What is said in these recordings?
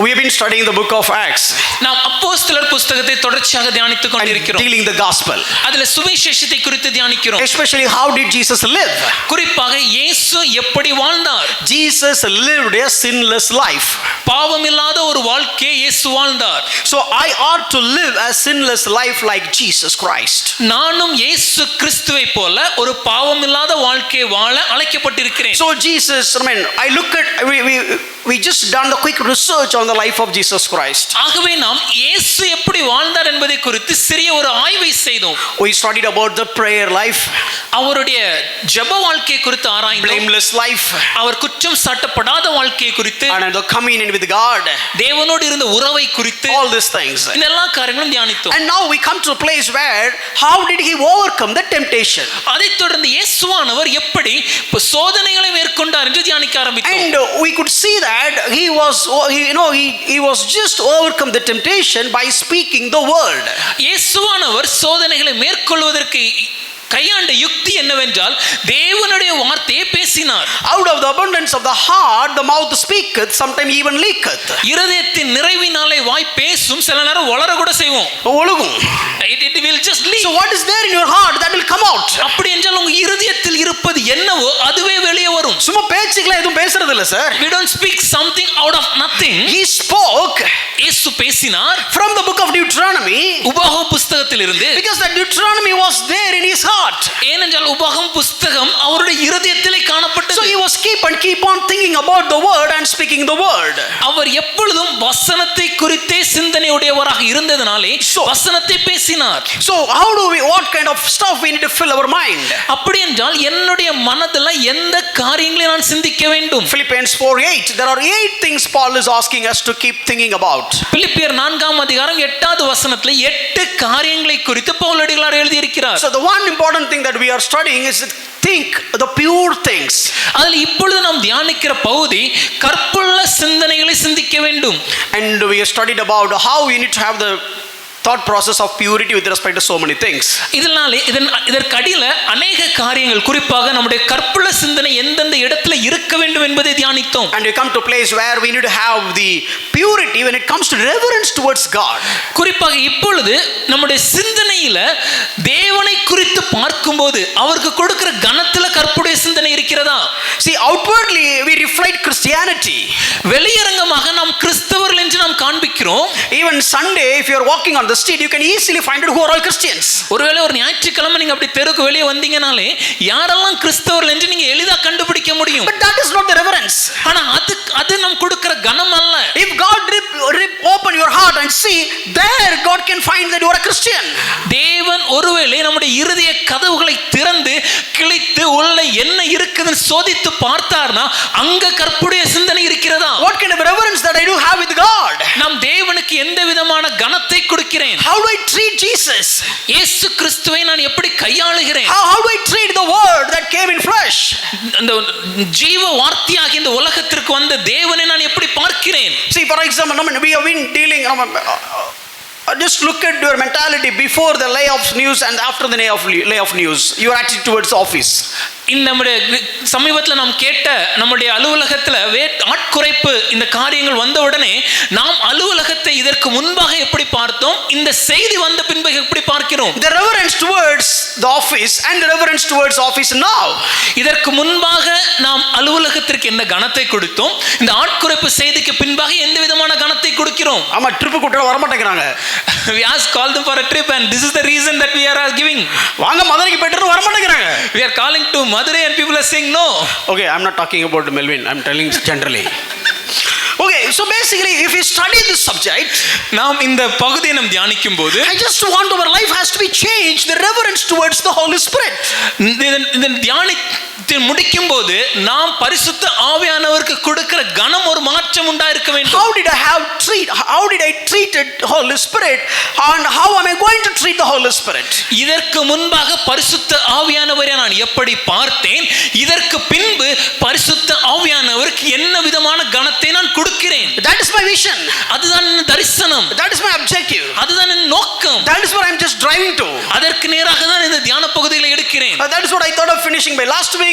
we have been studying the book of Acts. நாம் அப்போஸ்தலர் புத்தகத்தை தொடர்ச்சியாக தியானித்துக் கொண்டிருக்கிறோம். Dealing the gospel. அதிலே சுவிசேஷத்தை குறித்து தியானிக்கிறோம். Especially how did Jesus live? குறிப்பாக இயேசு எப்படி வாழ்ந்தார்? Jesus lived a sinless life. பாவமில்லாத ஒரு வாழ்க்கையை இயேசு வாழ்ந்தார். So I ought to live a sinless life like Jesus Christ. நானும் இயேசு கிறிஸ்துவை போல ஒரு பாவமில்லாத வாழ்க்கையை வாழ அழைக்கப்பட்டிருக்கிறேன். So Jesus, I look at we just done the quick research on the life of Jesus Christ. ஆகவே நாம் இயேசு எப்படி வாழ்ந்தார் என்பதை குறித்து சிறிய ஒரு ஆய்வை செய்தோம். We studied about the prayer life, அவருடைய ஜெப வாழ்க்கை குறித்து ஆராய்ந்தோம். blameless life, அவர் குற்றம் சாட்டப்படாத வாழ்க்கை குறித்து, and the communion with God, தேவனோடு இருந்த உறவை குறித்து, all these things. இந்த எல்லா காரியங்களும் தியானித்தோம். And now we come to a place where how did he overcome the temptation? அதைத் தொடர்ந்து இயேசுவானவர் எப்படி சோதனைகளை மேற்கொண்டார் என்று தியானிக்க ஆரம்பித்தோம். And we could see that he was just overcome the temptation by speaking the word. இயேசுவானவர் சோதனைகளை மேற்கொள்வதற்கு கையாண்ட யுக்தி என்னவென்றால் தேவனுடைய வார்த்தையை பேசினார். Out of the abundance of the heart the mouth speaketh, sometimes even leaketh. இருதயத்தின் நிறைவினாலே வாய் பேசும், சில நேரம் வளர கூட செய்வோம். ஒழுகும். It will just leak. So what is there in your heart that will come out? அப்படி என்றால் உங்க இருதயத்தில் இருப்பது என்னவோ அதுவே வெளியே வரும். சும்மா பேச்சுக்களே எதுவும் பேசுறது இல்ல sir. We don't speak something out of nothing. He spoke இயேசு பேசினார் from the book of Deuteronomy, உபாகம புத்தகத்திலிருந்து. because the Deuteronomy was there in his heart. ஏனென்றால் உபாகம புத்தகம் அவருடைய இருதயத்திலே காணப்பட்டது. So he was keep on thinking about the word and speaking the word. அவர் எப்பொழுதும் வசனத்தை குறித்தே சிந்தனையுடையவராக இருந்ததனாலே வசனத்தை பேசினார். So what kind of stuff we need to fill our mind? அப்படி என்றால் என்னுடைய மனதில் எந்த காரியங்களை நான் சிந்திக்க வேண்டும்? Philippians 4:8, there are 8 things Paul is asking us to keep thinking about. பிலிப்பியர் 4ஆம் அதிகாரம் 8வது வசனத்தில் 8 காரியங்களை குறித்து பவுல் அடிகளார் எழுதி இருக்கிறார். So the one important thing that we are studying is think the pure things. அதில் இப்பொழுது நாம் தியானிக்கிற பகுதி கற்புள்ள சிந்தனைகளை சிந்திக்க வேண்டும். And we have studied about how you need to have the thought process of purity with respect to so many things. இதற்கு அடியில अनेक காரியங்கள், குறிப்பாக நம்முடைய கற்புள்ள சிந்தனை எந்தெந்த இடத்துல இருக்க வேண்டும் என்பதை தியானித்தோம். And we come to a place where we need to have the purity when it comes to reverence towards God. குறிப்பாக இப்பொழுது நம்முடைய சிந்தனையில தேவனை குறித்து பார்க்கும்போது அவருக்கு கொடுக்கிற கனத்துல கற்புடைய சிந்தனை இருக்கிறதா? See, outwardly we reflect Christianity. வெளியரங்கமாக நாம் கிறிஸ்தவர்கள் என்று நாம் காண்பிக்கிறோம். Even Sunday, if you are walking on the street, you can easily find out who are all Christians. ஒருவேளை ஒரு ஞாயிற்றுக்கிழமை நீங்க அப்படி தெருக்கு வெளியே வந்தீங்கனாலே யாரெல்லாம் கிறிஸ்தவர்கள் என்று நீங்க எளிதா கண்டுபிடிக்க முடியும். But that is not the reverence. ஆனா அது நாம் கொடுக்கிற கனம் அல்ல. If God open your heart and see, there God can find that you are a Christian. தேவன் ஒருவேளை நம்முடைய இருதய கதவுகளை திறந்து கிழித்து உள்ள என்ன இருக்குதுன்னு சோதித்து பார்த்தார்னா அங்க கற்புடைய சிந்தனை இருக்கிறதா? What kind of reverence that I do have with God? நாம் தேவனுக்கு எந்த விதமான கனத்தை கொடுக்கிறேன்? How do I treat Jesus? இயேசு கிறிஸ்துவை நான் எப்படி கையாளுகிறேன்? How do I treat the word that came in flesh? அந்த ஜீவ வார்த்தையாக இந்த உலகத்திற்கு வந்த தேவனை நான் எப்படி பார்க்கிறேன்? See, for example, we have been dealing just look at your mentality before the layoff news and after the layoff news, your attitude towards office. இந்த நம்முடைய சமீபத்தில் நாம் கேட்ட நம்முடைய அலுவலகத்தில் ஆட்குறைப்பு இந்த காரியங்கள் வந்த உடனே நாம் அலுவலகத்தை இதற்கு முன்பாக எப்படி பார்த்தோம், இந்த செய்தி வந்த பின்பு எப்படி பார்க்கிறோம்? The reverence towards the office and the reverence towards office now. இதற்கு முன்பாக நாம் அலுவலகத்திற்கு என்ன கனத்தை கொடுத்தோம், இந்த ஆட்குறைப்பு செய்திக்கு பின்பாக எந்த விதமான கனத்தை கொடுக்கிறோம்? ஆமா, ட்ரிப் கூட்டல வர மாட்டேங்கறாங்க. We ask call them for a trip and this is the reason that we are giving. வாங்க மதுரைக்கு போய்ட்டு வர மாட்டேங்கறாங்க. We are calling to Madurai and people are saying no. Okay, I'm not talking about Melvin, I'm telling generally. Okay, so basically if you study this subject, நாம் இந்த பகுதியை நாம் தியானிக்கும் போது I just want our life has to be changed, the reverence towards the Holy Spirit. இந்த தியானத்தை முடிக்கும் போது நாம் பரிசுத்த ஆவியானவருக்கு கொடுக்கிற கனம் ஒரு மாற்றம் உண்டாயிருக்க வேண்டும். How did I treat Holy Spirit and how am I going to treat the Holy Spirit? இதற்கு முன்பாக பரிசுத்த ஆவியானவரை நான் எப்படி பார்த்தேன், இதற்கு பின்பு பரிசுத்த ஆவியானவருக்கு என்ன விதமான கனத்தை நான் கொடுக்கிறேன். That is my vision. அதுதான் என் தரிசனம். That is my objective. அதுதான் என் நோக்கம். That is what I'm just driving to. அதற்கு நேராக தான் இந்த தியான பகுதிகளை எடுக்கிறேன். That is what I thought of finishing by last week,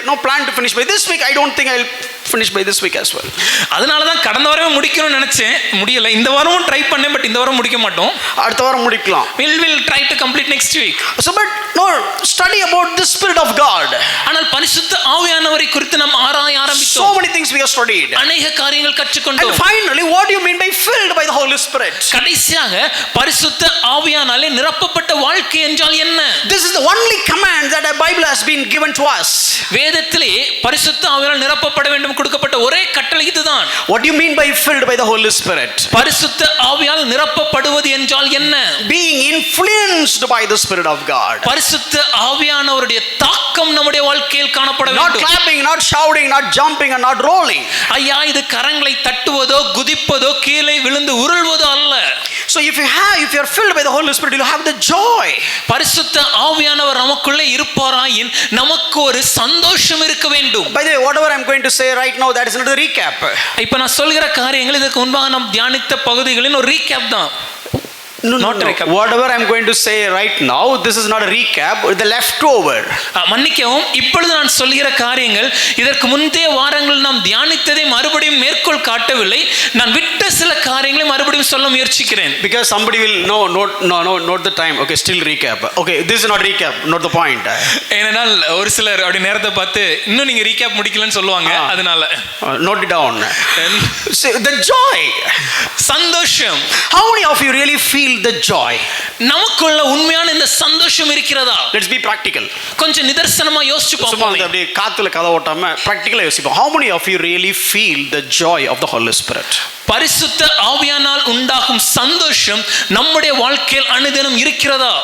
no plan to finish by this week. I don't think I'll finish by this week as well. அதனால தான் கடந்த வாரமே முடிக்கணும்னு நினைச்சேன், முடியல. இந்த வாரமும் ட்ரை பண்ணேன், பட் இந்த வாரம் முடிக்க மாட்டோம். அடுத்த வாரம் முடிக்கலாம். We'll try to complete next week. So but no, study about the Spirit of God. ஆனால் பரிசுத்த ஆவியானவரை குறித்து நாம் ஆராய ஆரம்பித்தோம். So many things we have studied. அநேக காரியங்கள் கற்றுக்கொண்டோம். And finally, what do you mean by filled by the Holy Spirit? கடைசியாக பரிசுத்த ஆவியானாலே நிரப்பப்பட்ட வாழ்க்கை என்றால் என்ன? This is the only command that the Bible has been given to us. வேதத்திலே பரிசுத்த ஆவியால் நிரப்பப்பட வேண்டும் கொடுக்கப்பட்ட ஒரே கட்டளை இதுதான். What do you mean by filled by the Holy Spirit? பரிசுத்த ஆவியால் நிரப்பப்படுவது என்றால் என்ன? Being influenced by the Spirit of God. பரிசுத்த ஆவியானவருடைய தாக்கம் நம்முடைய வாழ்க்கையில் காணப்பட Not வேண்டும். clapping, not shouting, not jumping and not rolling. ஐயா, இது கரங்களை தட்டுவதோ குதிப்பதோ கீழே விழுந்து உருள்வதோ அல்ல. So if you are filled by the Holy Spirit, you'll have the joy. பரிசுத்த ஆவியானவர் நமக்குள்ளே இருப்பாராயின் நமக்கு ஒரு சந்தோஷம் இருக்க வேண்டும். By the way, whatever I'm going to say right now, that is not a recap. இப்ப நான் சொல்கிற காரியங்கள் இதற்கு முன்பாக நாம் தியானித்த பகுதிகளின் ஒரு ரீகேப் தான். Not recap. Whatever I'm going to say right now, this is not a recap, the leftover. மன்னிக்கவும், இப்பொழுது நான் சொல்கிற காரியங்கள் இதற்கு முந்தைய வாரங்கள் நாம் தியானித்ததை மறுபடியும் மேற்கோள் காட்டவில்லை. நான் விட்ட சில காரியங்களை மறுபடியும் சொல்ல முயற்சிக்கிறேன். Because somebody will note the time. Okay, still recap. Okay, this is not recap, not the point. ஏனென்றால் ஒரு சிலர் அப்படி நேரத்தை பார்த்து இன்னும் நீங்க ரீகேப் முடிக்கலன்னு சொல்லுவாங்க. அதனால note it down. See, the joy. சந்தோஷம். How many of you really feel the joy? நமக்குள்ள உண்மையான இந்த சந்தோஷம் இருக்கிறதா? Let's be practical. கொஞ்சம் நிதர்சனமா யோசிச்சு பார்ப்போம். அப்படியே காத்துல கதை ஓட்டாம practically யோசிப்போம். How many of you really feel the joy of the Holy Spirit? பரிசுத்த ஆவியானால் உண்டாகும் சந்தோஷம் நம்முடைய வாழ்க்கையில் அனுதினம் இருக்கிறதா?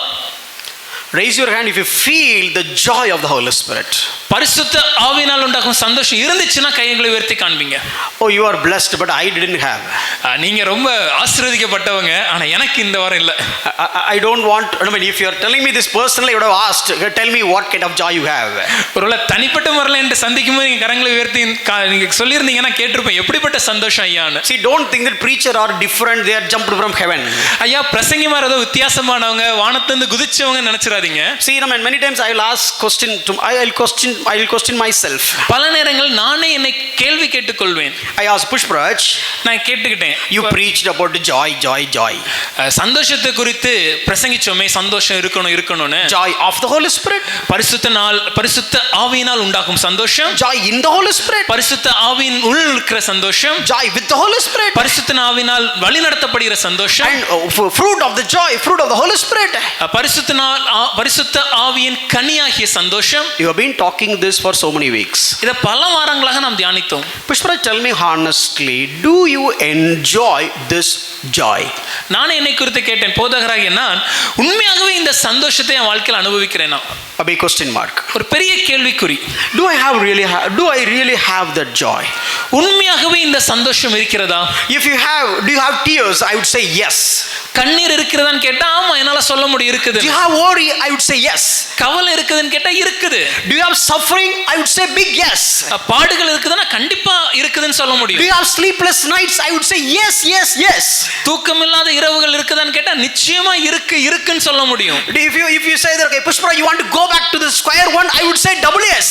Raise your hand if you feel the joy of the Holy Spirit. பரிசுத்த ஆவியினால் உண்டாகும் சந்தோஷம் இருந்துச்சுன்னா கைகளை உயர்த்தி காண்பீங்க. Oh, you are blessed, but I didn't have. நீங்க ரொம்ப ஆசீர்வதிக்கப்பட்டவங்க, ஆனா எனக்கு இந்த வாரம் இல்ல. I don't want. I mean, if you are telling me this personally, you would have asked. Tell me what kind of joy you have. ஒருவேளை தனிப்பட்ட முறையில் என்று சந்திக்கும் போது நீங்க கரங்களை உயர்த்தி நீங்க சொல்லியிருந்தீங்கன்னா கேட்டிருப்பேன் எப்படிப்பட்ட சந்தோஷம் ஐயான்னு. See, don't think that preacher are different. They are jumped from heaven. ஐயா, பிரசங்கிமார் ஏதோ வித்தியாசமானவங்க, வானத்திலிருந்து குதிச்சவங்க நினைச்சிராதீங்க. See, I mean, many times I will ask question to. I will question myself. பல நேரங்கள் நானே என்னை கேள்வி கேட்டுக்கொள்வேன். I asked Pushpraj. நான் கேட்டுக்கிட்டேன். You preached about the joy. சந்தோஷத்தை குறித்து பிரசங்கிச்சோமே, சந்தோஷம் இருக்கணும்னு. Joy of the Holy Spirit. பரிசுத்த ஆவியினால் உண்டாகும் சந்தோஷம். Joy in the Holy Spirit. பரிசுத்த ஆவியின் உள் இருக்கிற சந்தோஷம். Joy with the Holy Spirit. பரிசுத்த ஆவியினால் வழிநடத்தப்படுகிற சந்தோஷம். And fruit of the joy, fruit of the Holy Spirit. பரிசுத்த ஆவியின் கனியாகிய சந்தோஷம். You have been talking this for so many weeks. இத பல வாரங்களாக நாம் தியானித்தோம். Pushpraj, tell me honestly, do you enjoy this joy? நான் என்னை குறித்து கேட்டேன். போதகராகிய நான் உண்மையாகவே இந்த சந்தோஷத்தை என் வாழ்க்கையில் அனுபவிக்கிறேனா? A big question mark. ஒரு பெரிய கேள்விக்குறி. Do I really have that joy? உண்மையாகவே இந்த சந்தோஷம் இருக்கிறதா? If you have, do you have tears? I would say yes. கண்ணீர் இருக்கிறதான்னு கேட்டா ஆமா, என்னால சொல்ல முடியும் இருக்குது. Do you have worry? I would say yes. கவலை இருக்குதுன்னு கேட்டா இருக்குது. Do you have suffering? I would say big yes. பாடுகள் இருக்குதுன்னா கண்டிப்பா இருக்குதுன்னு சொல்ல முடியும். Do you have sleepless nights? I would say yes. தூக்கமில்லாத இரவுகள் இருக்குதான்னு கேட்டா நிச்சயமா இருக்குன்னு சொல்ல முடியும். If you say that, okay, Pushpraj, you want to go back to the square one, I would say double yes.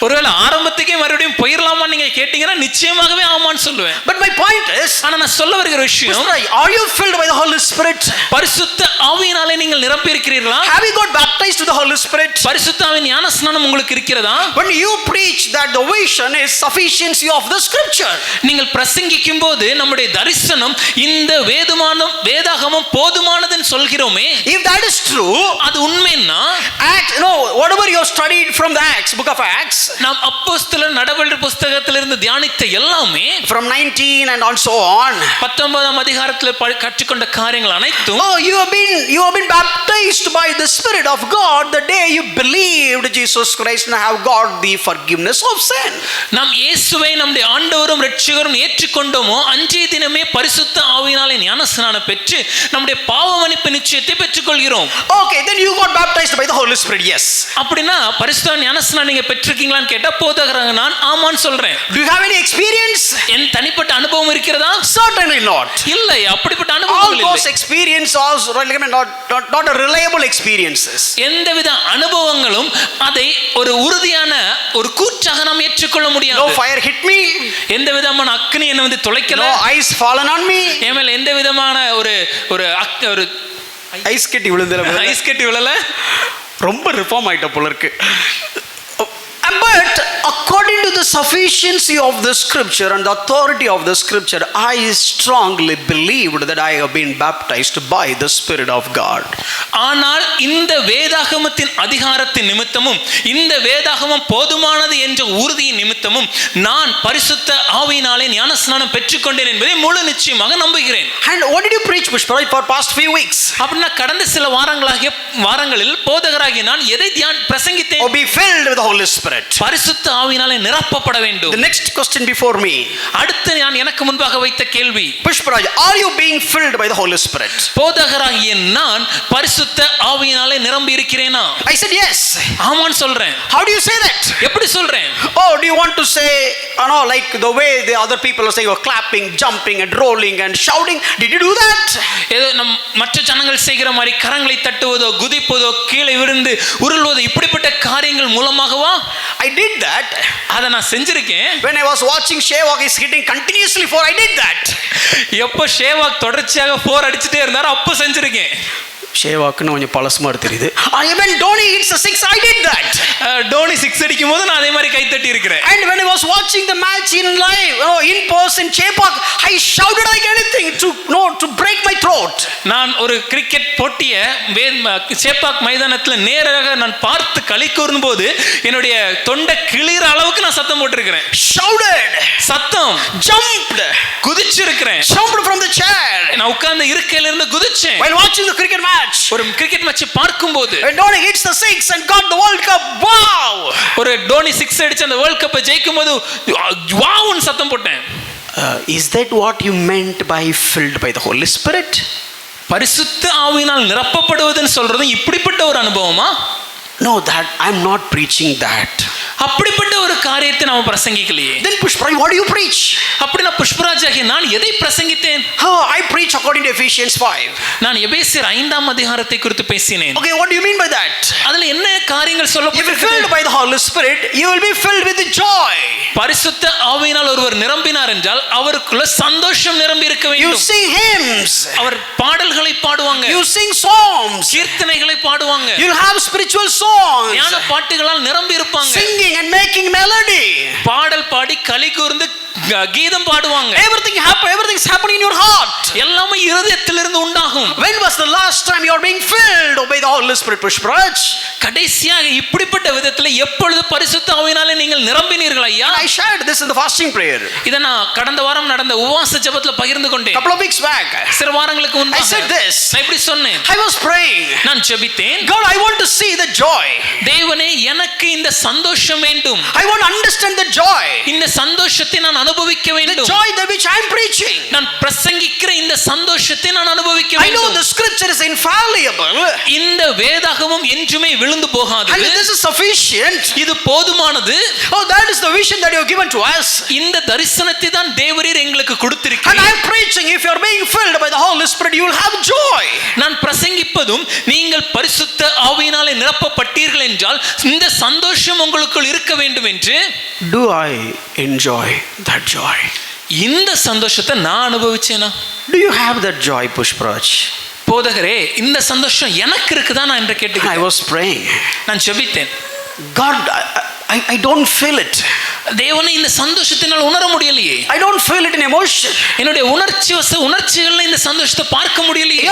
ஒருவேளை ஆரம்பத்துக்கே மறுபடியும் போயிரலாமா நீங்க கேட்டீங்கன்னா நிச்சயமாகவே ஆமான்னு சொல்லுவேன். But my point is, ஆனா நான் சொல்ல வருகிற விஷயம், Pushpraj, are you filled by the Holy Spirit? பரிசுத்த ஆவியினாலே நீங்கள் நிரப்பி இருக்கிறீர்களா? Have you got baptized with the Holy Spirit? பரிசுத்த ஆவியின் ஞானஸ்நானம் உங்களுக்கு இருக்கிறதா? When you preach that the vision is sufficiency of the scripture, நீங்கள் பிரசங்கிக்கும் போது நம்முடைய தரிசனம் இந்த வேதாகமம் போதுமானதுன்னு சொல்கிறோமே, if that is true, அது உண்மைன்னா whatever you have studied from the book of Acts, நாம் அப்போஸ்தலர் நடவடிக்கை புத்தகத்திலிருந்து தியானித்த எல்லாமே, from 19 and so on, 19ஆம் அதிகாரத்தில் கற்றுக்கொண்ட காரியங்கள் அனைத்தும், you have been baptized by the Spirit of God the day you believed Jesus Christ and have got the forgiveness of sin. நாம் இயேசுவை நம்முடைய ஆண்டவரும் இரட்சகரும் ஏற்றுக்கொண்டோமோ அன்றைய தினமே பரிசுத்த ஆவியினாலே ஞானஸ்நானம் பெற்று நம்முடைய பாவ மன்னிப்பு நிச்சயத்தை பெற்றுக்கொள்கிறோம். Okay, then you got baptized by the Holy Spirit. Yes. அப்படினா பரிசுத்த ஞானஸ்நானம் நீங்க பெற்றிருக்கீங்களான்னு கேட்டா போதகராக நான் ஆமான்னு சொல்றேன். Do you have any experience? என் தனிப்பட்ட அனுபவம் இருக்கிறதா? Certainly not. இல்லை, அப்படிப்பட்ட அனுபவம் All இல்லை. those experiences also not a reliable experiences. எந்தவித அனுபவங்களும் அதை ஒரு உறுதியான ஒரு கூற்றாக நாம் ஏற்றுக்கொள்ள முடியாது. No fire hit me. எந்த விதமான அக்னி என்ன வந்து துளைக்கல. No ice fallen on me. ஏமேல் எந்த விதமான ஒரு ஐஸ் கட்டி விழுந்தல. ஐஸ் கட்டி விழல. ரொம்ப ரிஃபார்ம் ஆயிட்ட போல இருக்கு. But according to the sufficiency of the scripture and the authority of the scripture, I strongly believed that I have been baptized by the Spirit of God. ஆனால் இந்த வேதாகமத்தின் அதிகாரத்தின் நிமித்தமும் இந்த வேதாகமம் போதுமானது என்ற உறுதியின் நிமித்தமும் நான் பரிசுத்த ஆவியினாலே ஞானஸ்நானம் பெற்றுக்கொண்டேன் என்பதை முழு நிச்சயமாக நம்புகிறேன். And what did you preach, Pushpa, for past few weeks? அப்படின்னா கடந்த சில வாரங்களில் போதகராகிய நான் எதை பிரசங்கித்தேன்? Or be filled with the Holy Spirit. பரிசுத்த ஆவியினாலே நிரப்பப்பட வேண்டும். The next question before me. அடுத்து நான் எனக்கு முன்பாக வைத்த கேள்வி, Pushparaj, are you being filled by the Holy Spirit? போதகராகிய நான் பரிசுத்த ஆவியினாலே நிரம்பி இருக்கிறேனா? I said yes. ஆமான்னு சொல்றேன். How do you say that? எப்படி சொல்றேன்? Oh, do you want to say, like the way the other people are saying, you're clapping, jumping and rolling and shouting? Did you do that? ஏதோ மற்ற ஜனங்கள் செய்கிற மாதிரி கரங்களை தட்டுவதோ குதிப்பதோ கீழே விழுந்து உருள்வதோ இப்படிப்பட்ட காரியங்கள் மூலமாகவா? I did that. அதை நான் செஞ்சிருக்கேன். When I was watching Shevak is hitting continuously 4, I did that. எப்போ ஷேவாக் தொடர்ச்சியாக 4 அடிச்சிட்டே இருந்தாரோ அப்போ செஞ்சிருக்கேன். ஷேவாக்னு கொஞ்சம் பழசு மாதிரி தெரியுது. When Dhoni hits the 6, I did that. Dhoni 6 அடிக்கும் போது நான் அதே மாதிரி கை தட்டி இருக்கிறேன். And when I was watching the match in live, in person, Chepak, I shouted like anything to break my throat. நான் ஒரு கிரிக்கெட் போட்டியை சேப்பாக் மைதானத்தில் நேராக நான் பார்த்து களி கூறும் போது என்னுடைய தொண்டை கிளிற அளவுக்கு நான் சத்தம் போட்டிருக்கிறேன். Shouted, சத்தம், jumped, குதிச்சிருக்கிறேன். jumped from the chair. நான் உட்கார்ந்த இருக்கையில இருந்து குதிச்சேன். While watching the cricket match, ஒரு கிரிக்கெட் மேட்ச் பார்க்கும்போது when Dhoni hits the 6 and got the World Cup, wow! ஒரு டோனி 6 அடிச்சு அந்த வேர்ல்ட் கப்பை ஜெயிக்கும்போது வாவ்னு சத்தம் போட்டேன். Is that what you meant by filled by the Holy Spirit? பரிசுத்த ஆவியினால் நிரப்பப்படுவதுன்னு சொல்றது இப்படிப்பட்ட ஒரு அனுபவமா? No, that I'm not preaching that. அப்படிப்பட்ட ஒரு காரியத்தை நாம பிரசங்கிக்கலையே. Then Pushparaj, what do you preach? அப்படினா புஷ்பராஜாகிய நான் எதை பிரசங்கித்தேன்? I preach according to Ephesians 5. நான் எபேசியர் 5ஆம் அதிகாரத்தை குறித்து பேசினேன். Okay, what do you mean by that? அதுல என்ன காரியங்கள் சொல்லப்பட்டிருக்கு? If you're filled by the Holy Spirit, you will be filled with joy. பரிசுத்த ஆவியினால் ஒருவர் நிரம்பினார் என்றால் அவருக்குள்ள சந்தோஷம் நிரம்பி இருக்க வேண்டும். You sing hymns. அவர் பாடல்களை பாடுவாங்க. You sing songs. கீர்த்தனைகளை பாடுவாங்க. You'll have spiritual songs. ஞான பாட்டுகளால் நிரம்பி இருப்பாங்க. Singing and making melody. பாடல் பாடி களி கூர்ந்து கீதம் பாடுவாங்க. Everything's happening in your heart. எல்லாமே இருதயத்திலிருந்து உண்டாகும். When was the last time you are being filled by the Holy Spirit, Pushparaj? கடைசியாக இப்படிப்பட்ட விதத்தில் எப்பொழுது பரிசுத்த ஆவியினாலே நீங்கள் நிரம்பினீர்கள் ஐயா? I shared this in the fasting prayer. இத நான் கடந்த வாரம் நடந்த உபவாச ஜெபத்துல பகிர்ந்து கொண்டேன். Couple of weeks back. சில வாரங்களுக்கு முன்பாக I said this. நான் இப்படி சொன்னேன். I was praying. நான் ஜெபித்தேன். God, I want to see the joy. தேவனே எனக்கு இந்த சந்தோஷம் வேண்டும். I want to understand the joy. இந்த சந்தோஷத்தை நான் அனுபவிக்க வேண்டும். The joy that which I am preaching. நான் பிரசங்கிக்கிற இந்த சந்தோஷத்தை நான் அனுபவிக்க I know வேண்டும். the scripture is infallible. இந்த வேதாகமம் என்றுமே விழுந்து போகாது. And this is sufficient. இது போதுமானது. Oh, that is the vision that you have given to us. இந்த தரிசனத்தை தான் தேவரீர் எங்களுக்கு And கொடுத்திருக்கிறீர். I am preaching, if you are being filled by the Holy Spirit, you will have joy. நான் பிரசங்கிப்பதும் நீங்கள் பரிசுத்த ஆவியினாலே நிரப்பப்பட்டீர்கள் என்றால் இந்த சந்தோஷம் உங்களுக்குள் இருக்க வேண்டும் என்று. Do I enjoy that joy? இந்த சந்தோஷத்தை நான் அனுபவிச்சேனா? Do you have that joy, Pushparaj? போதகரே, இந்த சந்தோஷம் எனக்கு இருக்குதா நான் என்று கேட்டுக்கிறேன். I was praying. நான் ஜெபித்தேன். God, I don't feel it. தேவனே, இந்த சந்தோஷத்தை என்னால் உணர முடியலையே. I don't feel it in emotion. என்னுடைய உணர்ச்சிகள்ல இந்த சந்தோஷத்தை பார்க்க முடியலையே.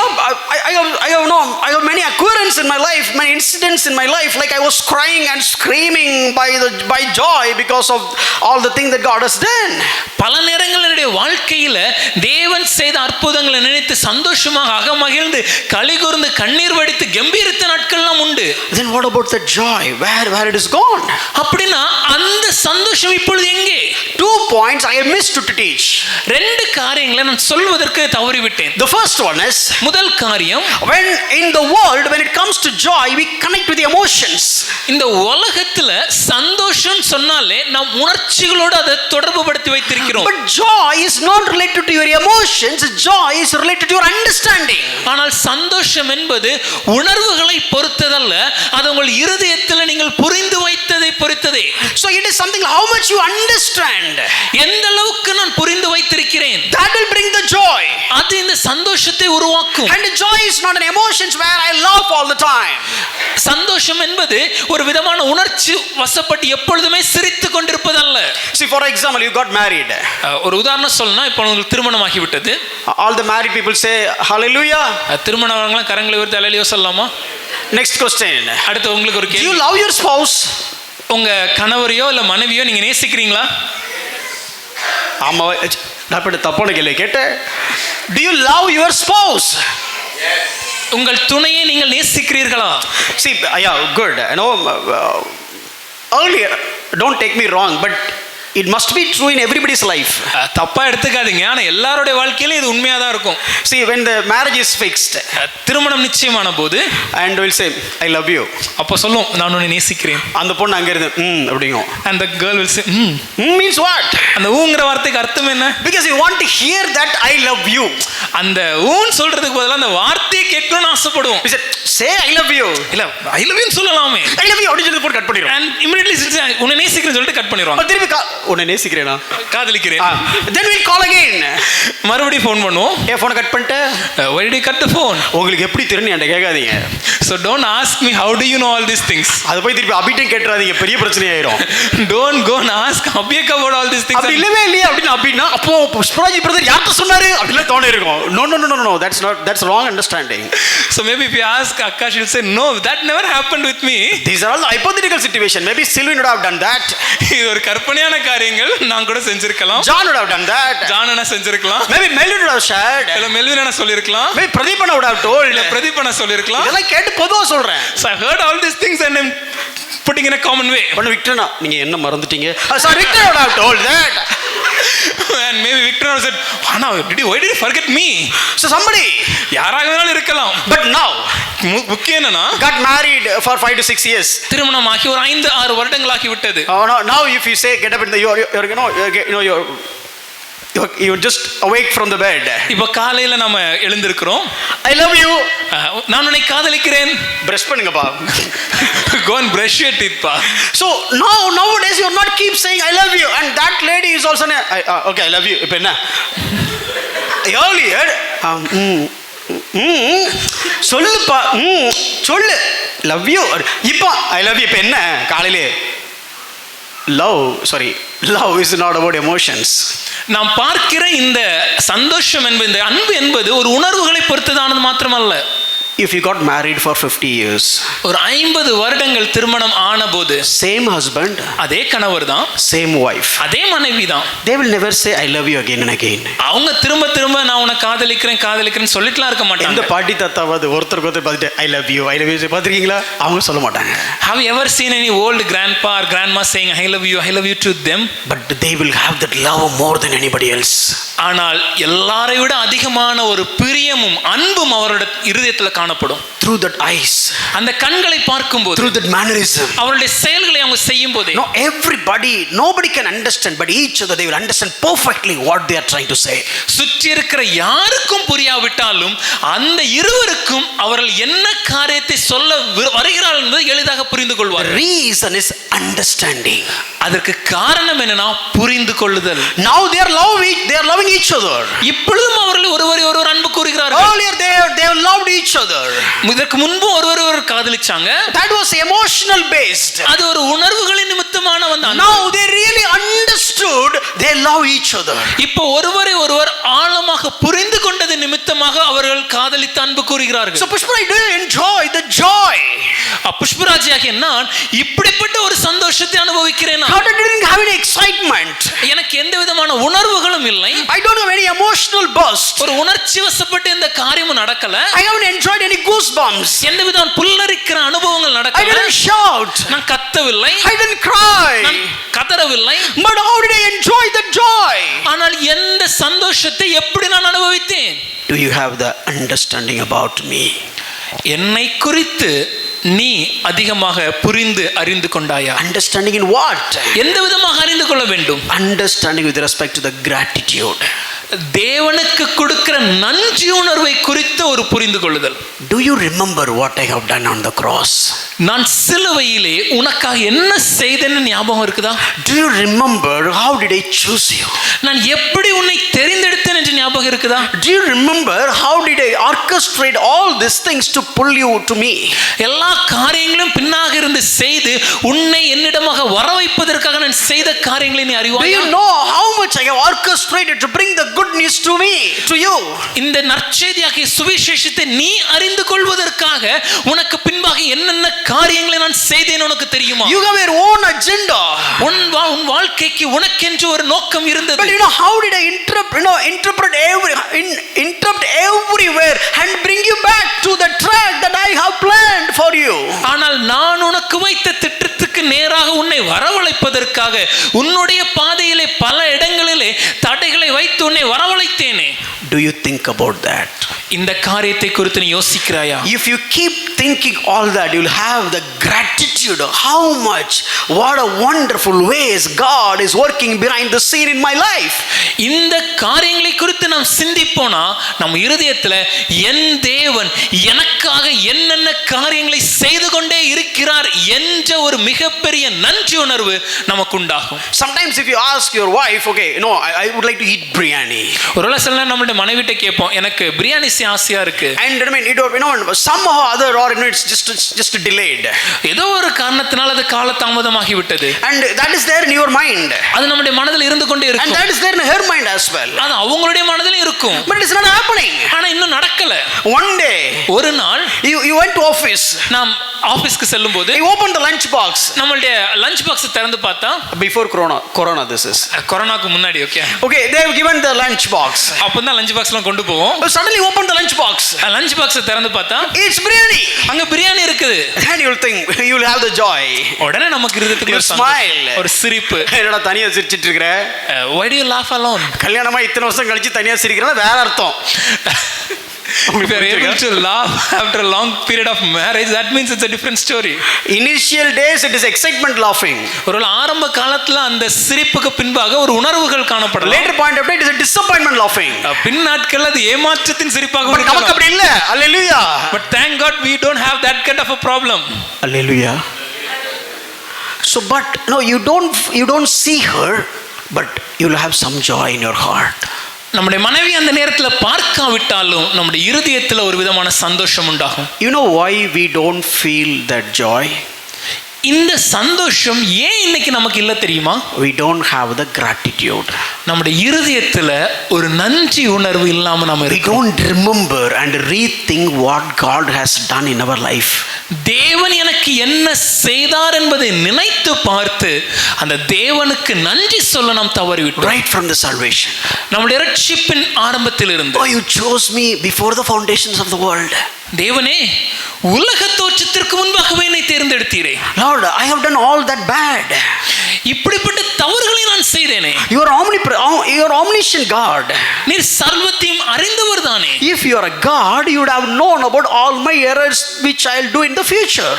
I have many occurrences in my life, many incidents in my life, like I was crying and screaming by joy because of all the things that God has done. பல நேரங்கள் என்னுடைய வாழ்க்கையில தேவன் செய்த அற்புதங்களை நினைத்து சந்தோஷமாக அகமகிழ்ந்து களிகூர்ந்து கண்ணீர் வடித்து கம்பீரித்த நாட்கள்லாம் உண்டு. Then what about the joy? Where it is gone? அப்படின்னா அந்த சந்தோஷம் சந்தோஷம் இப்பொழுது எங்கே? 2 points I have missed to teach. ரெண்டு காரியங்களை நான் சொல்வதற்கு தவறிவிட்டேன். The first one is, முதல் காரியம், when in the world when it comes to joy we connect with the emotions. இந்த உலகத்துல சந்தோஷம் சொன்னாலே நாம் உணர்ச்சிகளோடு அதை தொடர்பு படுத்தி வைத்திருக்கிறோம். But joy is not related to your emotions, joy is related to your understanding. ஆனால் சந்தோஷம் என்பது உணர்வுகளை பொறுத்ததல்ல, அது உங்கள் இருதயத்தில் நீங்கள் புரிந்து வைத்ததை பொறுத்ததே. So it is something how much you understand, எந்த அளவுக்கு நான் புரிந்து வைத்திருக்கிறேன், that will bring the joy. அது இந்த சந்தோஷத்தை உருவாக்கும். And joy is not an emotions where I laugh all the time. சந்தோஷம் என்பது ஒரு விதமான உணர்ச்சி வசப்பட்டு எப்பொழுதுமே சிரித்து கொண்டிருப்பதல்ல. See, for example, you got married. ஒரு உதாரணம் சொல்லணும், இப்போ உங்களுக்கு திருமணமாகி விட்டது. All the married people say hallelujah. திருமணவங்களாம் கரங்களை உயர்த்தி ஹல்லேலூயா சொல்லலாமா? Next question. அடுத்து உங்களுக்கு ஒரு Do you கேள்வி. love your spouse? உங்க கணவரையோ இல்ல மனைவியோ நீங்க நேசிக்கிறீங்களா? ஆமா, நான் தப்பான கேள்வி கேட்டேன். Do you love your spouse? உங்கள் துணையை நீங்கள் நேசிக்கிறீர்களா? See, yeah, good. I know earlier, don't take me wrong, but it must be true in everybody's life. தப்பா எடுத்துக்காதீங்க, ஆனா எல்லாரோட வாழ்க்கையிலும் இது உண்மையா தான் இருக்கும். See, when the marriage is fixed திருமணம் நிச்சயமான போது and will say I love you, அப்ப சொல்லும் நான் உன்னை நேசிக்கிறேன். அந்த பொண்ணு அங்க இருந்து அப்படிங்கும். and the girl will say means what? அந்த ஊங்கற வார்த்தைக்கு அர்த்தம் என்ன? Because you want to hear that I love you. அந்த ஊன் சொல்றதுக்கு பதிலா அந்த வார்த்தையை கேட்கணும்னு ஆசைப்படுவோம். say I love you. இல்ல I love you சொல்லலாமே. I love you அப்படி சொல்லி போட்டு கட் பண்ணிடுவோம். and immediately உன்னை நேசிக்கிறேன்னு சொல்லிட்டு கட் பண்ணிடுவாங்க. திருப்பி உன்னை நேசிக்கிறேனா, காதலிக்கிறேன். then we'll call again. மறுபடியும் ஃபோன் பண்ணுவோம். ஏன் ஃபோன் கட் பண்ணிட்ட? why did you cut the phone? உங்களுக்கு எப்படி தெரியும் என்கிட்ட கேட்காதீங்க. so don't ask me how do you know all these things. அது போய் திருப்பி அபிட்ட கேட்றாதீங்க, பெரிய பிரச்சனை ஆயிரும். don't go and ask Abhyak about all these things. அப்படி இல்லவே இல்லையா அப்படின்னா அப்போ புஷ்பராஜ் பிரதர் யார்கிட்ட சொன்னாரு அப்படிலாம் தோணி இருக்கும். no that's wrong understanding. so maybe if you ask Akka, she'll say no, that never happened with me. These are all the hypothetical situation. Maybe Sylvie would have done that. இது ஒரு கற்பனையான காரியங்கள், நான் கூட செஞ்சிருக்கலாம். John would have done that. John அண்ணா செஞ்சிருக்கலாம். Maybe Melvin would have shared. இல்ல மெல்வின் அண்ணா சொல்லிருக்கலாம். Maybe Pradeep அண்ணா would have told. இல்ல பிரதீப் அண்ணா சொல்லிருக்கலாம். இதெல்லாம் கேட்டு பொதுவா சொல்றேன். so I heard all these things and I'm putting in a common way. பண்ண விக்டர்னா நீங்க என்ன மறந்துட்டீங்க? sorry, Victor would have told that. and maybe Victor said Anna, why did you forget me? so somebody யாராக வேணாலும் இருக்கலாம். but now முக்கியம் என்னன்னா got married for 5 to 6 years. திருமணமாகி ஒரு 5-6 வருடங்களாகி விட்டது. now if you say get up in the you're just awake from the bed. இப்போ காலையில நாம எழுந்திருக்கிறோம். I love you. நான் உன்னை காதலிக்கிறேன். பிரஷ் பண்ணுங்கப்பா. go and brush your teeth pa. so nowadays you're not keep saying I love you, and that lady is also okay I love you. இப்போ என்ன earlier சொல்லுப்பா சொல்லு love you. இப்போ I love you இப்போ என்ன காலையிலே love is not about emotions. நாம் பார்க்கிற இந்த சந்தோஷம் என்பது, இந்த அன்பு என்பது ஒரு உணர்வுகளை பொறுத்ததானது மாத்திரமல்ல. if you got married for 50 years, ஒரு 50 வருடங்கள் திருமணம் ஆனபோது same husband, அதே கணவர் தான், same wife, அதே மனைவி தான், they will never say I love you again and again. அவங்க திரும்ப நான் உன்னை காதலிக்கிறேன் சொல்லிட்டுலாம் இருக்க மாட்டாங்க. இந்த பாட்டி தாத்தாவது ஒருத்தருக்கு ஒருத்தர் பார்த்துட்டு I love you பார்த்திருக்கீங்களா? அவங்க சொல்ல மாட்டாங்க. have you ever seen any old grandpa or grandma saying I love you to them? but they will have that love more than anybody else. ஆனால் எல்லாரை விட அதிகமான ஒரு பிரியமும் அன்பும் அவருடைய இருதயத்தில் காணப்படும். through that eyes, அந்த கண்களை பார்க்கும்போது, through that mannerism, அவருடைய செயல்களை அவங்க செய்யும் போது, nobody can understand, but each other they will understand perfectly what they are trying to say. சுற்றி இருக்கிற யாருக்கும் புரியாவிட்டாலும் அந்த இருவருக்கும் அவர்கள் என்ன காரியத்தை சொல்ல வருகிறார்கள் என்பதை எளிதாக புரிந்து கொள்வார். reason is understanding. அதற்கு காரணம் என்னன்னா புரிந்து கொள்ளுதல். now they are loving each other. இப்பொழுதும் அவர்கள் ஒருவர் அன்பு கூறுகிறார்கள். earlier they loved each other. இதற்கு முன்பு ஒருவர் காதலிச்சாங்க. that was emotional based. அது ஒரு உணர்வுகளின் நிமித்தமான வந்த அன்பு. now they really understood they love each other. இப்போ ஒருவர் ஆழமாக புரிந்து கொண்டது நிமித்தமாக அவர்கள் காதலித்து அன்பு கூறுகிறார்கள். so Pushparaj, do you enjoy the joy? புஷ்பராஜியாகிய நான் இப்படிப்பட்ட ஒரு சந்தோஷத்தை அனுபவிக்கிறேன். I didn't have any excitement. எனக்கு எந்த விதமான உணர்வுகளும் இல்லை. I don't have any emotional burst. ஒரு உணர்ச்சி வசப்பட்ட இந்த காரியம் நடக்கல. I haven't enjoyed any goosebumps. எந்தவித புல்லரிக்கிற அனுபவங்கள் I நடக்கல. didn't shout. நான் கத்தவில்லை. I didn't cry. நான் கதறவில்லை. But how did I enjoy the joy? ஆனால் எந்த சந்தோஷத்தை எப்படி நான் அனுபவித்தேன்? Do you have the understanding about me? என்னை குறித்து நீ அதிகமாக புரிந்து அறிந்து கொண்டாயா? Understanding in what? எந்த விதமாக அறிந்து கொள்ள வேண்டும்? Understanding with respect to the gratitude. தேவனுக்கு கொடுக்கிற நன்றி உணர்வை குறித்த ஒரு புரிந்து கொள்ளுதல். Do you remember what I have done on the cross? நான் சிலுவையிலே உனக்காக என்ன செய்தேன்னு ஞாபகம் இருக்குதா? Do you remember how did I choose you? நான் எப்படி உன்னை தெரிந்தெடுத்தேன் என்று ஞாபகம் இருக்குதா? Do you remember how did I orchestrate all these things to pull you to me? எல்லா காரியங்களும் பின்னாக இருந்து செய்து உன்னை என்னிடமாக வர வைப்பதற்காக நான் செய்த காரியங்களை நீ Do அறிவாயா? you know how much I have orchestrated to bring the good news to me, to you? இந்த நற்செய்தியாகிய சுவிசேஷத்தை நீ அறிந்து கொள்வதற்காக உனக்கு பின்பாக என்னென்ன காரியங்களை நான் செய்தேன் உனக்கு தெரியுமா? You have your own agenda. உன் வாழ்க்கைக்கு உனக்கென்று ஒரு நோக்கம் இருந்தது. But you know how did I interrupt everywhere and bring you back to the track that I have planned for you? ஆனால் நான் உனக்கு வைத்த திட்டத்துக்கு நேராக உன்னை வரவழைப்பதற்காக உன்னுடைய பாதையிலே பல இடங்களிலே தடைகளை வைத்து உன்னை வரவழைத்தேனே. Do you think about that? இந்த காரியத்தை குறித்து நீ யோசிக்கிறாயா? If you keep thinking all that, you will have the gratitude. How much, what a wonderful ways God is working behind the scene in my life. இந்த காரியங்களை குறித்து நாம் சிந்திப்போனா நம் இருதயத்தில் என் தேவன் எனக்காக என்னென்ன காரியங்களை செய்து கொண்டே இருக்கிறார் என்ற ஒரு மிகப்பெரிய நன்றி உணர்வு நமக்கு உண்டாகும். Sometimes if you ask your wife, okay, I would like to eat biryani. ஒருவேளை சில நேரம் நம்மளுடைய மனைவிட்ட கேட்போம், எனக்கு பிரியாணி ஆசையா இருக்கு. And I mean, somehow other or it's just delayed. ஏதோ ஒரு காரணத்தினால அது கால தாமதமாகி விட்டது. And that is there in your mind. அது நம்முடைய மனதில் இருந்து கொண்டே இருக்கும். And that is there in her mind as well. அது அவங்களுடைய மனதிலும் இருக்கும். But it's not happening. ஆனா இன்னும் நடக்கல. One day, ஒரு நாள் you went to office. நாம் ஆபீஸ்க்கு செல்லும்போது you opened the lunch box. நம்மளுடைய லஞ்ச் பாக்ஸ் திறந்து பார்த்தா, before corona this is. கொரோனாக்கு முன்னாடி. Okay, they have given the lunch box. அப்பதான் லஞ்ச் பாக்ஸ்லாம் கொண்டு போவோம். Suddenly open the lunch box. Lunch box திறந்து பார்த்தா it's biryani. அங்க பிரியாணி இருக்குது. And you will think you will have the joy. உடனே நமக்கு இருதயத்துக்குள்ள ஒரு smile, ஒரு சிரிப்பு. என்னடா தனியா சிரிச்சிட்டு இருக்கற? Why do you laugh alone? கல்யாணமா இத்தனை வருஷம் கழிச்சு தனியா சிரிக்கிறனா வேற அர்த்தம். If you are able to laugh after a long period of marriage, that means it's a different story. Initial days it is excitement laughing. ஒரு ஆரம்ப காலத்துல அந்த சிரிப்புக்கு பின்பாக ஒரு உணர்வுகள் காணப்படலாம். Later point of time it is a disappointment laughing. பின் நாட்கள்ல அது ஏமாற்றத்தின் சிரிப்பாக இருக்கலாம். நமக்கு அப்படி இல்ல. Hallelujah. But thank God we don't have that kind of a problem. Hallelujah. So but no, you don't see her, but you will have some joy in your heart. நம்முடைய மனைவி அந்த நேரத்தில் பார்க்காவிட்டாலும் நம்முடைய இருதயத்தில் ஒரு விதமான சந்தோஷம் உண்டாகும். You know why we don't feel that joy? இந்த சந்தோஷம் ஏன் இன்னைக்கு நமக்கு இல்ல தெரியுமா? We don't have the gratitude. நம்முடைய இருதயத்துல ஒரு நன்றி உணர்வு இல்லாம நாம இருக்கோம். We don't remember and rethink what God has done in our life. தேவன் எனக்கு என்ன செய்தார் என்பதை நினைத்து பார்த்து அந்த தேவனுக்கு நன்றி சொல்ல நாம் தவறிவிட்டோம். Right from the salvation. நம்முடைய ரட்சிப்பின் ஆரம்பத்தில் இருந்து. Oh, you chose me before the foundations of the world. தேவனே, உலக தோற்றத்திற்கு முன்பாகவே என்னை தேர்ந்தெடுத்தீரே. Lord, I have done all that bad. இப்படிப்பட்ட தவறுகளை நான் செய்தேனே. You are omniscient God. நீர் சர்வத்தையும் அறிந்தவர் தானே. If you are a God, you would have known about all my errors which I will do in the future.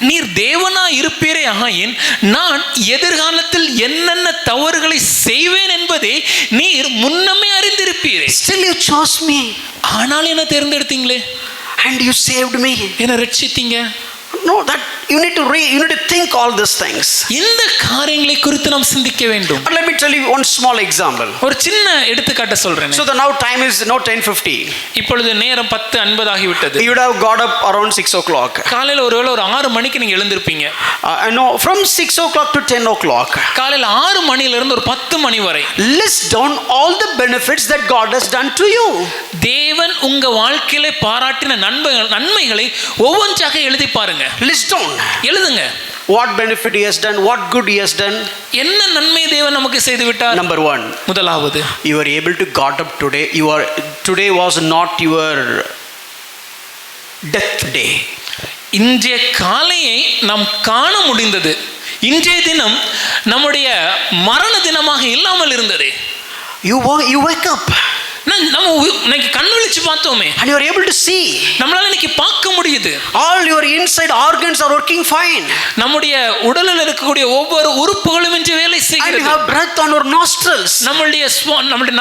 நீர் தேவனா இருப்பீரே ஆயின் நான் எதிர்காலத்தில் என்னென்ன தவறுகளை செய்வேன் என்பதை நீர் முன்னமே அறிந்திருப்பீரே. Still you chose me. ஆனால் என்ன தேர்ந்தெடுத்தீங்களே. And you saved me. என்ன ரட்சித்தீங்க. No, that you need to think all these things. இந்த காரியங்களை குறித்து நாம் சிந்திக்க வேண்டும். Let me tell you one small example. ஒரு சின்ன எடுத்துக்காட்டு சொல்றேன். So the now time is now 10:50. இப்பொழுது நேரம் 10:50 ஆகிவிட்டது. You would have got up around 6 o'clock. காலையில ஒருவேளை ஒரு 6 மணிக்கு நீங்க எழுந்திருப்பீங்க. No, from 6 o'clock to 10 o'clock. காலையில 6 மணில இருந்து ஒரு 10 மணி வரை list down all the benefits that God has done to you. தேவன் உங்க வாழ்க்கையில பாராட்டின நன்மைகளை ஒவ்வொன்றாக எழுதி பாருங்க. List down. எழுதுங்க. What benefit he has done, what good he has done. என்ன நன்மை தேவன் நமக்கு செய்து விட்டார். Number 1, முதலாவது, you are able to got up today. Today was not your death day. இன்றைய காலையை நாம் காண முடிந்தது. இன்றைய தினம் நம்முடைய மரண தினமாக இல்லாமல் இருந்தது. You wake up. நம்ம இன்னைக்கு கண் விழிச்சு பார்த்தோமே, and you are able to see. நம்மளால இன்னைக்கு பார்க்க முடியுது. All your inside organs are working fine. நம்முடைய உடலில் இருக்கக்கூடிய ஒவ்வொரு உறுப்புகளும் இன்று வேலை செய்கிறது. And you have breath on your nostrils. நம்முடைய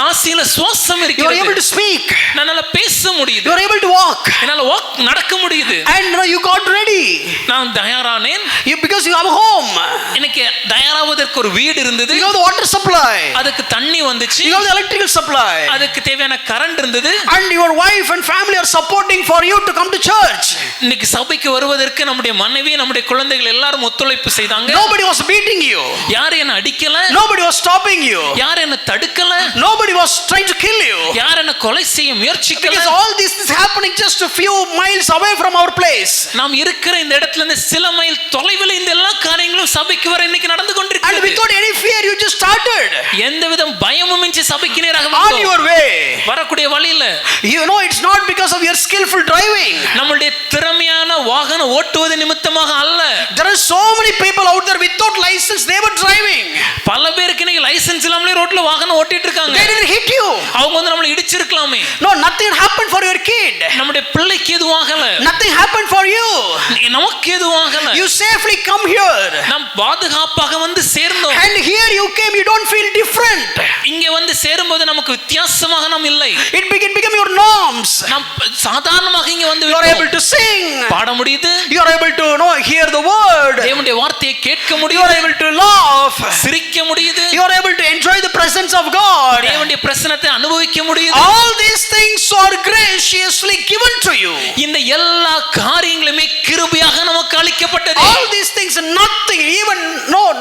நாசியில சுவாசம் இருக்கிறது. You are able to speak. என்னால பேச முடியுது. You are able to walk. என்னால நடக்க முடியுது. And you got ready. நான் தயாரானேன். Because you have a home. எனக்கு தயாராவதற்கு ஒரு வீடு இருந்தது. You have the water supply. அதுக்கு தண்ணி வந்துச்சு. You have the electrical supply. அதுக்கு தேவையான கரண்ட் இருந்தது. And your wife and family are supporting for you to come to church. இன்னைக்கு சபைக்கு வருவதற்கு நம்முடைய மனைவி நம்முடைய குழந்தைகள் எல்லாரும் ஒத்துழைப்பு செய்தாங்க. Nobody was beating you. யாரும் என்ன அடிக்கல. Nobody was stopping you. யாரும் என்ன தடுக்கல. Nobody was trying to kill you. யாரும் என்ன கொலை செய்ய முயற்சிக்கல. Because all this is happening just a few miles away from our place. நாம் இருக்கிற இந்த இடத்துல இருந்து சில மைல் தொலைவில் இந்த எல்லா காரியங்களும் சபைக்கு வர இன்னைக்கு நடந்து கொண்டிருக்கிறது. And without any fear you just started. எந்தவித பயமும் இன்றி சபைக்கு நேராக on your way. வரக்கூடிய வழியில. You know it's not because of your skillful driving. நம்மளுடைய திறமையான வாகனம் ஓட்டுவது நிமித்தமாக அல்ல. There are so many people out there without license they were driving. பல பேருக்கு இன்னைக்கு லைசென்ஸ் இல்லாமலே ரோட்ல வாகனம் ஓட்டிட்டு இருக்காங்க. They didn't hit you. அவங்க வந்து நம்மள இடிச்சிருக்கலாமே. No, nothing happened for your kid. நம்முடைய பிள்ளைக்கு எதுவும் ஆகல. Nothing happened for you. நமக்கு எதுவும் ஆகல. You safely come here. நாம் பாதுகாப்பாக வந்து சேர்ந்தோம். And here you came, you don't feel different. இங்க வந்து சேரும்போது நமக்கு வித்தியாசமாக நாம் இல்லை. It became your norms. நாம் சாதாரணமாக இங்க வந்து you are able to sing. பாட முடியுது. You are able to hear the word. தேவனுடைய வார்த்தையை கேட்க முடியுது. You are able to laugh. சிரிக்க முடியுது. You are able to enjoy the presence of God. தேவனுடைய பிரசன்னத்தை அனுபவிக்க முடியுது. All these things are graciously given to you. இந்த எல்லா காரியங்களுமே கிருபையாக நமக்கு அளிக்கப்பட்டது. All these things, nothing, even not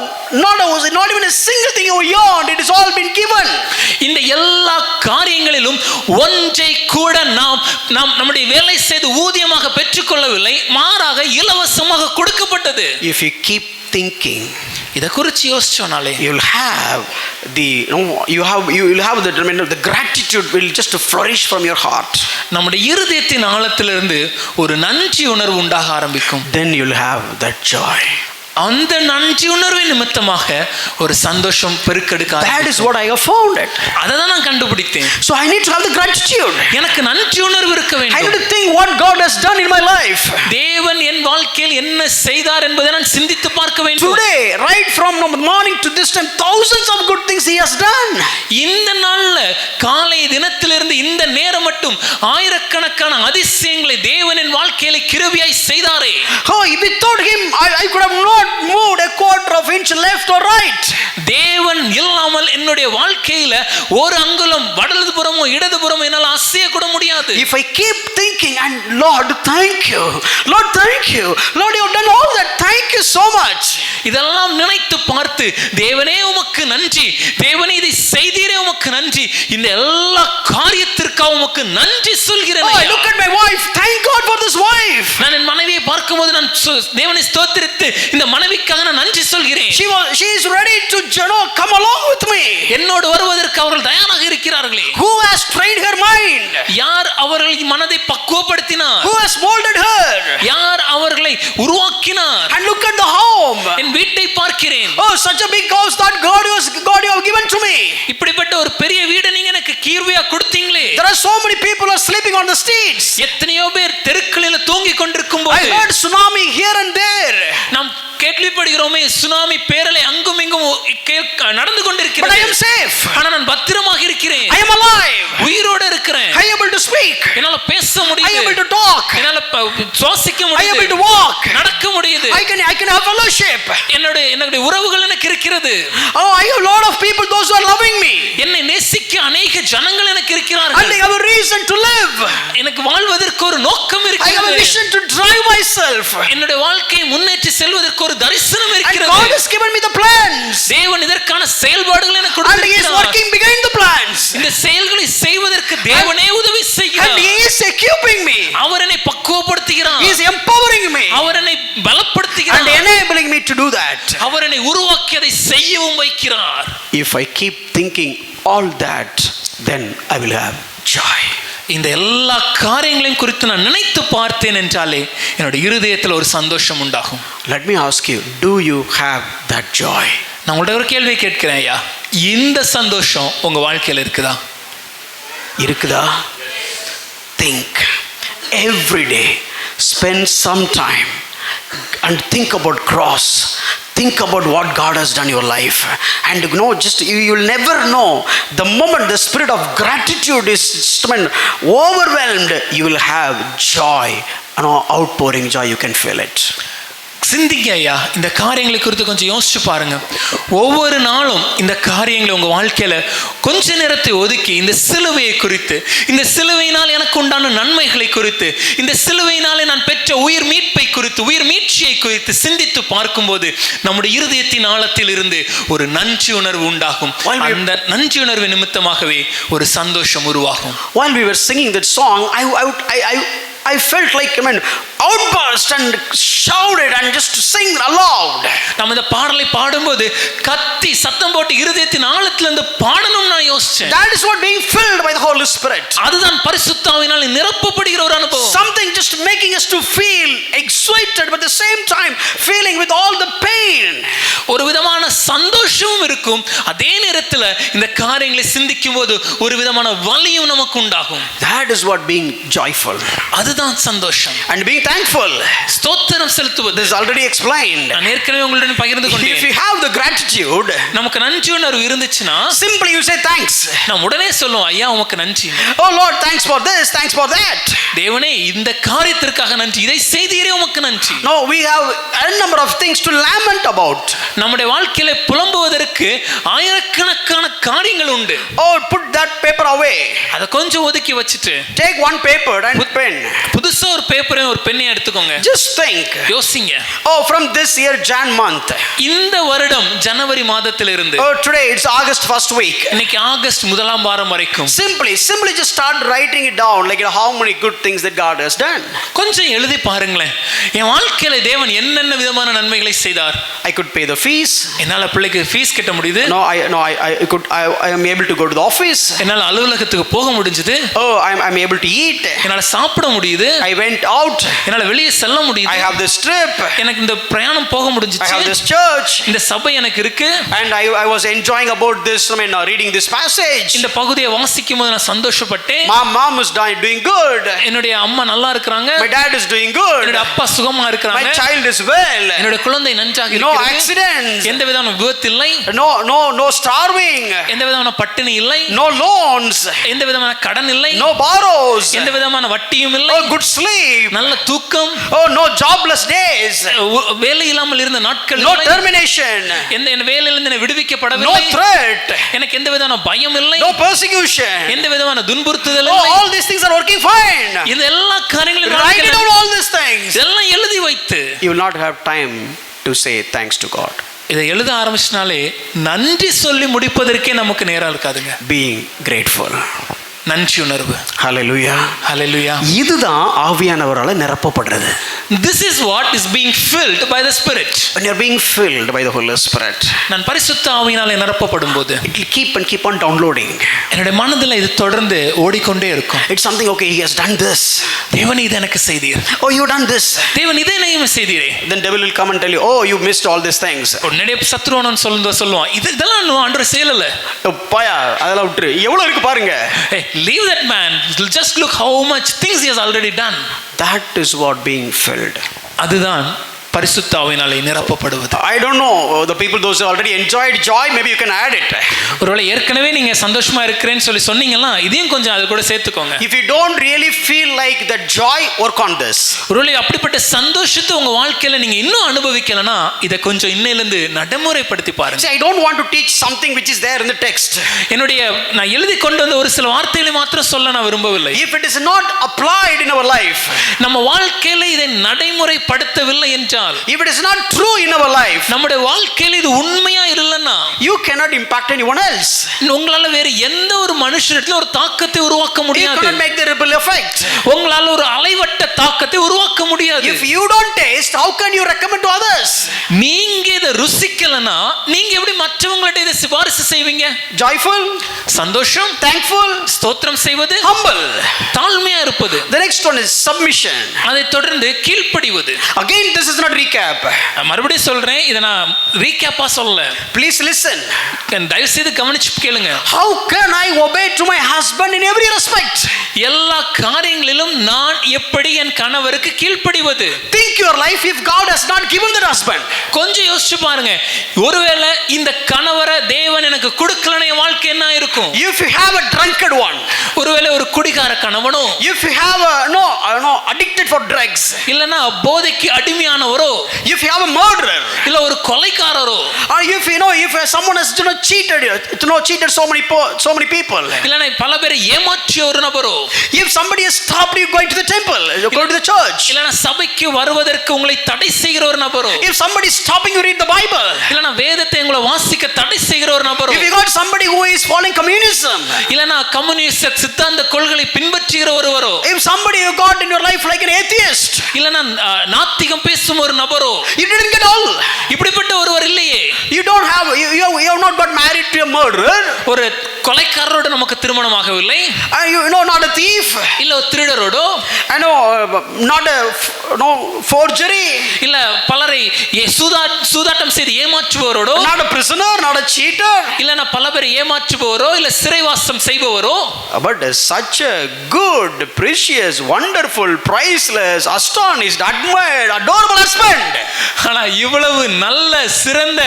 even a single thing you earned, it has all been given. இந்த எல்லா காரியங்களிலும் ஒன்றை கூட நாம் நம்முடைய வேலை செய்து ஊதியமாக பெற்றுக்கொள்ளவில்லை, மாறாக இலவசமாக கொடுக்கப்பட்டது. If you keep thinking, இத குறித்து யோசிச்சோனாலே you will have the gratitude will just flourish from your heart. நம்முடைய இருதயத்தின் ஆழத்திலிருந்து ஒரு நன்றி உணர்வு உண்டாக ஆரம்பிக்கும். Then you will have that joy. அந்த நன்றி உணர்வின் நிமித்தமாக ஒரு சந்தோஷம் பெருக்கெடுக்க ஆரம்பிக்கும். That is what I have found it. அததான் நான் கண்டுபிடித்தேன். So I need to have the gratitude. எனக்கு நன்றி உணர்வு இருக்க வேண்டும். I need to think what God has done in my life. தேவன் என் வாழ்க்கையில் என்ன செய்தார் என்பதை நான் சிந்தித்து பார்க்க வேண்டும். Today, right from morning to this time, thousands of good things He has done. இந்த நாள்ல காலை தினத்திலிருந்து இந்த நேரம் மட்டும் ஆயிரக்கணக்கான அதிசயங்களை தேவன் என் வாழ்க்கையில கிருபையாய் செய்தாரே. Oh, without Him, I could have not moved a quarter of inch left or right. தேவன் இல்லாமல் என்னுடைய வாழ்க்கையில ஒரு அங்குலம் வலதுபுறமோ இடதுபுறமோ என்னால் அசைய கூட முடியாது. If I keep thinking, and Lord, thank you, Lord, thank you, Lord, you have done all that, thank you so much. இதெல்லாம் நினைத்து பார்த்து தேவனே உமக்கு நன்றி, தேவனே இதை செய்தீரே உமக்கு நன்றி, இந்த எல்லா காரியத்திற்காக உமக்கு நன்றி சொல்கிறேன். Oh, look at my wife, thank God for this wife. நான் என் மனைவியை பார்க்கும்போது நான் தேவனை ஸ்தோத்திரித்து இந்த மனைவிக்காக நான் நன்றி சொல்கிறேன். She is ready to come along with me. என்னோடு வருவதற்கு அவர்கள் தயாராக இருக்கிறார்களே. Who has trained her mind? யார் அவர்கள் மனதை பக்குவப்படுத்தினார்? Who has molded her? யார் அவர்களை உருவாக்கினார்? And look at the home. என் வீட்டை பார்க்கிறேன். Oh, such a big house that God you have given to me. இப்படிப்பட்ட ஒரு பெரிய வீடு நீங்க எனக்கு கிருபையா கொடுத்தீங்களே. There are so many people are sleeping on the streets. எத்தனையோ பேர் தெருக்களில் தூங்கிக் கொண்டிருக்கும்போது I heard tsunami here and there. நாம் கேள்விப்படுகிறோமே சுனாமி பேரலை அங்கும் இங்கும் நடந்து கொண்டிருக்கிறது. But I am safe. ஆனா நான் பத்திரமாக இருக்கிறேன். I am alive. உயிரோடு இருக்கிறேன். I am able to speak. என்னால பேச முடியுது. I am able to talk. என்னால சுவாசிக்க முடியுது. I am able to walk. நடக்க முடியுது. I can have fellowship. என்னுடைய உறவுகள் எனக்கு இருக்கிறது. Oh, I have a lot of people, those who are loving me. என்னை நேசிக்க अनेक ஜனங்கள் எனக்கு இருக்கிறார்கள். And I have a reason to live. எனக்கு வாழ்வதற்கு ஒரு நோக்கம் இருக்கிறது. I have a vision to drive myself. என்னுடைய வாழ்க்கையை முன்னேற்றி செல்வதற்கு ஒரு தரிசனம் இருக்கிறது. And God has given me the plans. தேவன் இதற்கான செயல்பாடுகளை எனக்கு கொடுத்திருக்கிறார். And He is working behind the plans. இந்த செயல்களை செய்வதற்கு தேவனே உதவி செய்கிறார். And He is equipping me. அவர் என்னை பக்குவப்படுத்துகிறார். He is empowering me. அவர் என்னை பலப்படுத்துகிறார். And enabling me to do that. அவர் என்னை உருவாக்கியதை செய்யவும் வைக்கிறார். If I keep thinking all that, then I will have joy. இந்த எல்லா காரியங்களையும் குறித்து நான் நினைத்து பார்த்தேன் என்றாலே என்னோட இருதயத்தில் ஒரு சந்தோஷம் உண்டாகும். Let me ask you, do you have that joy? நான் உங்கள்ட்ட ஒரு கேள்வி கேட்கிறேன் ஐயா, இந்த சந்தோஷம் உங்க வாழ்க்கையில் இருக்குதா? இருக்குதா? Think every day, spend some time and think about cross. Think about what God has done in your life, and just you will never know the moment the spirit of gratitude is overwhelmed, you will have joy, outpouring joy. You can feel it. சிந்திங்க ஐயா, இந்த காரியங்களை குறித்து கொஞ்சம் யோசிச்சு பாருங்க. ஒவ்வொரு நாளும் இந்த காரியங்களை உங்க வாழ்க்கையில கொஞ்ச நேரத்தை ஒதுக்கி இந்த சிலுவையை குறித்து, இந்த சிலுவையினால் எனக்கு உண்டான நன்மைகளை குறித்து, இந்த சிலுவையினாலே நான் பெற்ற உயிர் மீட்பை குறித்து, உயிர் மீட்சியை குறித்து சிந்தித்து பார்க்கும்போது நம்முடைய இருதயத்தின் ஆழத்தில் இருந்து ஒரு நன்றி உணர்வு உண்டாகும். அந்த நன்றி உணர்வு நிமித்தமாகவே ஒரு சந்தோஷம் உருவாகும். While we were singing that song, I felt like outburst and shouted and just sing aloud. நம்ம இந்த பாடலை பாடும்போது கத்தி சத்தம் போட்டு இருதயத்தின் ஆழத்துல இருந்து பாடணும் நான் யோசிச்சேன். That is what being filled by the Holy Spirit. அதுதான் பரிசுத்த ஆவியினால் நிரப்பப்படுகிற ஒரு அனுபவம். Something just making us to feel excited, but at the same time feeling with all the pain. ஒரு விதமான சந்தோஷமும் இருக்கும், அதே நேரத்துல இந்த காரியங்களை சிந்திக்கும் போது ஒரு விதமான வலியும் நமக்கு உண்டாகும். That is what being joyful. அதுதான் சந்தோஷம். And being thankful. ஸ்தோத்திரம் செலுத்துவது. This is already explained. நான் ஏற்கனவே உங்களுடன் பகிர்ந்து கொண்டேன். If you have the gratitude, நமக்கு நன்றி உணர்வு இருந்துச்சுன்னா simply you say thanks. நாம் உடனே சொல்லுவோம், ஐயா உமக்கு நன்றி. Oh Lord, thanks for this, thanks for that. தேவனே இந்த காரியத்திற்காக நன்றி, இதை செய்தீரே உமக்கு நன்றி. No, we have a number of things to lament about. நம்முடைய வாழ்க்கையில புலம்புவதற்கு ஆயிரக்கணக்கான காரியங்கள் உண்டு. Oh, put that paper away. அத கொஞ்சம் ஒதுக்கி வச்சிட்டு take one paper and pen. புதுசா ஒரு பேப்பரையும் ஒரு பென்னையும் எடுத்துக்கோங்க. Just think. யோசிங்க. Oh, from this year Jan month. இந்த வருடம் ஜனவரி மாதத்திலிருந்து. Oh, today it's August first week. இன்னைக்கு ஆகஸ்ட் முதலாம் வாரம் வரைக்கும். Simply just start writing it down, like how many good things that God has done. கொஞ்சம் எழுதி பாருங்களேன், என் வாழ்க்கையில தேவன் என்னென்ன விதமான நன்மைகளை செய்தார். I could pay the fees. என்னால பிள்ளைக்கு ஃபீஸ் கட்ட முடியுது. I am able to go to the office. என்னால அலுவலகத்துக்கு போக முடிஞ்சது. Oh, I'm able to eat. என்னால சாப்பிட முடியுது. I went out. என்னால வெளியே செல்ல முடியுது. I have this trip. எனக்கு இந்த பிரயாணம் போக முடிஞ்சிச்சு. I have this church. இந்த சபை எனக்கு இருக்கு. And I was enjoying about this, reading this passage. இந்த பகுதியை வாசிக்கும்போது நான் சந்தோஷப்பட்டேன். Mom is doing good. என்னுடைய அம்மா நல்லா இருக்காங்க. My dad is doing good. என்னோட அப்பா சுகமா இருக்காங்க. My child is well. என்னோட குழந்தை நன்றாக இருக்கிறது. No accidents. எந்த விதமான விபத்து இல்லை. No starving. எந்த விதமான பட்டினி இல்லை. No loans. எந்த விதமான கடன் இல்லை. No borrows. எந்த விதமான வட்டியும் இல்லை. Oh, good sleep. நல்ல தூக்கம். Oh, no jobless days. வேலை இல்லாமல் இருந்த நாட்கள். No termination. என் வேலையிலிருந்து நான் விடுவிக்கப்படவில்லை. No threat. எனக்கு எந்த விதமான பயம் இல்லை. No persecution. எந்த விதமான துன்புறுத்துதல் இல்லை. இல்லை. All these things are working fine. இந்த எல்லா காரியங்களும் write down all these things. எல்லாம் எழுதி வைத்து you will not have time to say thanks to God. இதை எழுத ஆரம்பிச்சனாலே நன்றி சொல்லி முடிப்பதற்கே நமக்கு நேரம் இருக்காதுங்க. being grateful. நன்றி உணர்வு. ஹalleluya ஹalleluya. இதுதான் ஆவியானவரால நிரப்பப்படுறது. This is what is being filled by the Spirit. When you are being filled by the Holy Spirit, நான் பரிசுத்த ஆவியினாலே நிரப்பப்படும்போது it will keep on downloading. என்னுடைய மனதில் இது தொடர்ந்து ஓடிக்கொண்டே இருக்கும். It's something, okay, he has done this. தேவன் இதை எனக்கு செய்தீர். Oh, you done this. தேவன் இதை நீங்க செய்தீரே. Then devil will come and tell you, oh, you missed all these things. உடனே சத்ருவனன் சொல்லுவான், இதெல்லாம் நான் ஆண்டவர் செய்யல. பாயா அதெல்லாம் விட்டு எவ்வளவு இருக்கு பாருங்க. Hey, leave that man. Just look how much things he has already done. That is what being filled. அதுதான் பரிசுத்த ஆவியினாலே நிரப்பப்படுவது. I don't know the people those who already enjoyed joy, maybe you can add it. ஒருவேளை ஏற்கனவே நீங்க சந்தோஷமா இருக்கிறேன்னு சொல்லி சொன்னீங்கன்னா இதையும் கொஞ்சம் அது கூட சேர்த்துக்கோங்க. If you don't really feel like that joy, work on this. ஒருவேளை அப்படிப்பட்ட சந்தோஷத்தை உங்க வாழ்க்கையில நீங்க இன்னும் அனுபவிக்கலனா இதை கொஞ்சம் இன்னையிலிருந்து நடைமுறைப்படுத்தி பாருங்க. See, I don't want to teach something which is there in the text. என்னுடைய நான் எழுதி கொண்டு வந்த ஒரு சில வார்த்தைகளை மாத்திரம் சொல்ல நான் விரும்பவில்லை. If it is not applied in our life, நம்ம வாழ்க்கையில இதை நடைமுறைப்படுத்தவில்லை என்றால், if it is not true in our life, நம்முடைய வாழ்க்கையில இது உண்மையா இல்லைன்னா, you cannot impact anyone else. உங்களால வேற எந்த ஒரு மனுஷனிடத்துல ஒரு தாக்கத்தை உருவாக்க முடியாது. You cannot make the ripple effect. உங்களால ஒரு அலைவட்ட தாக்கத்தை உருவாக்க முடியாது. If you don't taste, how can you recommend to others? நீங்க இதை ருசிக்கலனா நீங்க எப்படி மற்றவங்கள்ட்ட இதை சிபாரிசு செய்வீங்க? Joyful, சந்தோஷம், thankful, ஸ்தோத்திரம் செய்வது, humble. தாழ்மையா இருப்பது. The next one is submission. அதை தொடர்ந்து கீழ்ப்படிவது. Again, this is not recap. மறுபடியும் சொல்றேன், இதை நான் ரீகேப்பா சொல்லல. Please listen. தயவு செய்து கவனிச்சு கேளுங்க. How can I obey to my husband in every respect? எல்லா காரியங்களிலும் நான் எப்படி என் கணவருக்கு கீழ்ப்படிவது? Think your life if God has not given that husband. கொஞ்சம் யோசிச்சு பாருங்க, ஒருவேளை இந்த கணவரை தேவன் எனக்கு கொடுக்கலனா என் வாழ்க்கை என்ன இருக்கும்? If you have a drunkard one, ஒருவேளை ஒரு குடிகார கணவனோ, if you have a addicted for drugs, இல்லனா போதைக்கு அடிமையானவரோ, if you have a murderer, இல்ல ஒரு கொலைகாரரோ, or if someone has cheated so many people, இல்லனா பல பேரை ஏமாற்றிய ஒரு நபரோ, if somebody has stopped you going to the temple, you go to the church, இல்லனா சபைக்கு வருவதற்கு உங்களை தடை செய்கிற ஒரு நபரோ, if somebody is stopping you read the Bible, இல்லனா வேதத்தை உங்களை வாசிக்க தடை செய்கிற ஒரு நபரோ, if you got somebody who is following communism, இல்லனா கம்யூனிஸ்ட் சித்தாந்த கொள்கைகளை பின்பற்றுகிற ஒருவரோ, if somebody you got in your life like an atheist, இல்லனா நாத்திகம் பேசும் ஒரு நபரோ, you didn't get all. இப்படிப்பட்ட ஒருவர் இல்லையே. You have not got married to a murderer, ஒரு கொலைகாரரோடு நமக்கு திருமணம் ஆகவில்லை, not a thief, இல்ல ஒரு திருடரோடு, not a forgery, இல்ல பலரை சூதாட்டம் செய்து ஏமாற்றுபவரோடு, not a prisoner, not a cheater, இல்லனா பல பேரை ஏமாற்றுபவரோ, இல்ல சிறைவாசம் செய்பவரோ, but such a good, precious, wonderful, priceless, astonished, admired, adorable husband. ஆனா இவ்வளவு நல்ல சிறந்த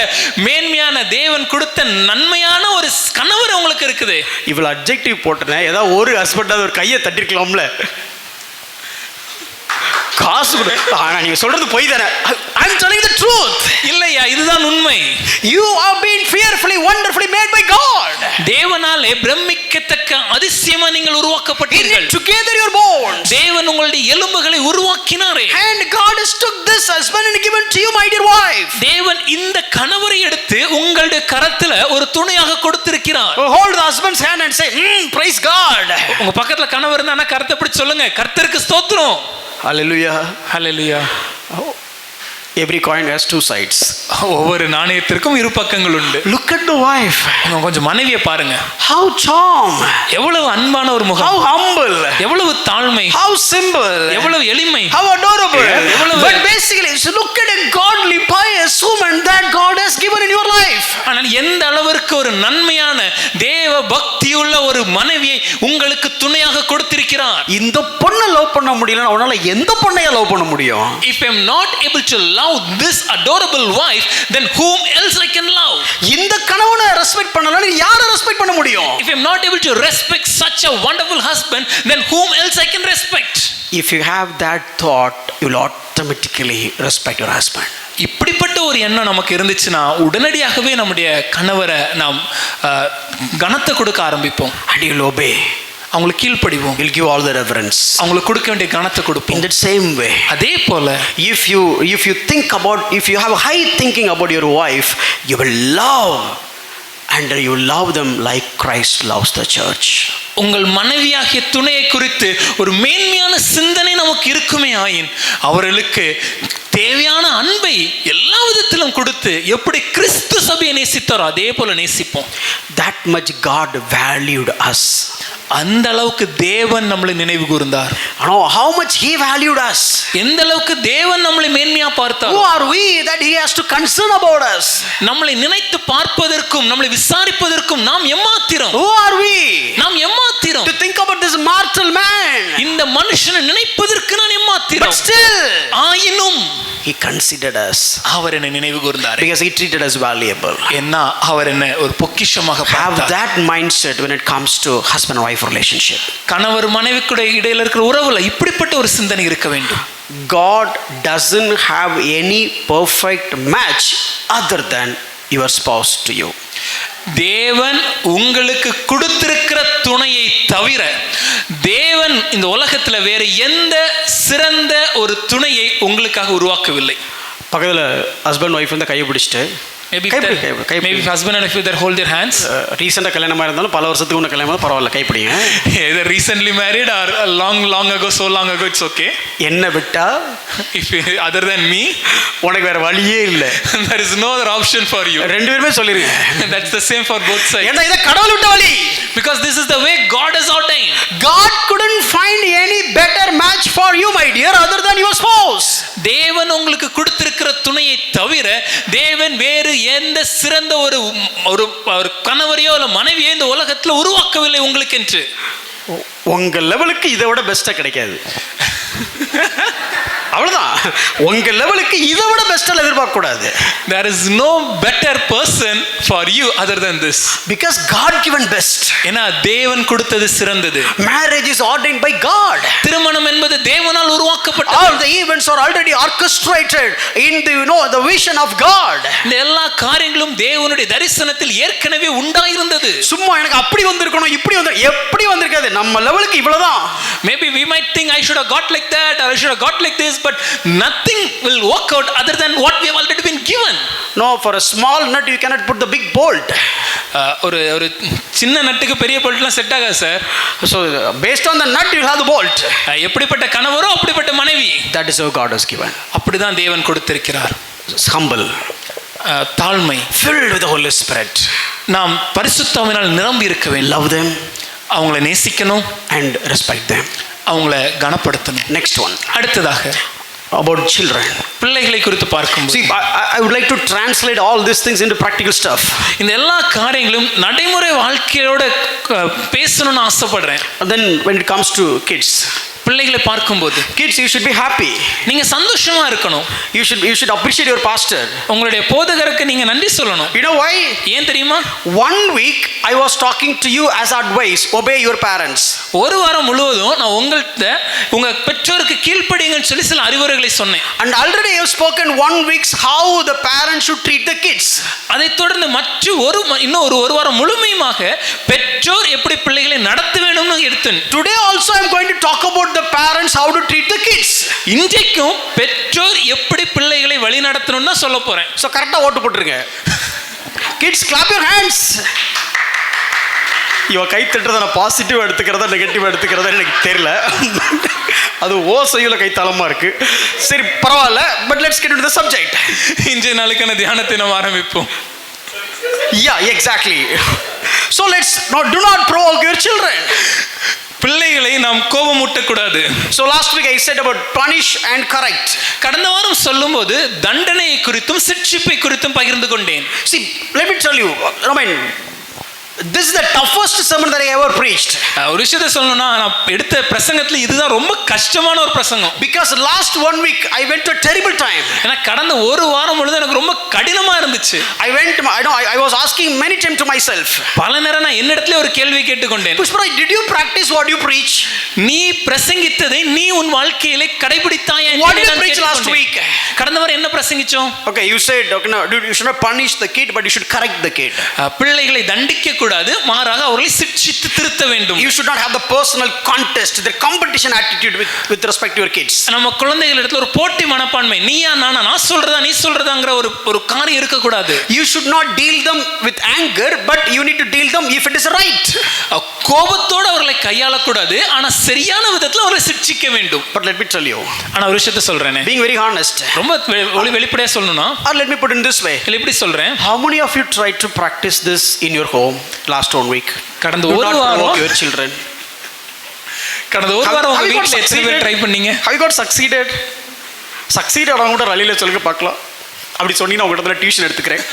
மேன்மையான தேவன் கொடுத்த நன்மையான ஒரு கணவர் உங்களுக்கு இருக்குது. இவ்வளவு அட்ஜெக்டிவ் போட்டேன், ஏதாவது ஒரு ஹஸ்பண்டாவது ஒரு கையை தட்டிருக்கலாம்ல. காசு நீங்க சொல்றது பொய் தானே? I'm telling the truth. இல்லையா, இதுதான் உண்மை. You are being fearfully, wonderfully made by God. தேவனாலே பிரமிக்கத்தக்க அதிசயமா நீங்கள் உருவாக்கப்பட்டீர்கள். Together your bones. தேவன் உங்களுடைய எலும்புகளை உருவாக்கினாரே. And God has took this husband and given to you, my dear wife. தேவன் இந்த கணவரை எடுத்து உங்களுடைய கரத்துல ஒரு துணையாக கொடுத்திருக்கிறார். Hold the husband's hand and say, praise God. உங்க பக்கத்துல கணவர் இருந்தா கரத்தை பிடிச்சு சொல்லுங்க, கர்த்தருக்கு ஸ்தோத்திரம். Hallelujah. Hallelujah. Every coin has two sides. ஒவ்வொரு நாணயத்திற்கும் இரு பக்கங்கள் உண்டு. Look at the wife. கொஞ்சம் மனைவியை பாருங்க. How charm. எவ்வளவு அன்பான ஒரு முகம். How humble. எவ்வளவு தாழ்மை. How simple. எவ்வளவு எளிமை. How adorable. But basically, so look at a godly, pious woman that God has given in your life. ஆனால் எந்த அளவிற்கு ஒரு நன்மையான தேவ பக்தியுள்ள ஒரு மனைவியை உங்களுக்கு துணையாக கொடுத்திருக்கிறார். இந்த பொண்ணை லவ் பண்ண முடியலன்னா உன்னால எந்த பொண்ணைய லவ் பண்ண முடியும்? If I am not able to love this adorable wife, then whom else I can love? இந்த கணவனை ரெஸ்பெக்ட் பண்ணலனா நீ யாரை ரெஸ்பெக்ட் பண்ண முடியும்? If I am not able to respect such a wonderful husband, then whom else I can respect? If you have that thought, you will automatically respect your husband. இப்படிப்பட்ட ஒரு எண்ணம் நமக்கு இருந்துச்சுன்னா உடனடியாகவே நம்முடைய கணவரை நாம் கனத்தை கொடுக்க ஆரம்பிப்போம். And you will obey. அவங்களுக்கு கீழ்ப்படிவோம். Will give all the reverence. அவங்களுக்கு கொடுக்க வேண்டிய கனத்தை கொடுப்போம். In that same way, அதே போல if you think about, if you have high thinking about your wife, you will love and you love them like Christ loves the church. உங்கள் மனைவியாகிய துணையை குறித்து ஒரு மேன்மையான சிந்தனை நமக்கு இருக்குமே ஆயின் அவர்களுக்கு தேவையான அன்பை எல்லா விதத்திலும் கொடுத்து எப்படி கிறிஸ்து சபையை நேசித்தாரோ அதே போல நேசிப்போம். That much God valued us. அந்த அளவுக்கு தேவன் நம்மளை நினைவு கூர்ந்தார். How much he valued us. எந்த அளவுக்கு தேவன் நம்மளை மேன்மையா பார்த்தார். Who are we that he has to concern about us? நம்மளை நினைத்து பார்ப்பதற்கும் நம்மளை விசாரிப்பதற்கும் நாம் எம்மாத்திரம். Who are we? நாம் எம்மாத்திரம். To think about this mortal man. இந்த மனுஷனை நினைப்பதற்கு நான் எம்மாத்திரம். But still, ஆயினும் he considered us. அவர் என்னை நினைவு கூர்ந்தார். Because he treated us valuable. என்ன அவர் என்ன ஒரு பொக்கிஷமாக பார்த்தார். Have that mindset when it comes to husband and wife relationship. கணவர் மனைவிக்கு இடையில இருக்கிற உறவுல இப்படிப்பட்ட ஒரு சிந்தனை இருக்க வேண்டும். God doesn't have any perfect match other than your spouse to you. தேவன் உங்களுக்கு கொடுத்திருக்கிற துணையை தவிர தேவன் இந்த உலகத்துல வேற எந்த சிறந்த ஒரு துணையை உங்களுக்காக உருவாக்கவில்லை. பக்கத்துல ஹஸ்பண்ட் ஒய்ஃப் வந்து கையை பிடிச்சிட்டு maybe husband and wife, they hold their hands. ரீசெண்டாக கல்யாணமாக இருந்தாலும் பல வருஷத்துக்கு முன்ன கல்யாணம் பரவாயில்ல, கைப்பிடிங்க. Either recently married or long ago, so long ago, it's okay. என்ன விட்டா If other than me, உனக்கு வேற வழியே இல்லை. there is no other option for you. ரெண்டு பேருமே சொல்லிருங்க. That's the same for both sides. ஏன்னா இத கடவுள் விட்ட வழி. Because this is the way God has ordained. God couldn't find any better match for you, my dear, other than your spouse. தேவன் உங்களுக்கு கொடுத்திருக்கிற துணையை தவிர தேவன் வேறு எந்த சிறந்த ஒரு கணவரையோ அல்ல மனைவியோ இந்த உலகத்துல உருவாக்கவில்லை உங்களுக்கு என்று. உங்க லெவலுக்கு இதை விட பெஸ்டா கிடைக்காது. அவ்வளவுதான். உங்க லெவலுக்கு இதை விட பெஸ்டா எதிர்பார்க்க கூடாது. There is no better person for you other than this. Because God given best. ஏன்னா தேவன் கொடுத்தது சிறந்தது. Marriage is ordained by God. திருமணம் என்பது தேவனால் உருவாக்கப்பட்டது. All the events are already orchestrated in the the vision of God. இந்த எல்லா காரியங்களும் தேவனுடைய தரிசனத்தில் ஏற்கனவே உண்டாயிருந்தது. சும்மா எனக்கு அப்படி வந்திருக்கணும் இப்படி எப்படி வந்திருக்காது. நம்ம லெவலுக்கு இவ்வளவுதான். Maybe we might think I should have got like that or I should have got like this, but nothing will work out other than what we have already been given. No, for a small nut you cannot put the big bolt. ஒரு சின்ன நட்டுக்கு பெரிய போல்ட்லாம் set ஆகாது sir. So based on the nut you have the bolt. எப்படிப்பட்ட கணவரோ அப்படிப்பட்ட மனைவி. That is how God has given. அப்படிதான் தேவன் கொடுத்திருக்கிறார். Humble, தாழ்மை, filled with the Holy Spirit. நாம் பரிசுத்த ஆவியினால் நிரம்பி இருக்க வேண்டும். Love them, அவங்களை நேசிக்கணும் and respect them. அவங்களை கனப்படுத்தணும். Next one, அடுத்ததாக about children. பிள்ளைகளை குறித்து பார்க்கும்போது, see, I would like to translate all these things into practical stuff. இந்த எல்லா காரியங்களும் நடைமுறை வாழ்க்கையோட பேசணும்னு ஆசைப்படுறேன். And then when it comes to kids, பிள்ளைகளை பார்க்கும்போது, kids, you should be happy. நீங்க சந்தோஷமா இருக்கணும். You should appreciate your pastor. உங்களுடைய போதகருக்கு நீங்க நன்றி சொல்லணும். You know why? ஏன் தெரியுமா? One week I was talking to you as advice, obey your parents. ஒரு வாரம் முழுவதும் நான் உங்க பெற்றோருக்கு கீழ்ப்படிங்கன்னு சொல்லி சில அறிவுரைகளை சொன்னேன். And already I have spoken 1 week how the parents should treat the kids. அதை தொடர்ந்து இன்னும் ஒரு வாரம் முழுமையாக பெற்றோர் எப்படி பிள்ளைகளை நடத்த வேண்டும்னு எடுத்தேன். Today also I am going to talk about the parents how to treat the kids. இன்றைக்கும் பெற்றோர் எப்படி பிள்ளைகளை வழி நடத்தணும்னு சொல்ல போறேன். So கரெக்ட்டா ஓட்டு போட்டுருங்க. Kids, clap your hands. இவ கை தட்டுறத நான் பாசிட்டிவ் எடுத்துக்கிறதா நெகட்டிவ் எடுத்துக்கிறதா எனக்கு தெரியல. அது ஓசையுள்ள கைத்தாளமா இருக்கு. சரி பரவாயில்ல. But let's get into the subject. இன்றைய நாளுக்கான தியானத்தை நாம் ஆரம்பிப்போம். Yeah, exactly. So do not provoke your children. பிள்ளைகளை நாம் கோபமூட்டக்கூடாது. So last week I said about punish and correct. கடந்த வாரம் சொல்லும்போது தண்டனை குறித்தும் சிட்சிப்பை குறித்தும் பகிர்ந்து கொண்டேன். See, let me tell you, this is the toughest sermon that I ever preached. ஒரு விஷயத்தை சொல்லணும்னா நான் எடுத்த பிரசங்கத்துல இதுதான் ரொம்ப கஷ்டமான ஒரு பிரசங்கம். Because last 1 week I went to a terrible time. ஏன்னா கடந்த ஒரு வாரம் முழுதும் எனக்கு ரொம்ப கடினமா இருந்துச்சு. I was asking many times to myself. பல நேரம் நான் என்னிடத்திலே ஒரு கேள்வி கேட்டுக்கொண்டேன். Pushpa, did you practice what you preach? நீ பிரசங்கித்ததை நீ உன் வாழ்க்கையிலே கடைபிடித்தாயா என்று What did you preach last week? கடந்த வாரம் என்ன பிரசங்கிச்சோம்? Okay, you said you should not punish the kid, but you should correct the kid. பிள்ளைகளை தண்டிக்க கூடாது, மாறாக அவர்களை சிட்சித்து திருத்த வேண்டும். You should not have the personal contest, the competition attitude with respect to your kids. நம்ம குழந்தைகளிடத்துல ஒரு போட்டி மனப்பான்மை, நீயா நானா, நான் சொல்றதா நீ சொல்றதாங்கற ஒரு காரியம் இருக்க கூடாது. You should not deal them with anger, but you need to deal them if it is right. கோபத்தோட அவர்களை கையாள கூடாது, ஆனா சரியான விதத்துல அவர்களை சிட்சிக்க வேண்டும். But let me tell you, ஆனா ஒரு விஷயத்தை சொல்றேனே, being very honest, ரொம்ப வெளிப்படையா சொல்லணும்னா, or let me put in this way, இப்படி சொல்றேன், how many of you tried to practice this in your home last 1 week? கடந்த ஒரு வாரம் your children, கடந்த ஒரு வாரம் உங்க வீட்ல எத்தனை பேர் ட்ரை பண்ணீங்க? Have you got succeeded? Succeed ஆனவங்க கூட ரலில சொல்லுங்க பார்க்கலாம். அப்படி சொன்னீனா உங்க இடத்துல டியூஷன் எடுத்துக்கிறேன்.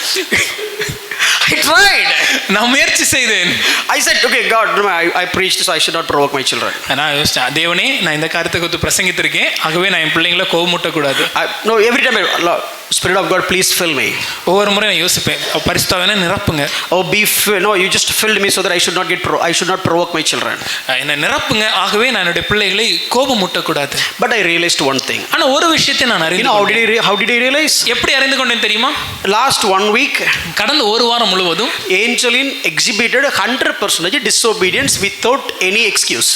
I tried. நான் முயற்சி செய்தேன். I said, okay, God, I preached, so I should not provoke my children. நான் யோசிச்சேன், தேவனே நான் இந்த காரியத்தை குறித்து பிரசங்கித்திருக்கேன், ஆகவே நான் என் பிள்ளைகளை கோபமூட்ட கூடாது. No, every time Spirit of God, please fill me. ஒவ்வொரு முறை நான் யோசிப்பேன், பரிசுத்த ஆவியை நிரப்புங்க. No, you just filled me so that I should not provoke my children. என்ன நிரப்புங்க, ஆகவே நான் என்னுடைய பிள்ளைகளை கோபமூட்ட கூடாது. But I realized one thing. ஆனா ஒரு விஷயத்தை நான் அறிந்து கொண்டேன். How did I realize? எப்படி அறிந்து கொண்டேன் தெரியுமா? Last 1 week, கடந்த ஒரு வாரம் முழுவதும் Angeline exhibited 100% disobedience without any excuse.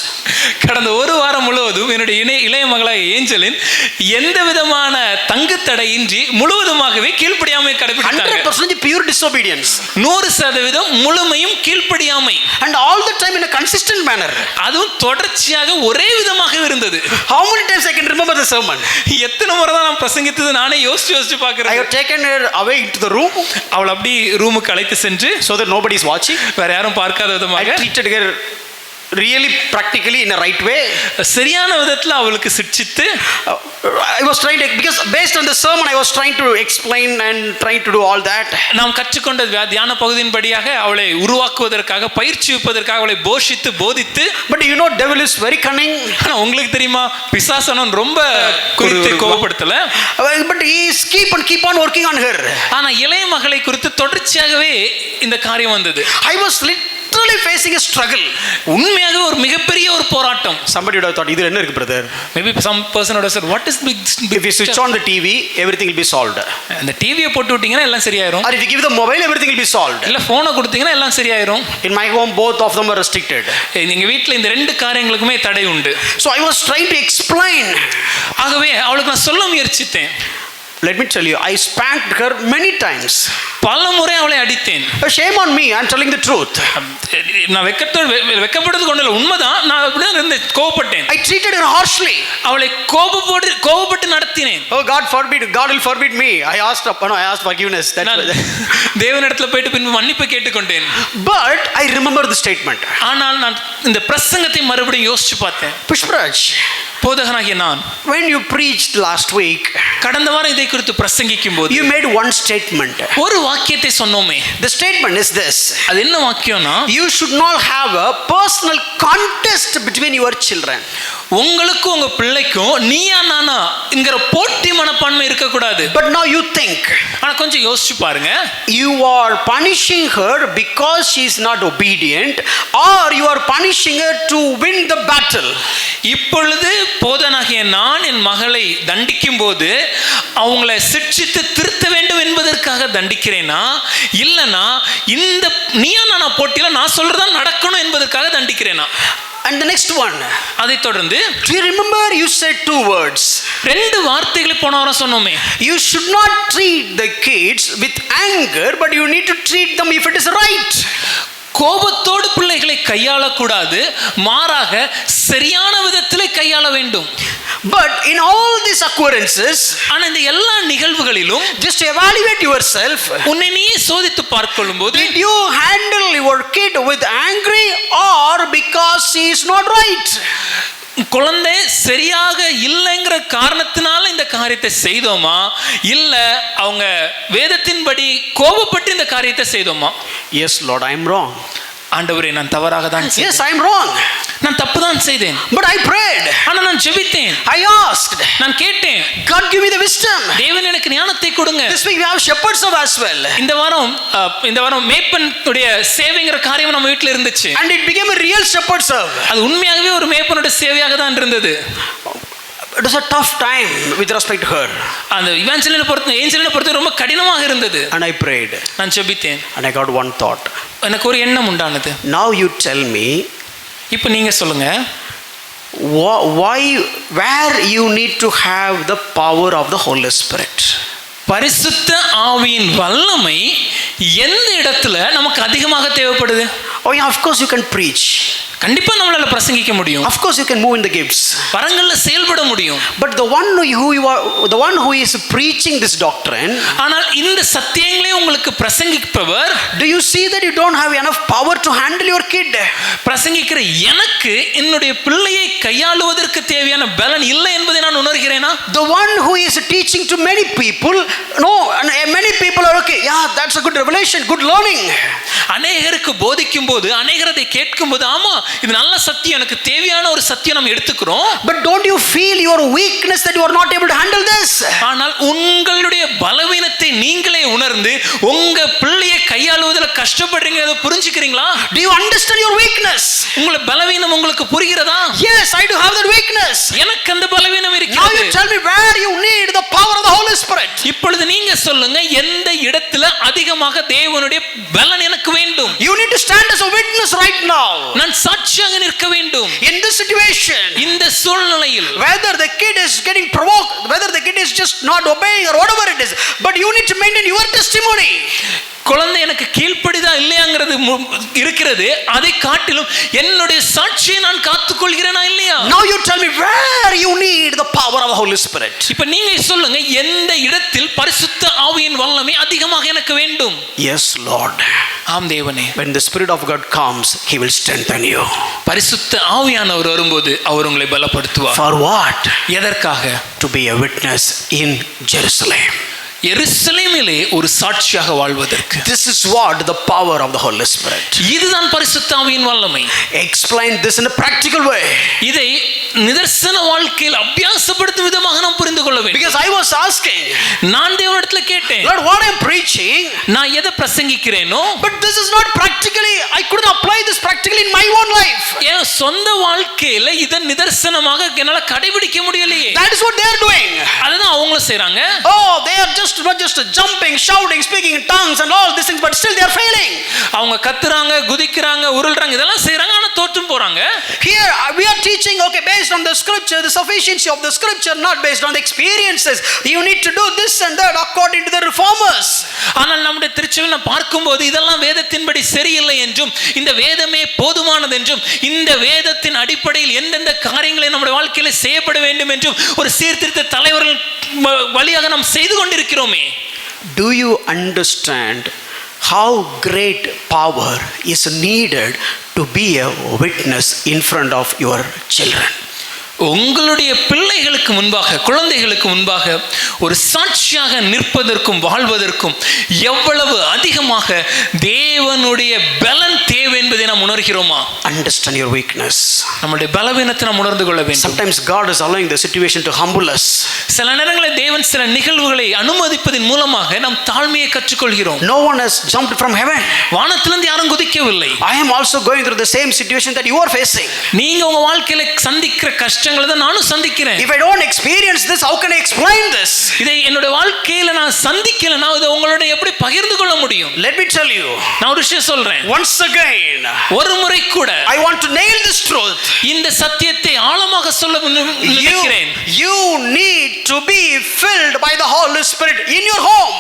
கடந்த ஒரு வாரம் முழுவதும் என்னுடைய இளைய மகளாக ஏஞ்சலின் எந்த விதமான தங்குத்தடையின்றி முழுவதுமாகவே கீழ்ப்படியாமை கடைபிடித்தாங்க. 100% pure disobedience. 100% முழுமையும் கீழ்ப்படியாமை. And all the time in a consistent manner. அதுவும் தொடர்ச்சியாக ஒரே விதமாக இருந்தது. How many times I can remember the sermon? எத்தனை முறை தான் நான் பிரசங்கித்தது நானே யோசிச்சு I பார்க்கிறேன். have taken her away into the room அவள் அப்படி ரூமுக்கு அழைத்து சென்று so that nobody is watching. வேற யாரும் பார்க்காத I விதமாக treated her really practically in a right way. சரியான விதத்துல அவளுக்கு சிட்சித்து I was trying to, because based on the sermon I was trying to explain and trying to do all that. நாம் கற்றுக்கொண்ட தியான பகுதியின்படியாக அவளை உருவாக்குவதற்காக பயிற்சிப்பதற்காக அவளை போஷித்து போதித்து. But you know devil is very cunning. ஆனா உங்களுக்கு தெரியுமா பிசாசனன் ரொம்ப குறித்து கோபப்படுத்தல. But he is keep on working on her. ஆனா இளைய மகளை குறித்து தொடர்ச்சியாகவே இந்த காரியம் வந்தது. I was literally facing a struggle. உண்மையாக ஒரு மிகப்பெரிய ஒரு போராட்டம். Somebody would have thought இது என்ன இருக்கு brother? Maybe some person would have said what is big if you switch on the TV everything will be solved. அந்த டிவியை போட்டு விட்டீங்கன்னா எல்லாம் சரியாயிரும். Or if you give the mobile everything will be solved. இல்ல போனை கொடுத்தீங்கன்னா எல்லாம் சரியாயிரும். In my home both of them are restricted. எங்க வீட்ல இந்த ரெண்டு காரியங்களுக்குமே தடை உண்டு. So I was trying to explain. ஆகவே அவளுக்கு நான் சொல்ல முயற்சித்தேன். Let me tell you, I spanked her many times. பல முறை அவளை அடித்தேன். Shame on me, I am telling the truth. நான் வெக்கப்படுறது கொண்டு இல்லை, உண்மைதான். நான் அப்படியே கோபப்பட்டேன். I treated her harshly. அவளை கோபப்பட்டு நடத்தினேன். Oh God forbid, God will forbid me. I asked forgiveness. தேவனிடத்துல போயிட்டு பின்பு மன்னிப்பு கேட்டுக்கொண்டேன். But I remember the statement. ஆனால் நான் இந்த பிரசங்கத்தை மறுபடியும் யோசிச்சு பார்த்தேன். Pushpraj, போதகனாகிய நான், when you preached last week, கடந்த வாரம் இதை குறித்து பிரசங்கிக்கும் போது you made one statement. ஒரு வாக்கியத்தை சொன்னோமே. The statement is this. அது என்ன வாக்கியம்னா, you should not have a personal contest between your children. உங்களுக்கும் உங்க பிள்ளைக்கும் நீயா நானா என்கிற போட்டி மனப்பான்மை இருக்க கூடாது. But now you think. ஆனா கொஞ்சம் யோசிச்சு பாருங்க. You are punishing her because she is not obedient, or you are punishing her to win the battle. இப்பொழுது போதனாகிய நான் என் மகளை தண்டிக்கும் போது அவங்களை சிட்சித்து திருத்த வேண்டும் என்பதற்காக தண்டிக்கிறேனா, இல்லனா இந்த நீயா நானா போட்டியில நான் சொல்றதான் நடக்கணும் என்பதற்காக தண்டிக்கிறேனா? And the next one, அதை தொடர்ந்து, do you remember you said two words? ரெண்டு வார்த்தைகளை போன வாரம் சொன்னோமே. You should not treat the kids with anger, but you need to treat them if it is right. கோபத்தோடு பிள்ளைகளை கையாளக்கூடாது, மாறாக சரியான விதத்திலே கையாள வேண்டும். But in all these occurrences, ஆனா இந்த எல்லா நிகழ்வுகளிலும் just evaluate yourself. உன்னை நீ சோதித்து பார்க்கும் போது, did you handle your kid with angry or because he is not right? குழந்தை சரியாக இல்லைங்கிற காரணத்தினால இந்த காரியத்தை செய்தோமா, இல்ல அவங்க வேதத்தின்படி கோபப்பட்டு இந்த காரியத்தை செய்தோமா? Yes Lord, I am wrong. ஆண்டவரே நான் தவறாக தான் செய்தேன். Yes, I am wrong. நான் தப்பு தான் செய்தேன். But I prayed. ஆனா நான் ஜெபித்தேன். I asked. நான் கேட்டேன். God give me the wisdom. தேவன் எனக்கு ஞானத்தை கொடுங்க. This week we have shepherds of as well. இந்த வாரம் மேய்ப்பனுடைய சேவைங்கிற காரியம் நம்ம வீட்ல இருந்துச்சு. And it became a real shepherd serve. அது உண்மையாகவே ஒரு மேய்ப்பனுடைய சேவையாக தான் இருந்தது. It was a tough time with respect to her. அந்த ஏஞ்சலினை பொறுத்து ரொம்ப கடினமாக இருந்தது. And I prayed. நான் ஜெபித்தேன். And I got one thought. எனக்கு ஒரு எண்ணம் உண்டானது. Now you tell me. இப்போ நீங்க சொல்லுங்க. Where you need to have the power of the Holy Spirit. பரிசுத்த ஆவியின் வல்லமை எந்த இடத்துல நமக்கு அதிகமாக தேவைப்படுது? Oh yeah, of course you can preach. கண்டிப்பா நம்மளால பிரசங்கிக்க முடியும். Of course you can move in the gifts. வரங்கள்ல செயல்பட முடியும். But the one who is preaching this doctrine, ஆனால் இந்த சத்தியங்களை உங்களுக்கு பிரசங்கிப்பவர், do you see that you don't have enough power to handle your kid? பிரசங்கிக்கிற எனக்கு என்னுடைய பிள்ளையை கையாளுவதற்கு தேவையான பலன் இல்லை என்பதை நான் உணர்கிறேனா? The one who is teaching to many people, no, many people are okay. Yeah, that's a good revelation, good learning. அநேகருக்கு போதிக்கும் போது, அநேகர் அதை கேட்கும் போது, ஆமா இது நல்ல சத்தியம், எனக்கு தேவையான ஒரு சத்தியம் நம்ம எடுத்துக்கிறோம். But don't you feel your weakness that you are not able to handle this? ஆனால் உங்களுடைய பலவீனத்தை நீங்களே உணர்ந்து உங்க பிள்ளையை கையாளுவதில் கஷ்டப்படுறீங்க, புரிஞ்சுக்கிறீங்களா? Do you understand your weakness? உங்க பலவீனம் உங்களுக்கு புரிகிறதா? Yes, I do have that weakness. எனக்கு அந்த பலவீனம் இருக்கிறது. Now you tell me where you need the power of the Holy Spirit. இப்பொழுது நீங்க சொல்லுங்க, எந்த இடத்துல அதிகமாக தேவனுடைய பலன் எனக்கு வேண்டும்? You need to stand as a witness right now. நான் சாட்சியாக நிற்க வேண்டும். In this situation, இந்த சூழ்நிலையில் whether the kid is getting provoked, whether the kid is just not obeying or whatever it is, but you need to maintain your testimony. குழந்தை எனக்கு கீழ்ப்படிதா இல்லையாங்கிறது இருக்கிறது. அதை காட்டிலும் என்னுடைய சாட்சியை நான் காத்துக்கொள்கிறேனா இல்லையா? Now you tell me where you need the power of the Holy Spirit. இப்ப நீங்க சொல்லுங்க, எந்த இடத்தில் பரிசுத்த ஆவியின் வல்லமை அதிகமாக எனக்கு வேண்டும்? Yes Lord. ஆம் தேவனே. When the Spirit of God comes, He will strengthen you. பரிசுத்த ஆவியானவர் வரும்போது அவர் உங்களை பலப்படுத்துவார். For what? எதற்காக? To be a witness in Jerusalem. எருசலேமிலே ஒரு சாட்சியாக வாழ்வதற்கு. This is what the power of the Holy Spirit. இதுதான் பரிசுத்த ஆவியின் வல்லமை. Explain this in a practical way. இதை நிதர்சன வாழ்க்கையில் அபியாசப்படுத்தும் விதமாக நாம் புரிந்து கொள்ள வேண்டும். Because I was asking, நான் தேவனிடத்தில் கேட்டேன், Lord, what I'm preaching, நான் எதை பிரசங்கிக்கிறேனோ, but this is not practically, I couldn't apply this practically in my own life. என் சொந்த வாழ்க்கையில இதை நிதர்சனமாக என்னால கடைபிடிக்க முடியலையே. That is what they are doing. அதுதான் அவங்களும் செய்றாங்க. Oh, they are not just jumping, shouting, speaking in tongues and all these things, but still they are failing. அவங்க கத்துறாங்க, குதிக்கிறாங்க, உருள்றாங்க, இதெல்லாம் செய்றாங்க, ஆனா தோற்றும் போறாங்க. Here we are teaching, okay, based on the scripture, the sufficiency of the scripture, not based on the experiences. You need to do this and that according to the reformers. ஆனால் நம்முடைய திருச்சபையில் நாம் பார்க்கும்போது இதெல்லாம் வேதத்தின்படி சரியில்லை என்றும், இந்த வேதமே போதுமானது என்றும், இந்த வேதத்தின் அடிப்படையில் எந்தெந்த காரியங்களை நம்முடைய வாழ்க்கையில செய்யப்பட வேண்டும் என்றும் ஒரு சீர்திருத்த தலைவர்கள் வழியாக நாம் செய்து கொண்டிருக்கிறோமே. Do you understand how great power is needed to be a witness in front of your children? உங்களுடைய பிள்ளைகளுக்கு முன்பாக, குழந்தைகளுக்கு முன்பாக ஒரு சாட்சியாக நிற்பதற்கும் வாழ்வதற்கும் எவ்வளவு அதிகமாக தேவனுடைய பலன் தேவை என்பதை நாம் உணர்கிறோமா? Understand your weakness. நம்முடைய பலவீனத்தை நாம் உணர்ந்து கொள்ள வேண்டும். Sometimes God is allowing the situation to humble us. சில நேரங்களில் தேவன் சில நிகழ்வுகளை அனுமதிப்பதன் மூலமாக நாம் தாழ்மையை கற்றுக்கொள்கிறோம். No one has jumped from heaven. வானத்திலிருந்து யாரும் குதிக்கவில்லை. I am also going through the same situation that you are facing. நீங்க உங்க வாழ்க்கையில சந்திக்கிற கஷ்டங்களை தான் நானும் சந்திக்கிறேன். If I don't experience this, how can I explain this? இதை என்னோட வாழ்க்கையில நான் சந்திக்கலனா இதை உங்களோட எப்படி பகிர்ந்து கொள்ள முடியும்? Let me tell you. நான் ஒரு விஷயம் சொல்றேன். Once again, ஒரு முறை கூட I want to nail this truth. இந்த சத்தியத்தை ஆழமாக சொல்ல நினைக்கிறேன். You need to be filled by the Holy Spirit in your home.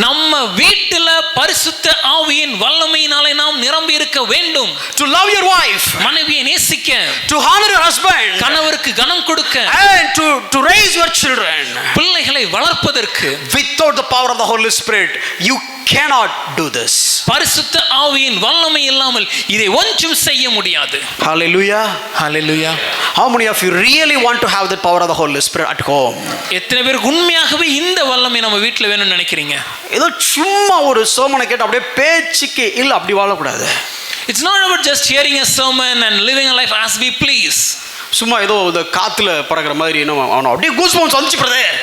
நம்ம வீட்டில பரிசுத்த ஆவியின் வல்லமையினாலே நாம் நிரம்பி இருக்க வேண்டும். To love your wife, மனைவியை நேசிக்க, to honor your husband, கணவருக்கு கனம் கொடுக்க, and to raise your children. பிள்ளைகளை வளர்ப்பதற்கு. Without the power of the Holy Spirit, you cannot do this. பரிசுத்த ஆவியின் வல்லமை இல்லாமல் இதை ஒன்றும் செய்ய முடியாது. Hallelujah. Hallelujah. How many of you really want to have the power of the Holy Spirit at home? எத்தனை பேருக்கு உண்மையாகவே இந்த வல்லமை நம்ம வீட்டில் வேணும்னு நினைக்கிறீங்க? ஏதோ சும்மா ஒரு சோமனை கேட்டு அப்படியே பேச்சுக்கு இல்ல, அப்படி வாழக்கூடாது. It's not about just hearing a sermon and living a life as we please. சும்மா ஏதோ இந்த காத்துல பறக்கிற மாதிரி அவன் அப்படியே கூஸ்பம்ஸ் வந்துச்சு brother.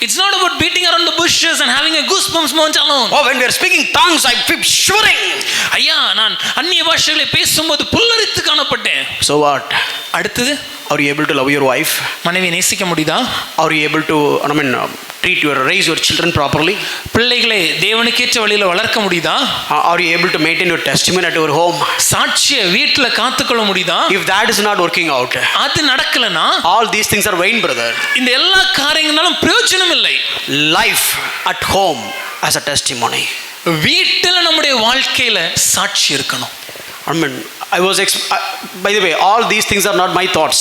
It's not about beating around the bushes and having a goosebumps moment alone. Oh, when we are speaking tongues, I feel shivering. ஐயா, நான் அந்நிய பாஷைகளை பேசும்போது புல்லரித்து காணப்பட்டேன். So what? அடுத்தது, are you able to love your wife? மனைவியை நேசிக்க முடியுதா? Are you able to raise your children properly? பிள்ளைகளை தேவனுக்கேற்ற வழியில வளர்க்க முடியுதா? Are you able to maintain your testimony at your home? சாட்சியை வீட்டில் காத்துக்கொள்ள முடியுதா? If that is not working out, அது நடக்கலனா all these things are vain, brother. இந்த எல்லா காரியங்களும் பிரயோஜனம் இல்லை. Life at home as a testimony. வீட்டில் நம்முடைய வாழ்க்கையில சாட்சி இருக்கணும். By the way, all these things are not my thoughts.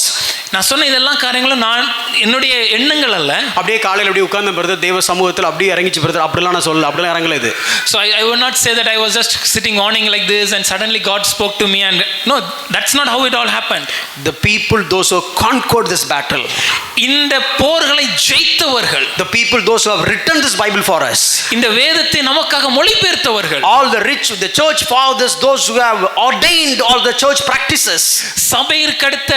நான் சொன்ன இதெல்லாம் காரியங்களும் நான் என்னுடைய எண்ணங்கள் அல்ல. அப்படியே காலையில் அப்படியே உட்கார்ந்த பிரதர் தேவ சமூகத்தில் அப்படியே இறங்கிச்சு பிரதர், அப்படிலாம் நான் சொல்லல, அப்படிலாம் இறங்கல இது. So I would not say that I was just sitting warning like this and suddenly God spoke to me and no, that's not how it all happened. The people, those who conquered this battle, இந்த போர்களை ஜெயித்தவர்கள், the people, those who have written this Bible for us, இந்த வேதத்தை நமக்காக மொழிபெயர்த்தவர்கள், all the rich, the church fathers, those who have ordained all the church practices, சபையிற்கு அடுத்த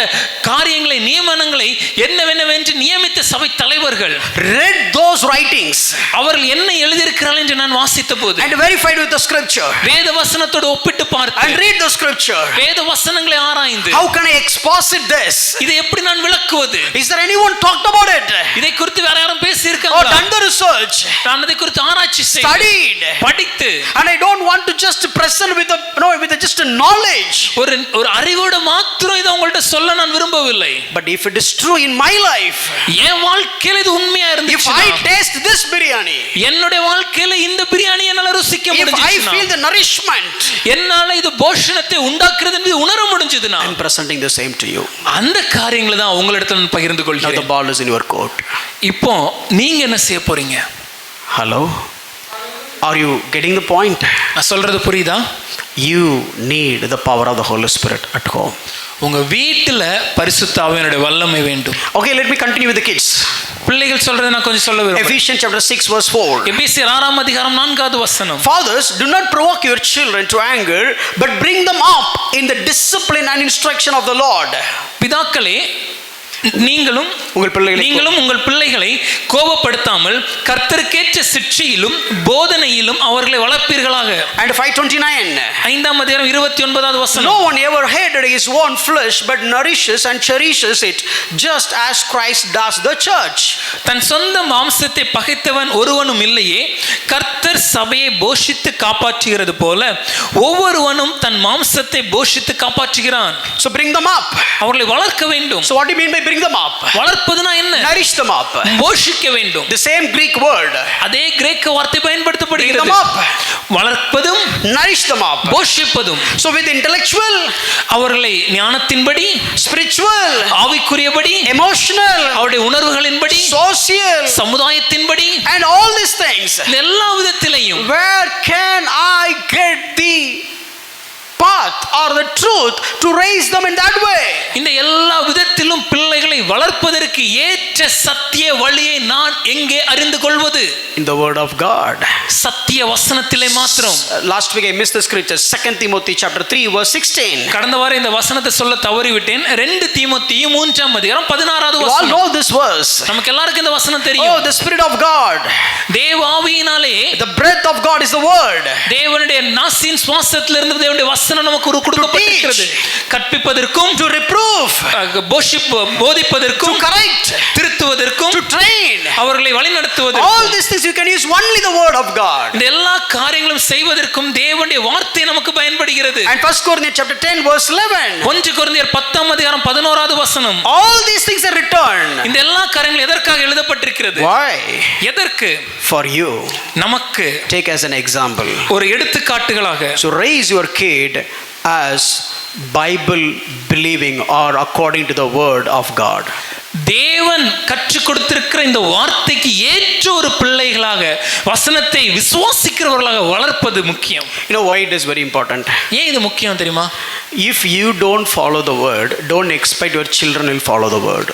காரியங்களை, நியமனங்களை என்னவென்னவென்று நியமித்த சபை தலைவர்கள், read those writings, அவர்கள் என்ன எழுதியிருக்கிறார்கள் என்று நான் வாசித்த போது, and verified with the scripture, வேத வசனத்தோடு ஒப்பிட்டு பார்த்து, and read the scripture, வேத வசனங்களை ஆராய்ந்து, how can I exposit this? இதை எப்படி நான் விளக்குவது? Is there anyone talked about it? இதை குறித்து வேற யாரும் பேசி Or இருக்காங்களா? done the research, நான் அதை குறித்து ஆராய்ச்சி செய்து, studied, படித்து, and I don't want to just present with just a knowledge, ஒரு அறிவோட மாத்திரம் இதை உங்கள்ட்ட சொல்ல நான் விரும்பவில்லை. but if it is true in my life, என் வாழ்க்கையில இது உண்மையா if இருந்துச்சுன்னா, I taste biryani, என்னுடைய வாழ்க்கையில இந்த பிரியாணி என்னால ருசிக்க if I முடிஞ்சுச்சுனா, feel the nourishment, என்னால இது போஷணத்தை உண்டாக்குறது என்று உணர முடிஞ்சதுனா, I'm presenting the same to you. அந்த காரியங்களை தான் உங்களிடத்துல நான் பகிர்ந்து Now the கொள்கிறேன். ball is in your court. இப்போ நீங்க என்ன செய்ய போறீங்க? Hello? Are you getting the point? நான் சொல்றது புரியுதா? You need the power of the Holy Spirit at home. உங்க வீட்டுல பரிசுத்த ஆவியானுடைய வல்லமை வேண்டும். Okay, let me continue with the kids. பிள்ளைகள் சொல்றதை நான் கொஞ்சம் சொல்ல விரும்புறேன். Ephesians chapter 6 verse 4. எபேசியர் 6 அதிகாரம் 4வது வசனம். Fathers, do not provoke your children to anger, but bring them up in the discipline and instruction of the Lord. பிதாக்களே, நீங்களும் உங்கள் பிள்ளைகளை கோபப்படுத்தாமல் கர்த்தருக்கேற்ற சிட்சையிலும் போதனையிலும் அவர்களை வளர்ப்பீர்களாக. And 5:29. 5ஆம் அதிகாரம் 29வது வசனம். No one ever hated his own flesh, but nourishes and cherishes it, just as Christ does the church. தன் சொந்த மாம்சத்தை பகைத்தவன் ஒருவனும் இல்லையே, கர்த்தர் சபையை போஷித்து காப்பாற்றுகிறது போல ஒவ்வொருவனும் தன் மாம்சத்தை போஷித்து காப்பாற்றுகிறான். So bring them up. அவர்களை வளர்க்க வேண்டும். So what do you mean by bring them up? வளர்ப்பதுனா என்ன? Nourish them up. போஷிக்க வேண்டும். The same Greek word. அதே கிரேக்க வார்த்தை பயன்படுத்தப்படுகிறது. Bring them up. வளர்ப்பதும் nourish them up. போஷிப்பதும். So with intellectual, அவர்களை ஞானத்தின்படி, spiritual, ஆவிக்குரியபடி, emotional, அவருடைய உணர்வுகளின்படி, social, சமுதாயத்தின்படி, and all these things. எல்லா விதத்திலையும் Where can I get the path or the truth to raise them in that way? இந்த எல்லா விதத்திலும் பிள்ளைகளை வளர்ப்பதற்கு ஏற்ற சத்திய வழியை நான் எங்கே அறிந்து கொள்வது? In the word of God. சத்திய வசனத்திலே மாத்திரம். Last week I missed the scripture. 2 Timothy chapter 3 verse 16. கடந்த வாரம் இந்த வசனத்தை சொல்ல தவறிவிட்டேன். 2 தீமோத்தேயு 3ஆம் அதிகாரம் 16வது You all வசனம். know this verse. நமக்கு எல்லாருக்கும் இந்த வசனம் Oh, தெரியும். the Spirit of God. தேவ ஆவியினாலே, The breath of God is the word. தேவனுடைய நாசின் சுவாசத்திலிருந்து தேவனுடைய வசனம் நமக்கு கொடுக்கப்பட்டிருக்கிறது. கற்பிப்பதற்கும், To reprove, போதிப்பதற்கும், to correct, திருத்துவதற்கும், to train. அவர்களை வழிநடத்துவதற்கும், All these things you can use only the word of God. இந்த எல்லா காரியங்களும் செய்வதற்கும் தேவனுடைய வார்த்தை நமக்கு பயன்படுகிறது. And 1 Corinthians chapter 10 verse 11. 1 கொரிந்தியர் 10ஆம் அதிகாரம் 11வது வசனம். All these things are written. இந்த எல்லா காரியங்களும் எதற்காக எழுதப்பட்டிருக்கிறது? Why? எதற்கு? For you. நமக்கு. Take as an example. ஒரு எடுத்துக்காட்டுகளாக. So raise your kid as Bible believing or according to the word of God. தேவன் கற்றுக் கொடுத்திருக்கிற இந்த வார்த்தைக்கு ஏற்ற ஒரு பிள்ளைகளாக, வசனத்தை விசுவாசிக்கிறவர்களாக வளர்ப்பது முக்கியம். You know why it is very important? ஏன் இது முக்கியம் தெரியுமா? If you don't follow the word, don't expect your children will follow the word.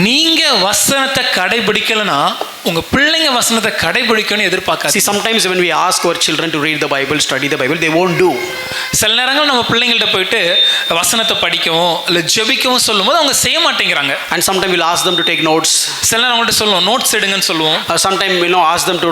நீங்க வசனத்தை கடைபிடிக்கலனா உங்க பிள்ளைங்க வசனத்தை கடைபிடிக்கணும்னு எதிர்பார்க்காதீங்க. See, sometimes when we ask our children to read the Bible, study the Bible, they won't do. சில நேரங்கள் நம்ம பிள்ளைங்கள்ட்ட போயிட்டு வசனத்தை படிக்கவும் இல்ல ஜெபிக்கவும் சொல்லும்போது அவங்க செய்ய மாட்டேங்கிறாங்க. And sometimes we'll ask them to take notes. சில நேரம் அவங்கள்ட்ட சொல்லுவோம் நோட்ஸ் எடுங்கன்னு சொல்லுவோம். Sometimes ask them to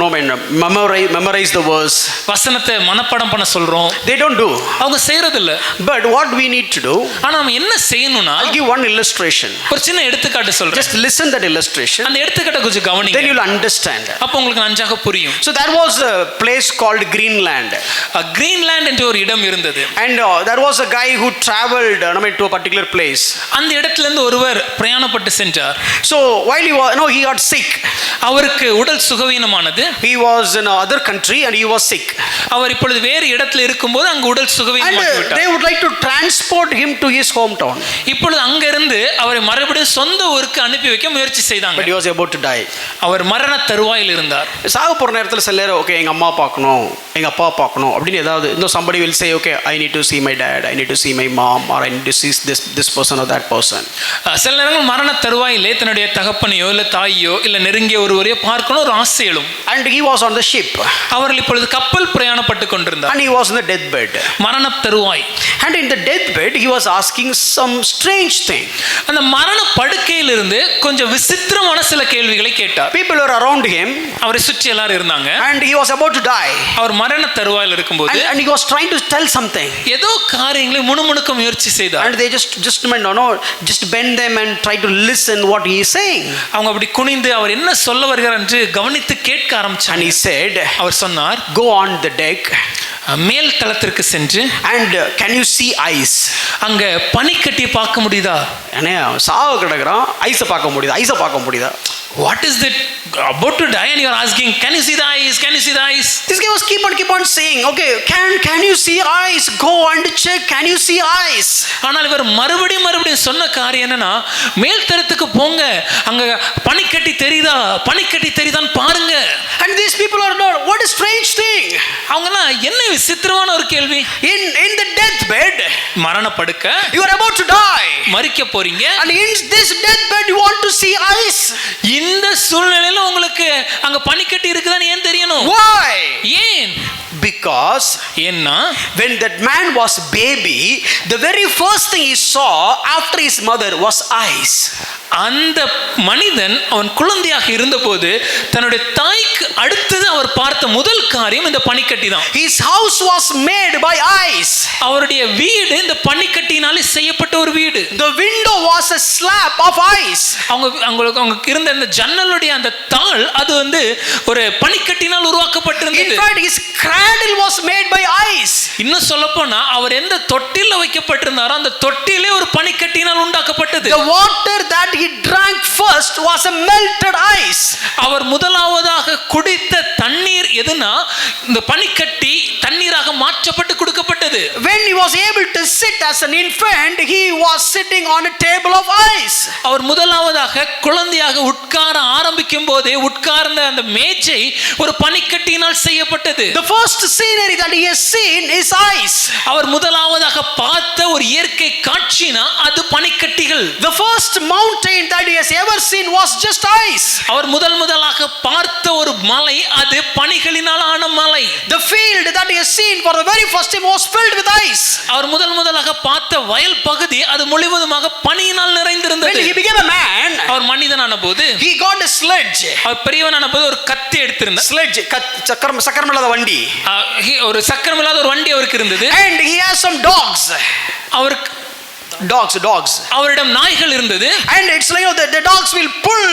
memorize the verse. வசனத்தை மனப்பாடம் பண்ண சொல்றோம். They don't do. அவங்க செய்யறது இல்ல. But what we need to do, ஆனா நம்ம என்ன செய்யணும்னா, I'll give one illustration. ஒரு சின்ன எடுத்துக்காட்டு சொல்றேன். Just listen that illustration. அந்த எடுத்துக்காட்டை கொஞ்சம் கவனிங்க. Then you'll understand. அப்ப உங்களுக்கு நன்றாக புரியும். So there was a place called Greenland. Greenland என்ற ஒரு இடம் இருந்தது. And there was a guy who traveled to a particular place. அந்த இடத்துல இருந்து ஒருவர் பிரயாணப்பட்டு சென்றார். So while he got sick. அவருக்கு உடல் சுகவீனமானது. He was in another country and he was sick. அவர் இப்பொழுது வேறு இடத்துல இருக்கும்போது அங்க உடல் சுகவீனமாகி விட்டார். They would like to transport him to his hometown. இப்பொழுது அங்க இருந்து அவரை மறுபடியும் சொந்த ஊருக்கு அனுப்பி வைக்க முயற்சி செய்தாங்க. But he was about to die. அவர் மரண தருவாயில் இருந்தார். சாக போற நேரத்துல சில நேரம் ஓகே எங்க அம்மா பார்க்கணும், எங்க அப்பா பார்க்கணும் அப்படினு ஏதாவது somebody will say okay I need to see my dad, I need to see my mom, or I need to see this person or that person. சில நேரங்கள் மரண தருவாயிலே தன்னுடைய தகப்பனையோ இல்ல தாயியோ இல்ல நெருங்கிய ஒருவரையோ பார்க்கணும் ஒரு ஆசை எழும். And he was on the ship. அவர்கள் இப்பொழுது கப்பல் பிரயாணப்பட்டு கொண்டிருந்தார். And he was in the deathbed. மரண தருவாய். And in the deathbed he was asking some strange thing. அந்த மரண படுக்கையில் இருந்து கொஞ்சம் விசித்திரமான சில கேள்விகளை கேட்டார். People were around him. அவரை சுற்றி எல்லாரும் இருந்தாங்க. And he was about to die. அவர் மரண தருவாயில் இருக்கும்போது and he was trying to tell something. ஏதோ காரியங்களை முணுமுணுக்க முயற்சி செய்தார். And they just bend them and try to listen what he is saying. அவங்க அப்படி குனிந்து அவர் என்ன சொல்ல வருகிறார் என்று கவனித்து கேட்க ஆரம்பிச்சாங்க. And he said, அவர் சொன்னார், go on the deck. மேல் தளத்திற்கு சென்று and can you see ice? அங்க பனிக்கட்டி பார்க்க முடியுதா? அண்ணே சாவு கிடக்குறான், ஐஸை பார்க்க முடியுதா? ஐஸை பார்க்க முடியுதா? What is that? About to die and you are asking, can you see the eyes? Can you see the eyes? This guy was keep on saying, okay, can you see eyes? Go and check. Can you see eyes? ஆனால் இவர் மறுபடியும் சொன்ன காரியம் என்னன்னா, மேல் தரத்துக்கு போங்க, அங்க பனிக்கட்டி தெரியுதான்னு பாருங்க. And these people are not, what a strange thing. அவங்கலாம் என்ன விசித்திரமான ஒரு கேள்வி. In the deathbed, மரண படுக்கை, you are about to die, மரிக்க போறீங்க, and in this deathbed you want to see eyes. இந்த சூழ்நிலையில உங்களுக்கு அங்க பனிக்கட்டி இருக்குதான்னு ஏன் தெரியணும்? Why? ஏன்? Because when that man was baby, the very first thing he saw after his mother was eyes. அந்த மனிதன் அவன் குழந்தையாக இருந்தபோது தன்னுடைய தாய்க்கு அடுத்தது அவர் பார்த்த முதல் காரியம் இந்த பனிக்கட்டி தான். His house was made by eyes. அவருடைய வீடு இந்த பனிக்கட்டினாலே செய்யப்பட்ட ஒரு வீடு. The window was a slab of eyes. அவங்க இருந்த அந்த ஜன்னலுடைய அந்த தாள் அது வந்து ஒரு பனிக்கட்டினால் உருவாக்கப்பட்டிருந்தது. In fact, his cradle was made by eyes. இன்னும் சொல்லப்போனா அவர் எந்த தொட்டில்ல வைக்கப்பட்டிருந்தாரோ அந்த தொட்டிலே ஒரு பனிக்கட்டினால் உண்டாக்கப்பட்டது. The water that he drank first was a melted ice. அவர் முதலாவதாக குடித்த தண்ணீர் எதுனா இந்த பனிக்கட்டி தண்ணீராக மாற்றப்பட்டு கொடுக்கப்பட்டது. When he was able to sit as an infant, he was sitting on a table of ice. அவர் முதலாவதாக குழந்தையாக உட்கார ஆரம்பிக்கும் போதே உட்கார்ந்த அந்த மேஜை ஒரு பனிக்கட்டியினால் செய்யப்பட்டது. The first scenery that he has seen is ice. அவர் முதலாவதாக பார்த்த ஒரு இயற்கை காட்சினா அது பனிக்கட்டிகள். The first mountain that he has ever seen was just ice. அவர் முதலாக பார்த்த ஒரு மலை அது பனிகளினால் ஆன மலை. The field that he has seen for the very first time was filled with ice. அவர் முதலாக பார்த்த வயல் பகுதி அது முழுவதுமாக பனியினால் நிறைந்திருந்தது. When he became a man, அவர் மனிதனான போது he got a sledge. அவர் பெரியவனான போது ஒரு கத்தி எடுத்திருந்தார். Sledge சக்கரமில்லாத வண்டி. ஒரு சக்கரமில்லாத ஒரு வண்டி அவருக்கு இருந்தது. And he has some dogs. அவருக்கு dogs அவரிடம் நாய்கள் இருந்தது. And it's like the dogs will pull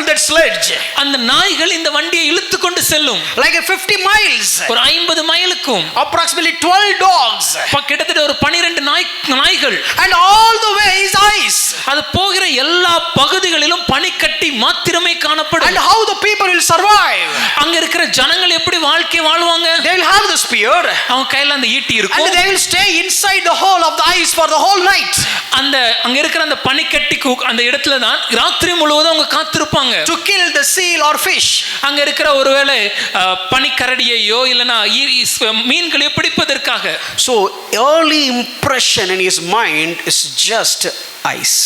that sledge. அந்த நாய்கள் இந்த வண்டியை இழுத்து கொண்டு செல்லும். Like a 50 miles. ஒரு 50 மைலுக்கும் approximately 12 dogs. கிட்டத்தட்ட ஒரு 12 நாய்கள். And all the way is ice. அது போகிற எல்லா பகுதிகளிலும் பனிக்கட்டி மாத்திரமே காணப்படும். And how the people will survive? அங்க இருக்கிற ஜனங்கள் எப்படி வாழ்க்கை வாழ்வாங்க? They will have the spear. அவங்க கையில அந்த ஈட்டி இருக்கும். And they will stay inside the hole of the ice for the whole night. அந்த அங்க இருக்கிற அந்த பனிக்கட்டிக்கு அந்த இடத்துல தான் ராத்திரி முழுவதும் அவங்க காத்திருப்பாங்க. To kill the seal or fish. அங்க இருக்கிற ஒருவேளை பனிக்கரடியையோ இல்லனா மீன்களை பிடிப்பதற்காக. So early impression in his mind is just ice.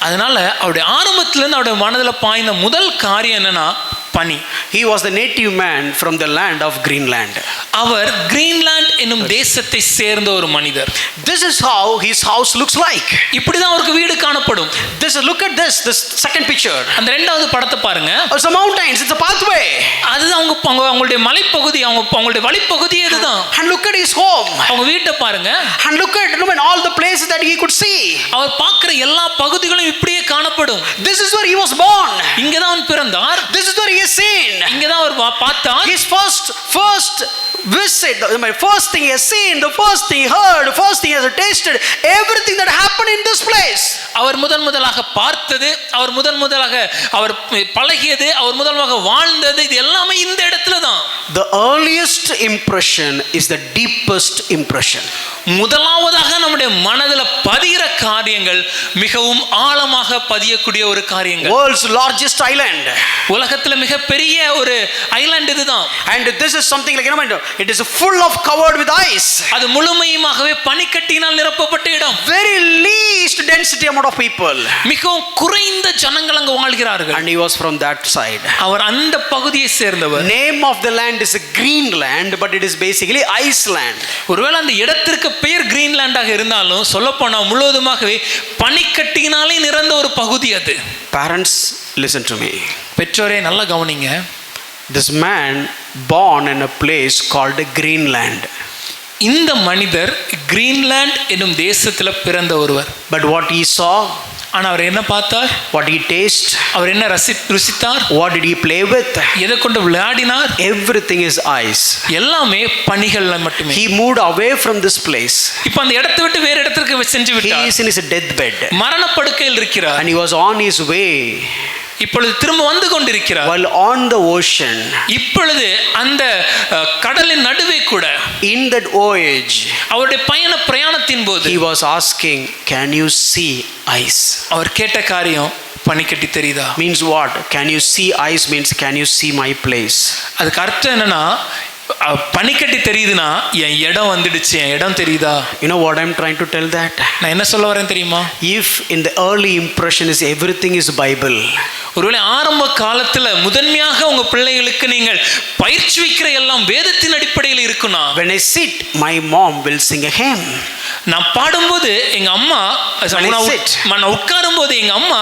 அதனால அவருடைய ஆரம்பத்துல இருந்து அவருடைய மனதுல பாய்ந்த முதல் காரியம் என்னன்னா பனி. He was the native man from the land of Greenland. அவர் கிரீன்லாந்து என்னும் தேசத்தை சேர்ந்த ஒரு மனிதர். This is how his house looks like. இப்படி தான் அவருக்கு வீடு காணப்படும். Look at this second picture. அந்த இரண்டாவது படத்தை பாருங்க. It's a mountains, it's a pathway. அதுதான் அவங்களுடைய மலைப்பகுதி, அவங்களுடைய வழிப்பகுதி இதுதான். And look at his home. அவங்க வீட்டை பாருங்க. And look at all the places that he could see. அவர் பார்க்கிற எல்லா பகுதிகளும் இப்படியே காணப்படும். This is where he was born. இங்க தான் அவன் பிறந்தார். This is where he is seen. இங்க தான் அவர் பார்த்தார். His first visit, the first thing he has seen, the first thing he heard, the first thing he has tasted, everything that happened in this place. அவர் முதலாக பார்த்தது, அவர் முதலாக அவர் பழகியது, அவர் முதலாக வாழ்ந்தது, இது எல்லாமே இந்த இடத்துல தான். The earliest impression is the deepest impression. முதலாவதாக நம்முடைய மனதில் பதிகிற காரியங்கள் மிகவும் ஆழமாக பதியக்கூடிய ஒரு காரியங்கள். World's largest island. உலகத்துல மிகப்பெரிய ஒரு ஐலாண்ட் இதுதான். And this is something like it is full of covered with ice. அது முழுமையுமாகவே பனிக்கட்டியினால் நிரப்பப்பட்ட இடம். Very least density amount of people. மிகவும் குறைந்த ஜனங்கள் அங்கு வாழ்கிறார்கள். And he was from that side. அவர் அந்த பகுதியை சேர்ந்தவர். Name of the land is Greenland, but it is basically Iceland. ஒருவேளை அந்த இடத்திற்கு பெயர் கிரீன்லாண்டாக இருந்தாலும் சொல்லப்போனா முழுவதுமாகவே பனிக்கட்டியினாலே நிரந்த ஒரு பகுதி அது. Parents, listen to me. பெற்றோரே நல்லா கவனிங்க. This man born in a place called Greenland. இந்த மனிதர் கிரீன்லாந்து என்னும் தேசத்துல பிறந்த ஒருவர். But what he saw, ஆனா அவர் என்ன பார்த்தார்? what he tasted, அவர் என்ன ருசித்தார்? what did he play with, எதை கொண்டு விளையாடினார்? everything is ice. எல்லாமே பனிகள்ல மட்டுமே. He moved away from this place. இப்போ அந்த இடத்தை விட்டு வேற இடத்துக்கு சென்று விட்டார். He is in his deathbed. மரண படுக்கையில் இருக்கிறார். And he was on his way இப்பொழுது திரும்ப வந்து கொண்டிருக்கிறார். while on the ocean, இப்பொழுது அந்த கடலின் நடுவே கூட, in that voyage, அவருடைய பிரயாணத்தின் போது he was asking, can you see ice? அவர் கேட்ட காரியம், பனிக்கட்டி தெரியுதா? Means what? Can you see ice means can you see my place? அதுக்கு அர்த்தம் என்னன்னா, பனிக்கட்டி தெரியுதுன்னா என் இடம் வந்துடுச்சு, என் இடம் தெரியுதா? You know what I'm trying to tell that? நான் என்ன சொல்ல வரேன் தெரியுமா? If in the early impression is everything is Bible, ஒருவேளை ஆரம்ப காலத்துல முதன்மையாக உங்க பிள்ளைகளுக்கு நீங்கள் பயிற்சிவிக்கிற எல்லாம் வேதத்தின் அடிப்படையில் இருக்குன்னா, when I sit, my mom will sing a hymn. நான் பாடும்போது எங்க அம்மா, நான் உட்காரும் போது எங்க அம்மா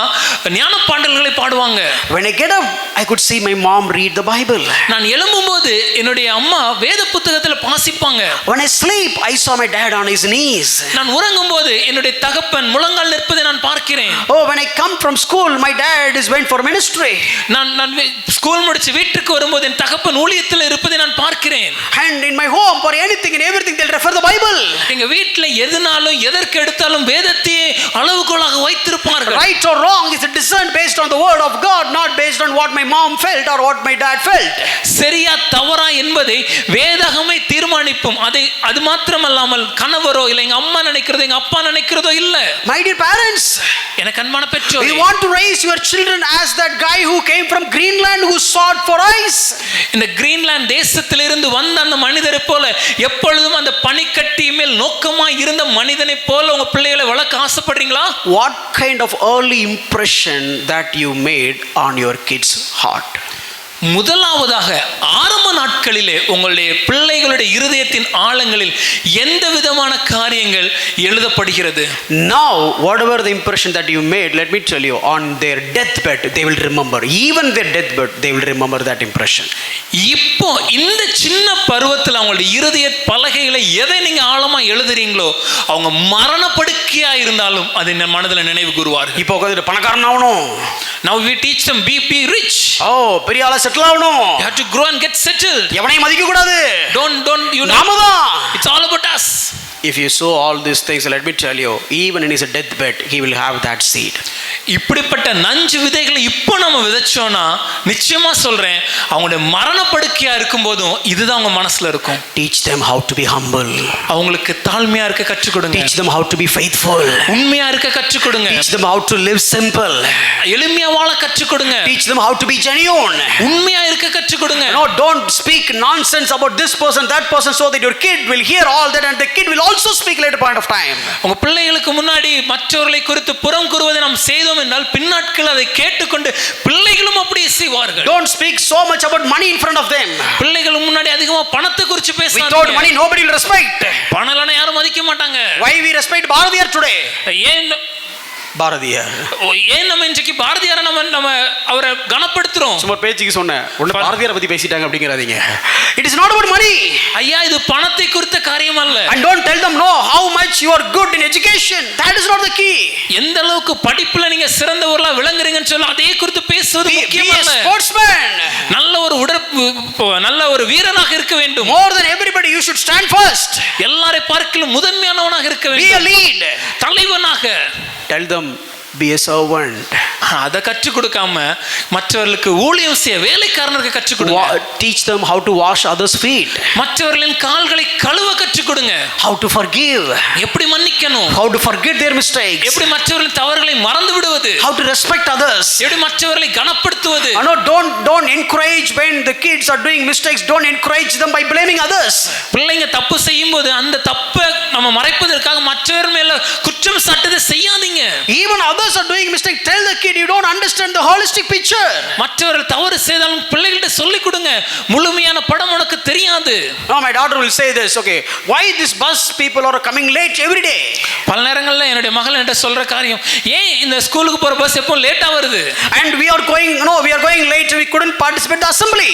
ஞான பாடல்களை பாடுவாங்க. When I get up, I could see my mom read the Bible. நான் எழும்பும் போது என்னுடைய அம்மா வேத புத்தகத்துல வாசிப்பாங்க. When I sleep, I saw my dad on his knees. நான் உறங்கும் போது என்னுடைய தகப்பன் முழங்கால் நிற்பதை நான் பார்க்கிறேன். Oh, when I come from school, my dad is went for ministry. நான் ஸ்கூல் முடிச்சு வீட்டுக்கு வரும்போது என் தகப்பன் ஊழியத்தில் இருப்பதை நான் பார்க்கிறேன். And in my home, for anything and everything, they'll refer the Bible. எங்க வீட்ல எதுனாலும் எதற்கு எடுத்தாலும் வேதத்தையே அளவுகோலாக வைத்திருப்பார்கள். Right or wrong is discerned based on the word of God, not based on what my mom felt or what my dad felt. சரியா தவறா என்பதை வேதகமே தீர்மானிக்கும். அது மாத்திரமல்லாமல் கணவரோ இல்லை எங்க அம்மா நினைக்கிறதோ எங்க அப்பா நினைக்கிறதோ இல்ல. My dear parents, எனக்கு அன்பான பெற்றோரே, you want to raise your children as that guy who came from Greenland who sought for ice. இந்த கிரீன்லாந்து தேசத்திலிருந்து வந்த அந்த மனிதரை போல, எப்பொழுதும் அந்த பனிக்கட்டி மேல் நோக்கமாய் இருந்த மனிதனை போல உங்க பிள்ளைகளை வளர்க்க ஆசைப்படுறீங்களா? What kind of early impression that you made on your kids' heart? முதலாவதாக ஆரம்ப நாட்களிலே உங்களுடைய பிள்ளைகளுடைய இருதயத்தின் ஆழங்களில் எந்த விதமான காரியங்கள் எழுதப்படுகிறது? Now whatever the impression that you made, let me tell you, on their deathbed they will remember. Even their deathbed they will remember that impression. இப்போ இந்த சின்ன பருவத்தில் அவங்களுடைய இருதய பலகைகளை எதை நீங்க ஆழமா எழுதுறீங்களோ, அவங்க மரணப்படுக்கையா இருந்தாலும் அதை மனதில் நினைவு கூறுவார்கள். இப்போ உட்கார்ந்து பணக்காரன் ஆகணும். Now we teach them be rich. Oh, பெரிய ஆளா செட்டில் ஆகணும். You have to grow and get settled. எவனையும் மதிக்க கூடாது. Don't you know? நாமதான். It's all about us. If you sow all these things, let me tell you, even in his deathbed he will have that seed. இப்படிப்பட்ட நஞ்சு விதைகளை இப்போ நம்ம விதைச்சோம்னா நிச்சயமா சொல்றேன், அவங்களுடைய மரணப்படுக்கையா இருக்கும் போதும் இதுதான் அவங்க மனசுல இருக்கும். Teach them how to be humble. அவங்களுக்கு தாழ்மையா இருக்க கற்றுக் கொடுங்க. Teach them how to be faithful. உண்மையா இருக்க கற்றுக் கொடுங்க. Teach them how to live simple. எளிமையா வாழ கற்றுக் கொடுங்க. Teach them how to be genuine. உண்மையா இருக்க கற்றுக் கொடுங்க. No, don't speak nonsense about this person, that person, so that your kid will hear all that and the kid will also speak later point of time. உங்க பிள்ளைகளுக்கு முன்னாடி மற்றவர்களை குறித்து புறம் கூறுவதை நாம் செய்தோம் என்றால் பின்னாட்கள் அதை கேட்டுக்கொண்டு பிள்ளைகளும் அப்படியே செய்வார்கள். Don't speak so much about money in front of them. பிள்ளைகள் முன்னாடி அதிகமா பணத்தை குறித்து பேசாதீங்க. Without money nobody will respect. பணம் இல்லனா யாரும் மதிக்க மாட்டாங்க. Why we respect Bharatiyar today? ஏன் பாரதியார், ஏன் நம்ம இன்றைக்கு பாரதியாரை நம்ம அவரை கனப்படுத்துறோம்? சும்மா பேச்சுக்கு சொன்னேன், உடனே பாரதியாரை பத்தி பேசிட்டாங்க அப்படிங்கறாதீங்க. It is not about money. ஐயா, இது பணத்தை குறித்த காரியம் அல்ல. And don't tell them no how much you are good in education. That is not the key. எந்த அளவுக்கு படிப்புல நீங்க சிறந்தவர்களா விளங்குறீங்கன்னு சொல்ல அதே குறித்து பேசுவது முக்கியம் அல்ல. Sportsman, நல்ல ஒரு வீரனாக இருக்க வேண்டும். More than everybody you should stand first. எல்லாரை பார்க்கிலும் முதன்மையானவனாக இருக்க வேண்டும். Be a lead. தலைவனாக. Tell them be a servant. அதை கற்றுக் கொடுக்காம மற்றவர்களுக்கு ஊழியம் செய்ய வேலைக்காரனுக்கு கற்றுக் கொடுங்க. Teach them how to wash others' feet. மற்றவர்களின் கால்களை கழுவ கற்றுக் கொடுங்க. How to forgive. எப்படி மன்னிக்கணும். How to forget their mistakes. எப்படி மற்றவர்களின் தவறுகளை மறந்து விடுவது. How to respect others. எப்படி மற்றவர்களை கனப்படுத்துவது. No, don't encourage when the kids are doing mistakes. Don't encourage them by blaming others. பிள்ளைங்க தப்பு செய்யும்போது அந்த தப்பை நம்ம மறைப்பதற்காக மற்றவர் மேல குற்றம் சாட்டுதை செய்யாதீங்க. Even others are doing mistake, tell the kid you don't understand the holistic picture. மற்றவர்கள் தவறு செய்தாலும் பிள்ளைகிட்ட சொல்லி கொடுங்க, முழுமையான படம் உனக்கு தெரியாது. No, my daughter will say this, okay, why this bus people are coming late every day? பல நேரங்கள்ல என்னுடைய மகள் என்கிட்ட சொல்ற காரியம், ஏன் இந்த ஸ்கூலுக்கு போற பஸ் எப்போ லேட்டா வருது? And we are going late, we couldn't participate in the assembly.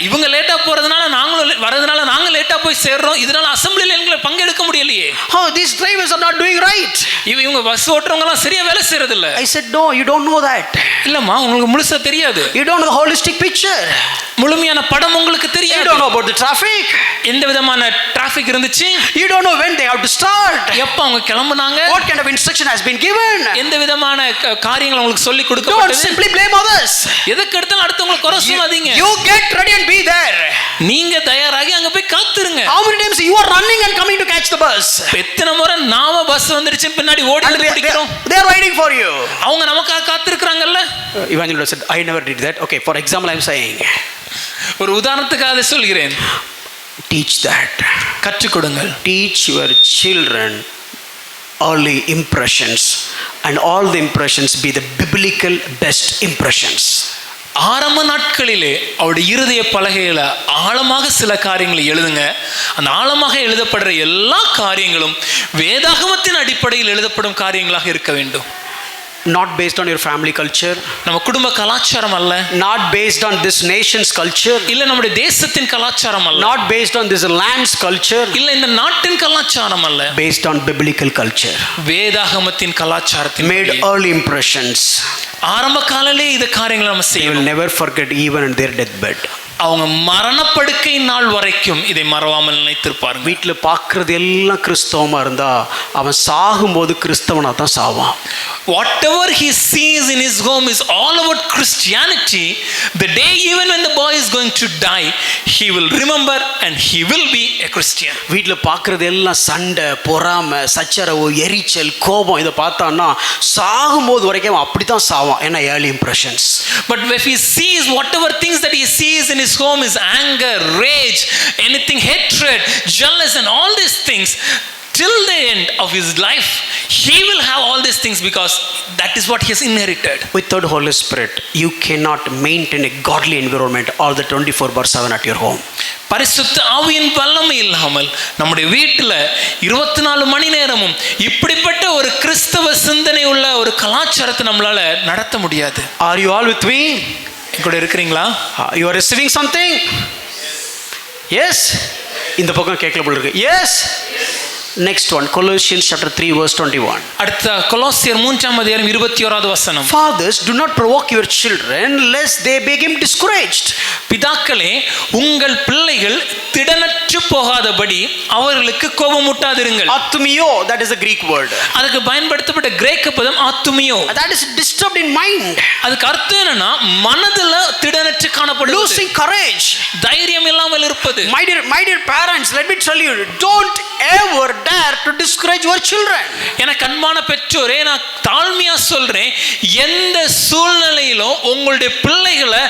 இவங்க லேட்டா போறதுனால நாங்களும் வரதுனால நாங்க லேட்டா போய் சேர்றோம், இதனால அசெம்பிளில எங்களை பங்கெடுக்க முடியலையே. Oh, these drivers are not doing right. இவங்க பஸ் ஓட்டுறவங்க எல்லாம் சரியா வேலை செய்யறது இல்ல. I said, no, you don't know that. இல்லம்மா, உங்களுக்கு முழுசா தெரியாது. You don't know the holistic picture. முழுமையான படம் உங்களுக்கு தெரியாது. You don't know about the traffic. எந்த விதமான டிராஃபிக் இருந்துச்சு. You don't know when they have to start. எப்ப அவங்க கிளம்புனாங்க. What kind of instruction has been given. எந்த விதமான காரியங்கள் உங்களுக்கு சொல்லி கொடுக்கப்பட்டது. Don't simply blame others. எதுக்கு எடுத்தாலும் அடுத்தவங்களை குறை சொல்லாதீங்க. You get ready and be there. நீங்க தயாராகி அங்க போய் காத்துருங்க. How many times you are running and coming to catch the bus? எத்தனை முறை நாம பஸ் வந்துருச்சு பின்னாடி ஓடி வந்து பிடிக்கிறோம். They are waiting for you. அவங்க நமக்காக காத்துருக்காங்கல்ல. Evangelist said, I never did that. Okay, for example I am saying. ஒரு உதாரணத்துக்காக அதை சொல்கிறேன். Teach that. கற்றுக் கொடுங்கள். Teach your children early impressions, and all the impressions be the biblical best impressions. ஆரம்ப நாட்களிலே அவருடைய இருதய பலகையில ஆழமாக சில காரியங்களை எழுதுங்க. அந்த ஆழமாக எழுதப்படுற எல்லா காரியங்களும் வேதாகமத்தின் அடிப்படையில் எழுதப்படும் காரியங்களாக இருக்க வேண்டும். Not based on your family culture, நம்ம குடும்ப கலாச்சாரம் அல்ல. not based on this nation's culture, இல்ல நம்முடைய தேசத்தின் கலாச்சாரம் அல்ல. not based on this land's culture, இல்ல இந்த நாட்டின் கலாச்சாரம் அல்ல. based on biblical culture. வேதாகமத்தின் கலாச்சாரத்தின் Made early impressions. ஆரம்ப காலையிலே இந்த காரியங்களை நம்ம They செய்யணும். will never forget even in their deathbed. அவங்க மரணப்படுக்கை நாள் வரைக்கும் இதை மறவாமல் நினைத்திருப்பார்கள். வீட்டில் பார்க்கறது எல்லாம் கிறிஸ்தவமா இருந்தா அவன் சாகும்போது கிறிஸ்தவனா தான் சாவான். Whatever he sees in his home is all about Christianity. The day even when the boy is going to die, he will remember and he will be a Christian. வீட்டில் பார்க்கறது எல்லாம் சண்டை, பொறாமை, சச்சரவு, எரிச்சல், கோபம், இதை பார்த்தான்னா சாகும்போது வரைக்கும் அவன் அப்படி தான் சாவான். ஏன்னா early impressions. But if he sees whatever things that he sees in his home is anger, rage, anything, hatred, jealous and all these things, till the end of his life he will have all these things because that is what he has inherited. Without Holy Spirit you cannot maintain a godly environment all the 24/7 at your home. பரிசுத்த ஆவியின் வல்லமை இல்லாமல் நம்முடைய வீட்டில் 24 மணி நேரமும் இப்படிப்பட்ட ஒரு கிறிஸ்தவ சிந்தனை உள்ள ஒரு கலாச்சாரத்தை நம்மளால நடத்த முடியாது. Are you all with me? கூட இருக்கிறீங்களா? You are receiving something? Yes. இந்த பக்கம் கேட்கல போல இருக்கு. Yes. Next one, Colossians chapter 3 verse 21. அடுத்த கொலோசியர் 3ஆம் அதிகாரம் 21வது வசனம். Fathers, do not provoke your children lest they become discouraged. பிதாக்களே, உங்கள் பிள்ளைகள் திடனற்று போகாதபடி அவர்களுக்கு கோபமூட்டாதிருங்கள். Athumio, that is a Greek word. அதுக்கு பயன்படுத்தப்பட்ட கிரேக்க பதம் ஆத்துமியோ. That is disturbed in mind. அதுக்கு அர்த்தம் என்னன்னா மனதுல திடனற்று காணப்படுவது. Losing courage. தைரியம் இல்லாமல் இருப்பது. My dear parents, let me tell you, don't ever dare to discourage your children. எனக்கு அன்பான பெற்றோரே, நான் தாழ்மையா சொல்றேன், எந்த சூழ்நிலையிலும் உங்களுடைய பிள்ளைகளை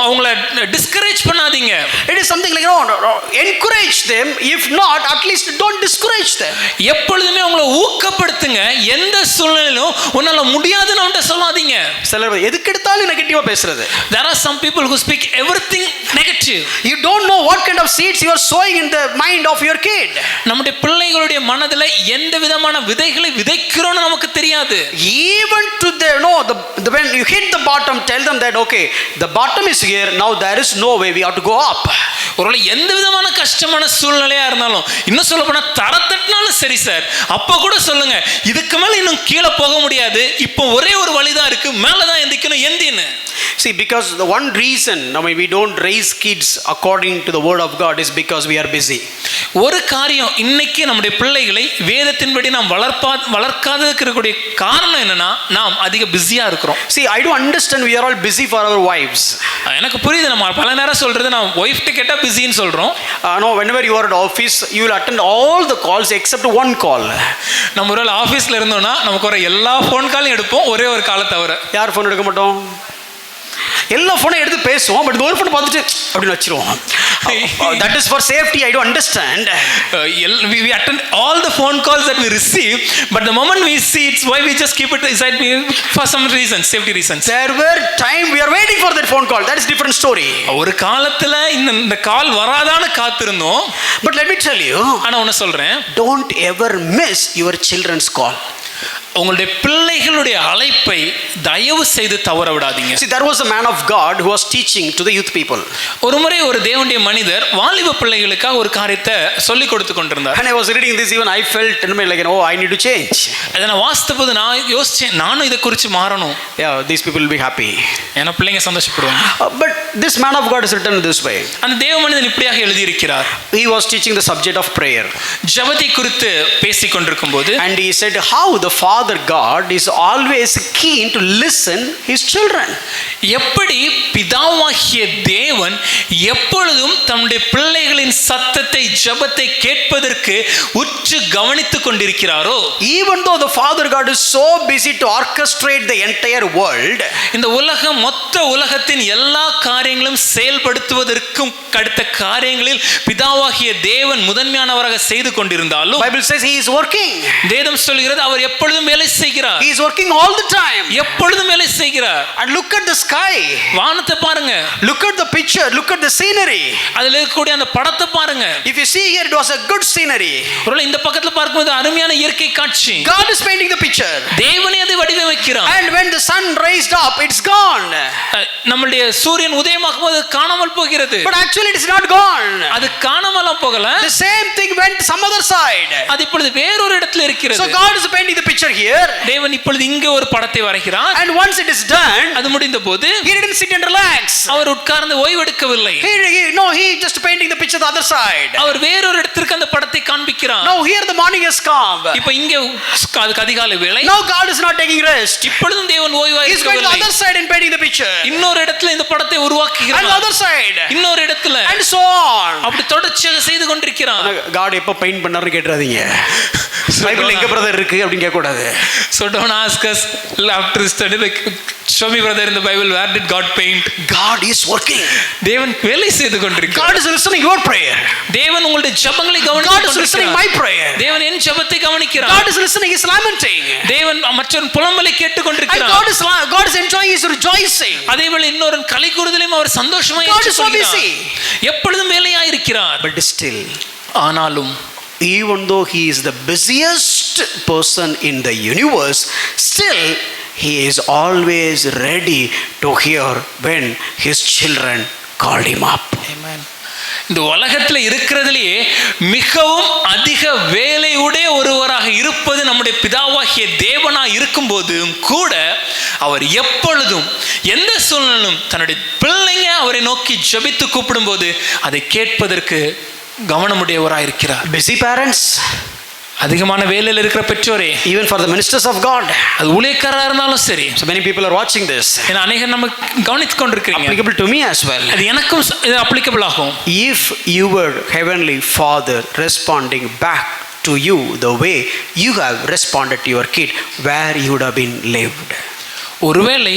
அவங்கள டிஸ்கரேஜ் பண்ணாதீங்க. It is something like, encourage them, if not at least don't discourage them. எப்பொழுதுமே அவங்களை ஊக்கப்படுத்துங்க. எந்த சூழ்நிலையிலும் உன்னால முடியாதுன்னு அவன்கிட்ட சொல்லாதீங்க. சிலர் எதுக்கு எடுத்தாலும் நெகட்டிவா பேசுறது. There are some people who speak everything negative. You don't know what kind of seeds you are sowing in the mind of your kid. நம்முடைய பிள்ளைகளுடைய மனதுல எந்த விதமான விதைகளை விதைக்கிறோம்னு நமக்கு தெரியாது. Even to the when you hit the bottom, tell them that okay, the bottom is here, now there is no way, we have to go up. ஒருவேளை எந்த விதமான கஷ்டமான சூழ்நிலையா இருந்தாலும், இன்னும் சொல்ல போனா தரத்தட்டினாலும் சரி சார், அப்ப கூட சொல்லுங்க, இதுக்கு மேல இன்னும் கீழே போக முடியாது, இப்போ ஒரே ஒரு வழிதான் இருக்கு, மேலதான் எந்திக்கணும், எந்தின்னு. See, because the one reason we don't raise kids according to the word of God is because we are busy. ஒரு காரியம், இன்னைக்கு நம்முடைய பிள்ளைகளை வேதத்தின்படி நாம் வளர்க்காததுக்கு இருக்கக்கூடிய காரணம் என்னன்னா, நாம் அதிக பிஸியா இருக்கிறோம். See, I do understand we are all busy for our wives. எனக்கு புரியுது, நம்ம பல நேரம் சொல்றது நான் வைஃப் கேட்டா பிஸின்னு சொல்றோம். No, whenever you are at office, you will attend all the calls except one call. நம்ம ஒரு ஆபீஸ்ல இருந்தோம்னா நமக்கு ஒரு எல்லா ஃபோன் காலும் எடுப்போம், ஒரே ஒரு காலை தவிர. யார் ஃபோன் எடுக்க மாட்டோம்? எல்லா ஃபோனை எடுத்து பேசுவோம், பட் ஒரு ஃபோன் பார்த்துட்டு அப்படின்னு வச்சிருவோம். That is for safety, I do understand. We attend all the phone calls that we receive, but the moment we see it's why we just keep it aside for some reasons, safety reasons. There were time we are waiting for that phone call, that is different story. ஒரு காலத்துல இந்த கால் வராதான்னு காத்திருந்தோம். But let me tell you, ஆனா ஒன்னு சொல்றேன், don't ever miss your children's call. உங்களுடைய பிள்ளைகளுடைய அழைப்பை தயவு செய்து தவற விடாதீங்க. See, there was a man of God who was teaching to the youth people. ஒருமுறை ஒரு தேவனுடைய மனிதர் வாலிப பிள்ளைகளுக்காக ஒரு காரியத்தை சொல்லி கொடுத்து கொண்டிருந்தார். And I was reading this, even I felt like, oh, I need to change. அதை நான் வாசித்தபோது நான் யோசிச்சேன், நானும் இதை குறித்து மாறணும். Yeah, these people will be happy. ஏன்னா பிள்ளைங்க சந்தோஷப்படுவாங்க. But this man of God is written this way. அந்த தேவ மனிதன் இப்படியாக எழுதியிருக்கிறார். He was teaching the subject of prayer. ஜெபத்தை குறித்து பேசிக் கொண்டிருக்கும் போது, and he said how the Father God is always keen to listen his children. எப்படி பிதாவாகிய தேவன் எப்பொழுதும் தம்முடைய பிள்ளைகளின் சத்தத்தை ஜெபத்தை கேட்பதற்கு உற்று கவனித்துக் கொண்டிருக்கிறாரோ, even though the Father God is so busy to orchestrate the entire world, இந்த உலகம் மொத்த உலகத்தின் எல்லா காரியங்களும் செயல்படுத்துவதற்கும் அடுத்த காரியங்களில் பிதாவாகிய தேவன் முதன்மையானவராக செய்து கொண்டிருந்தாலும், Bible says he is working. வேதம் சொல்கிறது அவர் எப்பொழுதும் வேலை செய்கிறார். He is working all the time. எப்பொழுதும் வேலை செய்கிறார். And look at the sky. வானத்தை பாருங்க. Look at the picture. Look at the scenery. அதுல இருக்கக்கூடிய அந்த படத்தை பாருங்க. If you see here, it was a good scenery. ஒருவேளை இந்த பக்கத்துல பார்க்கும்போது அருமையான இயற்கை காட்சி. God is painting the picture. தேவனே அதை வடிவமைக்கிறார். And when the sun raised up, it's gone. நம்மளுடைய சூரியன் உதயமாகும் போது காணாமல் போகிறது. But actually it is not gone. அது காணாமல் போகல. The same thing went some other side. அது இப்பொழுது வேறொரு இடத்துல இருக்கிறது. So God is painting the picture here. தேவன் இப்பொழுது இங்கே ஒரு படத்தை வரைகிறார். And once it is done, அது முடிந்த போது he didn't sit and relax. அவர் உட்கார்ந்து ஓய்வெடுக்கவில்லை. He just painting the picture the other side. அவர் வேறொரு இடத்திற்கு அந்த படத்தை காண்பிக்கிறார். Now here the morning has come. இப்போ இங்கே அதிகாலை வேளை. Now God is not taking rest. இப்பொழுதும் தேவன் ஓய்வாக He is going to the other side and painting the picture. இன்னொரு இடத்துல இந்த படத்தை உருவாக்குகிறார். And the other side. இன்னொரு இடத்துல. And so on. அப்படி தொடர்ச்சியாக செய்து கொண்டிருக்கிறார். God எப்ப பெயிண்ட் பண்ணாருன்னு கேட்றாதீங்க. பைபிள் எங்க பிரதர் இருக்கு அப்படி கேட்க கூடாது. So don't ask us after study like show me brother in the Bible where did God paint? God is working. தேவன் வேலை செய்து கொண்டிருக்கிறார். God is listening your prayer. தேவன் உங்களுடைய ஜெபங்களை கவனித்துக் கொண்டிருக்கிறார். God is listening my prayer. தேவன் என் ஜெபத்தை கவனிக்கிறார். God is listening his lamenting. தேவன் மற்றொரு புலம்பலை கேட்டுக் கொண்டிருக்கிறார். And God is enjoying his rejoicing. அதேவேளை இன்னொரு கலிகூறுதலையும் அவர் சந்தோஷமாய் ஏற்றுக்கொள்கிறார். எப்பொழுதும் வேலையாய் இருக்கிறார். But still, ஆனாலும் even though he is the busiest person in the universe, still he is always ready to hear when his children called him up. Amen. இந்த உலகத்துல இருக்கிறதுலயே மிகவும் அதிக வேலையுடைய ஒருவராக இருப்பது நம்முடைய பிதாவாகிய தேவனா இருக்கும்போதும் கூட அவர் எப்பொழுதும் எந்த சூழ்நிலையிலும் தன்னுடைய பிள்ளைங்க அவரை நோக்கி ஜெபித்து கூப்பிடும்போது அதை கேட்பதற்கு கவனமுடையவராக இருக்கிறார். Busy parents, அதிகமான வேலையில் இருக்கிற பெற்றோரே, even for the ministers of God, அது ஊழியக்காரரா இருந்தாலும் சரி. So many people are watching this. ஏன்னா அநேகர் நம்ம கவனித்துக் கொண்டிருக்கிறீங்க. Applicable to me as well. அது எனக்கும் இது applicable ஆகும். If your heavenly Father responding back to you the way you have responded to your kid, where you would have been lived. ஒருவேளை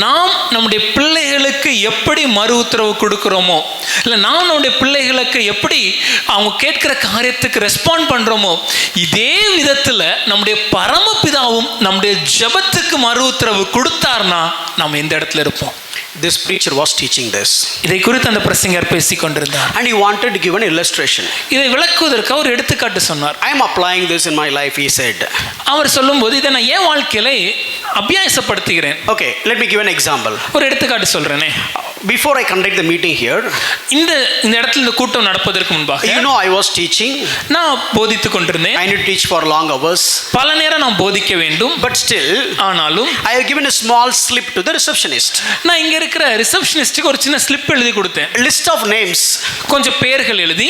நாம் நம்முடைய பிள்ளைகளுக்கு எப்படி மறு உத்தரவு கொடுக்கிறோமோ, இல்லை நாம் நம்முடைய பிள்ளைகளுக்கு எப்படி அவங்க கேட்கிற காரியத்துக்கு ரெஸ்பாண்ட் பண்றோமோ, இதே விதத்தில் நம்முடைய பரமபிதாவும் நம்முடைய ஜெபத்துக்கு மறு உத்தரவு கொடுத்தார்னா நாம் எந்த இடத்துல இருப்போம்? This preacher was teaching this. இதை குறித்து அந்த பிரசங்கர் பேசிக் கொண்டிருந்தார். And he wanted to give an illustration. இதை விளக்குவதற்கு ஒரு எடுத்துக்காட்டு சொன்னார். I am applying this in my life, he said. அவர் சொல்லும்போது இதை நான் என் வாழ்க்கையில அபியாசப்படுத்துகிறேன். Okay, let me give an example. ஒரு எடுத்துக்காட்டு சொல்றேனே. Before I conduct the meeting here, இந்த இடத்துல இந்த கூட்டம் நடப்பதற்கு முன்பாக, you know, I was teaching. நான் போதித்துக் கொண்டிருந்தேன். I need to teach for long hours. பல நேரம் நான் போதிக்க வேண்டும். But still, ஆனாலும் I have given a small slip to the receptionist. நான் இங்க இருக்கிற ரிசப்ஷனிஸ்டுக்கு ஒரு சின்ன ஸ்லிப் எழுதி கொடுத்தேன். List of names. கொஞ்சம் பெயர்கள் எழுதி,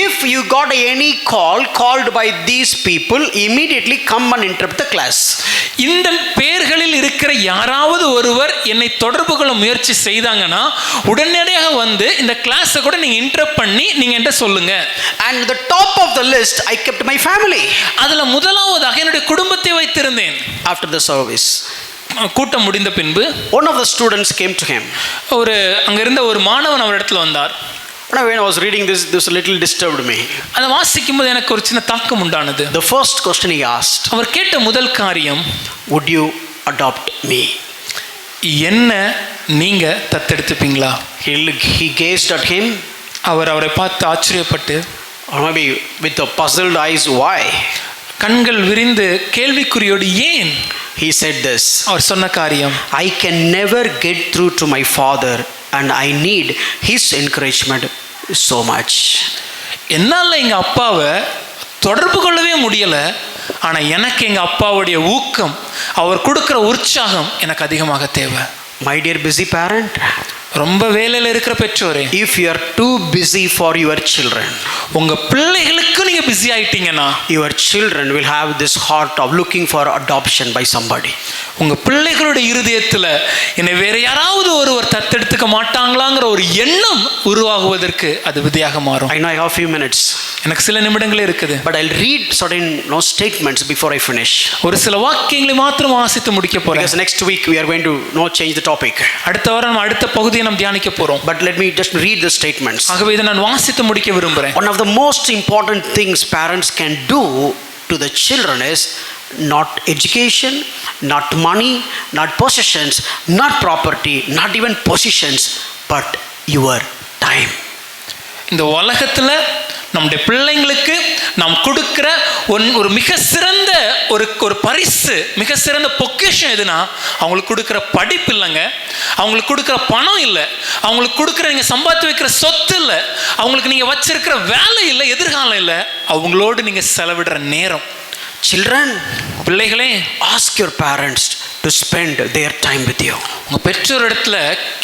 if you got any call called by these people, immediately come and interrupt the class. இந்த பெயர்களில் இருக்கிற யாராவது ஒருவர் என்னை தொடர்பு கொள்ள முயற்சி செய்தாங்கன்னா உடனடியாக வந்து இந்த கிளாஸை கூட நீங்க இன்டரப்ட் பண்ணி நீங்க என்கிட்ட சொல்லுங்க. And the top of the list I kept my family. அதுல முதலாவதாக என்னுடைய குடும்பத்தை வைத்திருந்தேன். After the service, கூட்டம் முடிந்த பின்பு one of the students came to him. ஒரு அங்க இருந்த ஒரு மாணவன் அவர் இடத்துல வந்தார். When I was reading this a little disturbed me. அதை வாசிக்கும்போது எனக்கு ஒரு சின்ன தாக்கம் உண்டானது. The first question he asked, அவர் கேட்ட முதல் காரியம், would you adopt me? என்ன நீங்க தத்தெடுத்துப்பீங்களா? He gazed at him. அவரை பார்த்து ஆச்சரியப்பட்டு, or maybe with the puzzled eyes, why? கண்கள் விரிந்து கேள்விக்குறியோடு ஏன்? He said this, அவர் சொன்ன காரியம், I can never get through to my father and I need his encouragement so much. என்னால் எங்க அப்பாவை தொடர்பு கொள்ளவே முடியல, ஆனா எனக்கு எங்க அப்பாவுடைய ஊக்கம், அவர் கொடுக்கிற உற்சாகம் எனக்கு அதிகமாக தேவை. My dear busy parent, ரொம்ப வேலையில இருக்கிற பெற்றோரே, if you are too busy for your children, உங்க பிள்ளைகளுக்கு நீங்க busy ஆயிட்டீங்கன்னா your children will have this heart of looking for adoption by somebody. உங்க பிள்ளைகளுடைய இருதயத்துல என்னை வேற யாராவது ஒருவர் தத்தெடுத்துக்க மாட்டாங்களாங்கிற ஒரு எண்ணம் உருவாகுவதற்கு அது விதையாக மாறும். I know I have few minutes, எனக்கு சில நிமிடங்களே இருக்குது, but I'll read certain statements before I finish, ஒரு சில வாக்கியங்களை மாத்திரம் வாசித்து முடிக்க போறேன். because next week we are going to change the topic. அடுத்த வாரம் நம்ம அடுத்த பகுதியை நாம் தியானிக்க போறோம். But let me just read the statements. ஆகவே இதை நான் வாசித்து முடிக்க விரும்புகிறேன். One of the most important things parents can do to the children is not education, not money, not possessions, not property, not even positions, but your time. இந்த உலகத்துல நம்முடைய பிள்ளைங்களுக்கு நாம் கொடுக்கிற ஒரு மிக சிறந்த ஒரு பரிசு, மிக சிறந்த பொக்கிஷம் எதுனா, அவங்களுக்கு கொடுக்கிற படிப்பு இல்லைங்க, அவங்களுக்கு கொடுக்கிற பணம் இல்லை, அவங்களுக்கு கொடுக்கிற நீங்க சம்பாதித்து வைக்கிற சொத்து இல்லை, அவங்களுக்கு நீங்க வச்சிருக்கிற வேலை இல்லை, எதிர்காலம் இல்லை, அவங்களோடு நீங்க செலவிடுற நேரம். Children, பிள்ளைகளே, ask your parents to spend their time with you. உங்க பெற்றோர் இடத்துல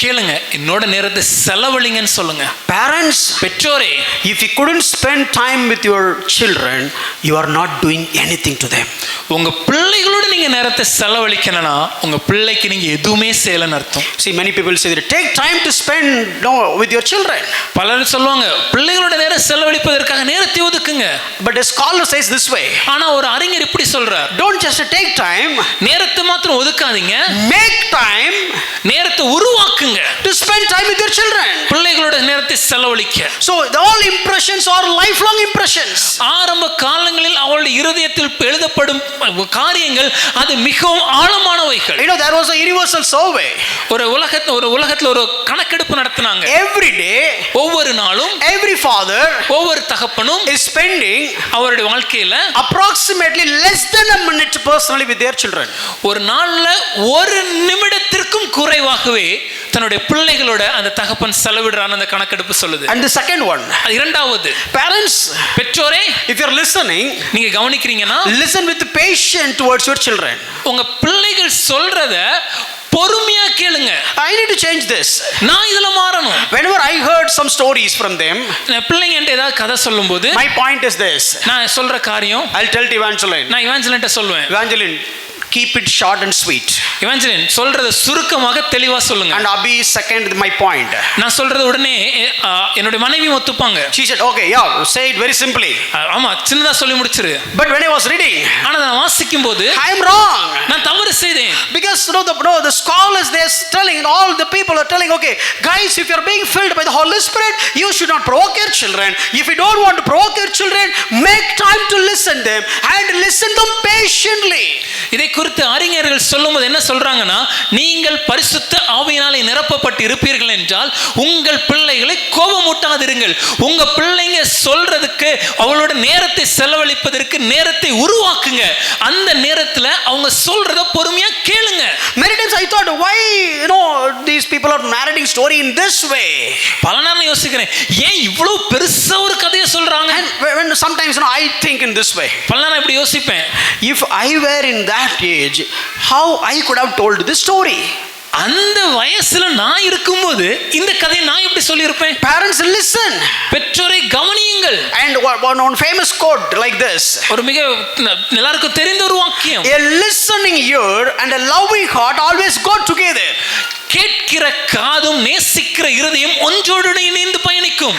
கேளுங்க, என்னோட நேரத்தை செலவழிங்கன்னு சொல்லுங்க. Parents, பெற்றோரே, if you couldn't spend time with your children, you are not doing anything to them. உங்க பிள்ளைகளோட நீங்க நேரத்தை செலவழிக்கணும்னா உங்க பிள்ளைக்கு நீங்க எதுவுமே செய்யலன்னு அர்த்தம். See, many people say that take time to spend with your children. பலர் சொல்லுவாங்க பிள்ளைகளோட நேரம் செலவழிப்பதற்காக நேரத்தை ஒதுக்குங்க. But a scholar says this way. ஆனா ஒரு அறிஞர் இப்படி சொல்றார், Don't just take time, நேரத்தை மாத்திரம் ஒதுக்காதீங்க, make time, நேரத்தை உருவாக்குங்க to spend time with your children. பிள்ளைகளோட நேரத்தை செலவழிக்க. So all impressions are lifelong impressions. ஆரம்ப காலங்களில் அவளுடைய இருதயத்தில் எழுதப்படும் காரியங்கள் அது மிகவும் ஆழமானவைகள். You know, there was a universal survey. ஒரு உலகத்துல ஒரு கணக்கெடுப்பு நடத்தினாங்க. Every day, ஒவ்வொரு நாளும் every father ஒவ்வொரு தகப்பனும் is spending அவருடைய வாழ்க்கையில approximately less than a minute personally with their children. ஒரு நாள்ல ஒரு நிமிடத்திற்கும் குறைவாகவே தன்னுடைய பிள்ளைகளோட அந்த தகப்பன் செலவிடுறான்னு அந்த கணக்கெடுப்பு சொல்லுது. And the second one, இரண்டாவது, parents, பெற்றோரே, if you're listening, நீங்க கவனிக்கிறீங்கன்னா listen with patience towards your children. உங்க பிள்ளைகள் சொல்றத பொறுமையா கேளுங்க. I need to change this. நான் இதுல மாறணும். Whenever I heard some stories from them, பிள்ளைங்க என்கிட்ட ஏதாவது கதை சொல்லும்போது my point is this. நான் சொல்ற காரியம், I'll tell to Evangeline. நான் இவாஞ்சலின்ட்ட சொல்லுவேன், Evangeline, keep it short and sweet. Evangeline சொல்றத சுருக்கமாக தெளிவா சொல்லுங்க. And Abhi second my point. நான் சொல்றது உடனே என்னோட மனைவி ஒத்துப்பாங்க. She said, okay, yeah, say it very simply. ஆமா, சின்னதா சொல்லி முடிச்சிரு. But when I was reading, ஆனா நான் வாசிக்கும் போது I am wrong. நான் தவறு செய்தேன். Because the scholars, they are telling, all the people are telling, okay, guys, if you are being filled by the Holy Spirit, you should not provoke your children. If you don't want to provoke your children, make time to listen them and listen them patiently. இதை குறித்து அறிஞர்கள் சொல்லும்போது என்ன சொல்றாங்கன்னா, நீங்கள் பரிசுத்த ஆவியினாலே நிரப்பப்பட்டு இருப்பீர்கள் என்றால் உங்கள் பிள்ளைகளை கோபமூட்டாதிருங்கள். உங்க பிள்ளைங்க சொல்றதுக்கு அவளோட நேரத்தை செலவழிப்பதற்கு நேரத்தை உருவாக்குங்க. அந்த நேரத்துல அவங்க சொல்றத பொறுமையா கேளுங்க. Many times I thought, why these people are narrating story in this way? பல நேரம் யோசிக்கிறேன், ஏன் இவ்வளவு பெருசா ஒரு கதையை சொல்றாங்க. And when sometimes I think in this way. பல நேரம் இப்படி யோசிப்பேன், if I were in that age, how I could have told this story? அந்த வயசுல நான் இருக்கும்போது இந்த கதையை நான் எப்படி சொல்லியிருப்பேன்? Parents, listen. பெற்றோரை கவனியுங்கள். And one famous quote like this. ஒரு மிக எல்லாருக்கும் தெரிந்த ஒரு வாக்கியம், a listening ear and a loving heart always go together. கேட்கிற காதும் நேசிக்கிற இருதயம் ஒன்றோடு இணைந்து பயணிக்கும்.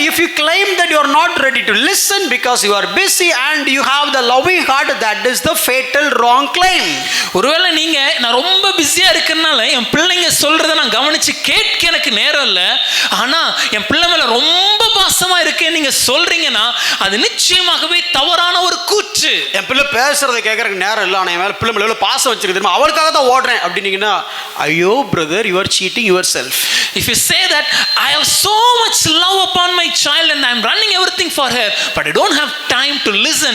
If you claim that you are not ready to listen because you are busy and you have the loving heart, that is the fatal wrong claim. ஒருவேளை நீங்க நான் ரொம்ப பிஸியா இருக்கறனால என் பிள்ளைங்க சொல்றத நான் கவனிச்சு கேட்க எனக்கு நேரம் இல்ல, ஆனா என் பிள்ளை மேல ரொம்ப பாசமா இருக்கேன்னு நீங்க சொல்றீங்கன்னா அது நிச்சயமாகவே தவறான ஒரு கூற்று. என் பிள்ளை பேசுறதை கேட்கறதுக்கு நேரம் இல்லை, ஆனால் என் மேலே பிள்ளை மேலே எவ்வளோ பாசம் வச்சிருக்கு தெரியுமா, அவளுக்காக தான் ஓடுறேன் அப்படின்னீங்கன்னா, ஐயோ brother, you are cheating yourself. If you say that I have so much love upon my child and I am running everything for her, but I don't have time to listen,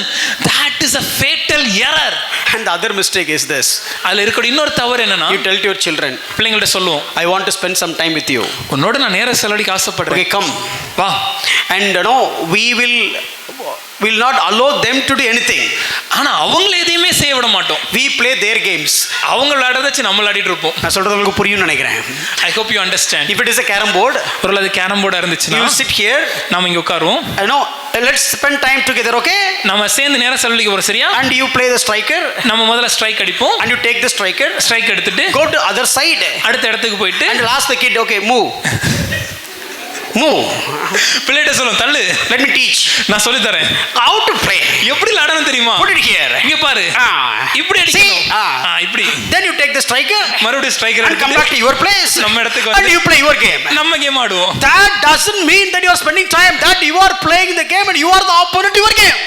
that is a fatal error. And the other mistake is this. அதுல இருக்கிற இன்னொரு தவறு என்னன்னா, You tell to your children, பிள்ளைங்கள்ட்ட சொல்லுவோம், I want to spend some time with you. உன்னோட நான் நேரம் செலவழிக்க ஆசைப்படுறேன். Okay, come. வா. And we will not allow them to do anything. ஆனா அவங்கள எதையுமே செய்ய விட மாட்டோம். We play their games. அவங்க விளையாடுறத வச்சு நம்ம விளையாடிட்டு இருப்போம். நான் சொல்றது உங்களுக்கு புரியும்னு நினைக்கிறேன். I hope you understand. If it is a carom board, ஒருவேளை அது கேரம் போர்டா இருந்துச்சுன்னா, you sit here. நாம இங்க உட்காருவோம். Let's spend time together, okay? நாம சேர்ந்து நேரம் செலவழிக்க போறோம், சரியா? And you play the striker. நம்ம முதல்ல ஸ்ட்ரைக் அடிப்போம். And you take the striker. Strike எடுத்துட்டு Go to other side. அடுத்த இடத்துக்கு போயிட்டு And ask the kid, okay, move. Move. பிள்ளைகிட்ட சொல்லுங்க, தள்ளு. Let me teach. நான் சொல்லி தரேன். How to play. எப்படி விளையாடணும் தெரியுமா? Put it here. இங்க பாரு. இப்படி அடிக்கணும். இப்படி. Then you take the striker. மறுபடியும் striker And come back to your place. நம்ம இடத்துக்கு And you play your game. நம்ம கேம் ஆடுவோம். That doesn't mean that you are spending time. That you are playing the game and you are the opponent to your game.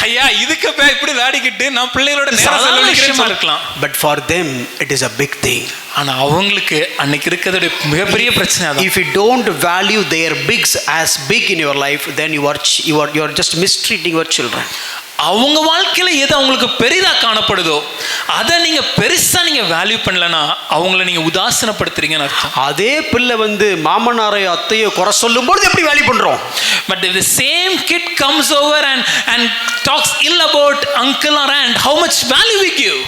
ஐயா, இதுக்கு இப்படி விளையாடிக்கிட்டு நான் பிள்ளைகளோட நேரம் செலவழிக்கிறேன்னு இருக்கலாம். But for them it is a big thing. ஆனா அவங்களுக்கு அன்னைக்கு இருக்கிறது மிகப்பெரிய பிரச்சனை அதான். If you don't value their bigs as big in your life, then you are just mistreating your children. அவங்க வாழ்க்கையில எது அவங்களுக்கு பெரிதா காணப்படுதோ அதை நீங்க பெருசா நீங்க வேல்யூ பண்ணலனா அவங்கள நீங்க உதாசீனப்படுத்துறீங்கன்னு அர்த்தம். அதே பிள்ளை மாமனாரையோ அத்தையோ குறை சொல்லும்போது எப்படி வேல்யூ பண்றோம்? But if the same kid comes over and talks ill about uncle or aunt, how much value we give?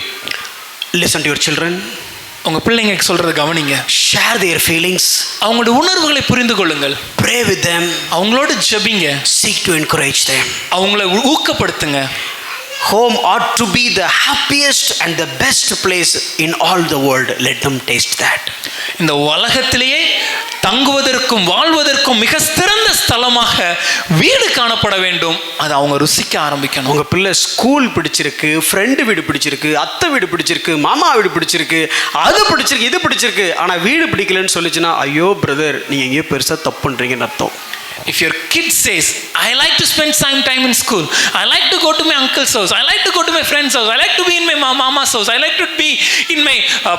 Listen to your children. உங்க பிள்ளைங்க சொல்றத கவனிங்க. Share their feelings. அவங்களோட உணர்வுகளை புரிந்து கொள்ளுங்கள். Pray with them. அவங்களோட ஜெபிங்க. Seek to encourage them. அவங்கள ஊக்கப்படுத்துங்க. Home ought to be the happiest and the best place in all the world. Let them taste that. இந்த உலகத்திலேயே தங்குவதற்கும் வாழ்வதற்கும் மிக சிறந்த ஸ்தலமாக வீடு காணப்பட வேண்டும். அதை அவங்க ருசிக்க ஆரம்பிக்கணும். உங்க பிள்ளை ஸ்கூல் பிடிச்சிருக்கு, ஃப்ரெண்டு வீடு பிடிச்சிருக்கு, அத்தை வீடு பிடிச்சிருக்கு, மாமா வீடு பிடிச்சிருக்கு, அது பிடிச்சிருக்கு, இது பிடிச்சிருக்கு, ஆனா வீடு பிடிக்கலன்னு சொல்லிச்சுன்னா, ஐயோ பிரதர், நீங்க எங்கேயோ பெருசா தப்பு பண்றீங்கன்னு அர்த்தம். If your kid says, I like to spend some time in school, I like to go to my uncle's house, I like to go to my friend's house, I like to be in my mama's house, I like to be in my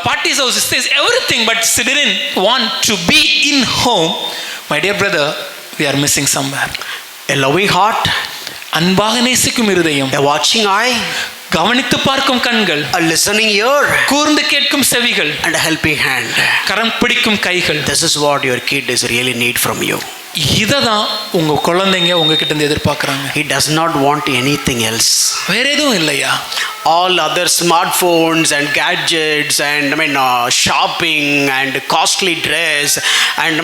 party's house, it says everything, but she didn't want to be in home, my dear brother, we are missing somewhere. A loving heart, அன்பாக நேசிக்கும் இருதயம், a watching eye, கவனித்து பார்க்கும் கண்கள், a listening ear, கூர்ந்து கேட்கும் செவிகள், and a helping hand. கரம் பிடிக்கும் கைகள். This is what your kid is really need from you. இததான் உங்க குழந்தைங்க உங்ககிட்ட இருந்து எதிர்பார்க்கறாங்க. He does not want anything else. வேற எதுவும் இல்லையா? All other smartphones and gadgets and shopping and costly dress and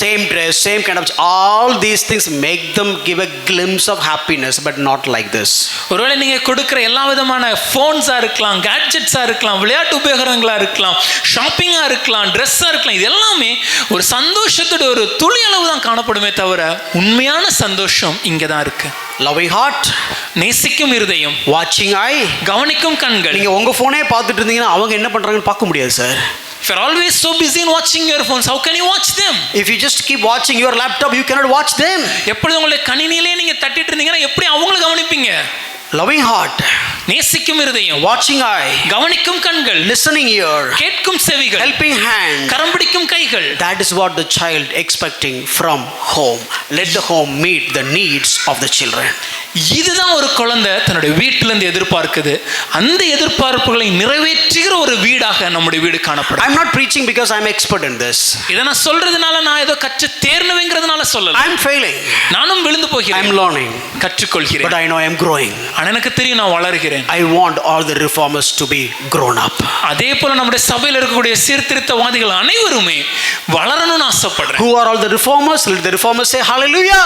same dress, same kind of, all these things make them give a glimpse of happiness, but not like this. ஒருவேளை நீங்க கொடுக்கிற எல்லா விதமான போன்ஸா இருக்கலாம், கேட்ஜெட்ஸா இருக்கலாம், விளையாட்டு உபகரணங்களா இருக்கலாம், ஷாப்பிங்கா இருக்கலாம், ட்ரெஸ்ஸா இருக்கலாம், இது எல்லாமே ஒரு சந்தோஷத்தோட ஒரு துளி அளவு தான் காணப்படுமே தவிர உண்மையான சந்தோஷம் இங்க தான் இருக்கு. Loving heart, நேசிக்கும் இருதயம், watching eye, கவனிக்கும் கண்கள். நீங்க உங்க போனே பார்த்துட்டு இருந்தீங்கன்னா அவங்க என்ன பண்றாங்கன்னு பார்க்க முடியாது sir. If you're always so busy in watching your phones, how can you watch them? If you just keep watching your laptop, you cannot watch them. எப்பொழுது உங்களுடைய கணினியிலே நீங்க தட்டிட்டு இருந்தீங்கன்னா எப்படி அவங்கள கவனிப்பீங்க? Loving heart, நேசிக்கும் இருதயம், watching eye, கவனிக்கும் கண்கள், listening ear, கேட்கும் செவிகள், helping hand, கரம் பிடிக்கும் கைகள். That is what the child expecting from home. Let the home meet the needs of the children. இதுதான் ஒரு குழந்தை தன்னுடைய வீட்டில இருந்து எதிர்பார்க்குது. அந்த எதிர்பார்ப்புகளை நிறைவேற்றுகிற ஒரு வீடாக நம்முடைய வீடு காணப்படும். I'm not preaching because I'm expert in this. இத நான் சொல்றதுனால நான் ஏதோ கற்று தேர்னவேங்கிறதுனால சொல்லல. I'm failing. நானும் விழுந்து போகிறேன். I'm learning. கற்றுக்கொள்கிறேன். But I know I'm growing. ஆனா எனக்கு தெரியும் நான் வளர்கிறேன். I want all the reformers to be grown up. அதே போல நம்முடைய சபையில் இருக்கக்கூடிய சீர்திருத்தவாதிகள் அனைவருமே வளரணும்னு ஆசைப்படுறேன். Who are all the reformers? Let the reformers say hallelujah.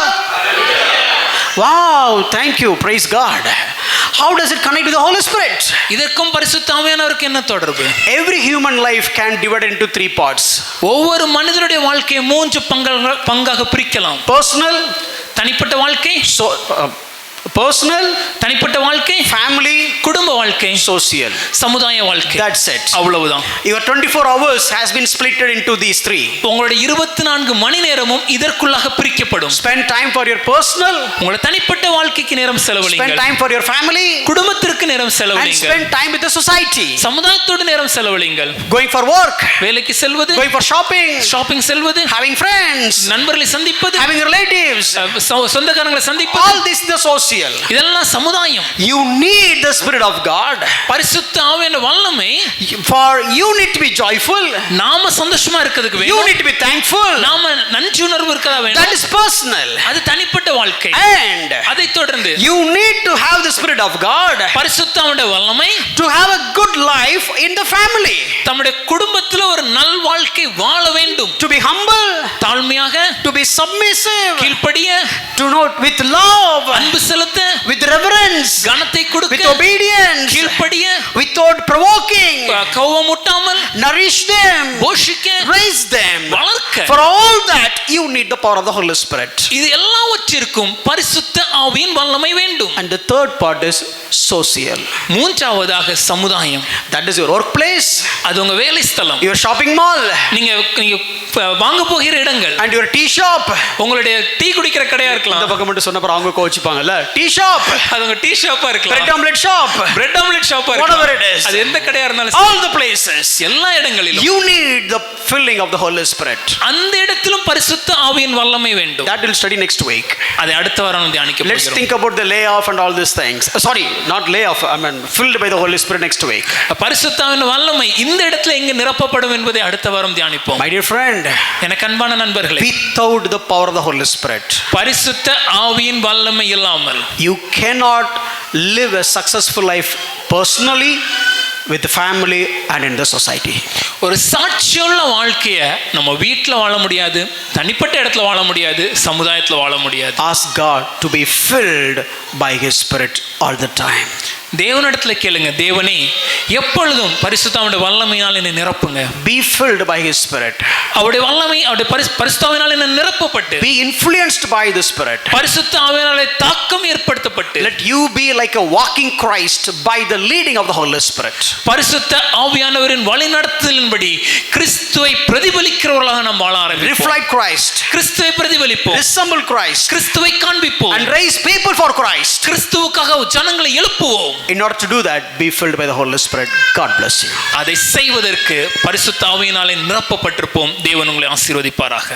Wow, thank you, praise God. How does it connect to the Holy Spirit? இதற்கும் பரிசுத்த ஆவியானவருக்கு என்ன தொடர்பு? Every human life can divide into 3 parts. ஒவ்வொரு மனிதனுடைய வாழ்க்கையை 3 பங்காக பிரிக்கலாம். Personal, தனிப்பட்ட வாழ்க்கை, Personal, தனிப்பட்ட வாழ்க்கை, family, குடும்ப வாழ்க்கை, social. சமுதாய வாழ்க்கை. That's it. அவ்வளவுதான். Your 24 hours has been split into these three. உங்களுடைய 24 மணி நேரமும் இதற்குள்ளாக பிரிக்கப்படும். Spend time for your personal, உங்களுடைய தனிப்பட்ட வாழ்க்கைக்கு நேரம் செலவழிங்கள். spend time for your family, குடும்பத்திற்கு நேரம் and செலவழிங்கள். spend time with the society. சமுதாயத்தோடு நேரம் செலவழிங்கள். Going for work, வேலைக்கு செல்வது, going for shopping, ஷாப்பிங் செல்வது, having friends, நண்பர்களை சந்திப்பது, having relatives. சொந்தக்காரங்களை சந்திப்பது, All this is the social. இதெல்லாம் சமுதாயம். You need the Spirit of God. பரிசுத்த ஆவியின் வல்லமை, For you need to be joyful. நாம சந்தோஷமா இருக்கிறதுக்கு You வேணும். need to be thankful. நாம நன்றி உணர்வு இருக்கதா That வேணும். is personal. அது தனிப்பட்ட வாழ்க்கை. And அதை தொடர்ந்து you need to have the Spirit of God பரிசுத்த ஆவியின் வல்லமை to have a good life in the family. தம்முடைய குடும்பத்துல ஒரு நல் வாழ்க்கை வாழ வேண்டும். To be humble, தாழ்மையாக, to be submissive, கீழ்ப்படிய, to know with love, அன்பு செலுத்த, with reverence, கனத்தை with கொடுக்க, obedience, கீழ்ப்படிய, without provoking, கோபமூட்டாமல், nourish them, போஷிக்க, raise them. வளர்க்க. For all that you need the power of the Holy Spirit. இது எல்லாவற்றிற்கும் பரிசுத்த ஆவியின் வல்லமை வேண்டும். And the third part is social. மூன்றாவதாக சமுதாயம். That is your workplace, அது உங்க வேலை ஸ்தலம், your shopping mall, நீங்க நீங்க வாங்க போகிற இடங்கள், and your tea shop. உங்களுடைய டீ குடிக்கிற கடையா இந்த இருக்கலாம், பக்கம் மட்டும் சொன்ன அப்புறம் அவங்க கோச்சிப்பாங்கல்ல. Tea shop, அது உங்க டீ ஷாப்பா bread இருக்கலாம், omelette shop, பிரெட் ஆம்லெட் ஷாப்பா whatever இருக்கலாம், it is. அது எந்த கடையா இருந்தாலும் சரி, All the places. எல்லா இடங்களிலும் You need the filling of the Holy Spirit. அந்த இடத்திலும் பரிசுத்த ஆவியின் வல்லமை வேண்டும். That we'll study next week. அதை அடுத்த வாரம் தியானிக்க Let's போகிறோம். think about the layoff and all these things. Sorry, not layoff. I mean, filled by the Holy Spirit next week. பரிசுத்த ஆவியின் வல்லமை இந்த இடத்துல எங்க நிரப்பப்படும் என்பதை அடுத்த வாரம் தியானிப்போம். My dear friend, எனக்கு அன்பான நண்பர்களே, without the power of the Holy Spirit, பரிசுத்த ஆவியின் வல்லமை இல்லாமல் you cannot live a successful life personally, with the family and in the society. ஒரு சாட்சியுள்ள வாழ்க்கைய நம்ம வீட்டில் வாழ முடியாது, தனிப்பட்ட இடத்துல வாழ முடியாது, சமுதாயத்தில் வாழ முடியாது. Ask God to be filled by His Spirit all the time. தேவனிடத்துல கேளுங்க, தேவனே எப்பொழுதும் பரிசுத்தாவுடைய வல்லமையினால் என்னை நிரப்புங்க. Be filled by His Spirit. அவருடைய வல்லமை, அவருடைய பரிசுத்தாவினால் என்னை நிரப்பப்பட்டு, Be influenced by the Spirit. பரிசுத்த ஆவியினாலே தாக்கம் ஏற்படுத்தப்பட்டு, Let you be like a walking Christ by the leading of the Holy Spirit. பரிசுத்த ஆவியானவரின் வழிநடத்தலின்படி கிறிஸ்துவை பிரதிபலிக்கிறவர்களாக நாம் வாழ ஆரம்பிப்போம். Reflect Christ. கிறிஸ்துவை பிரதிபலிப்போம், Resemble Christ. கிறிஸ்துவை காண்பிப்போம், And raise people for Christ. கிறிஸ்துவுக்காக ஜனங்களை எழுப்புவோம். In order to do that, be filled by the Holy Spirit. God bless you. அதை செய்வதற்கு பரிசுத்த ஆவியினாலே நிரப்பப்பட்டிருப்போம். தேவன் உங்களை ஆசீர்வதிப்பாராக.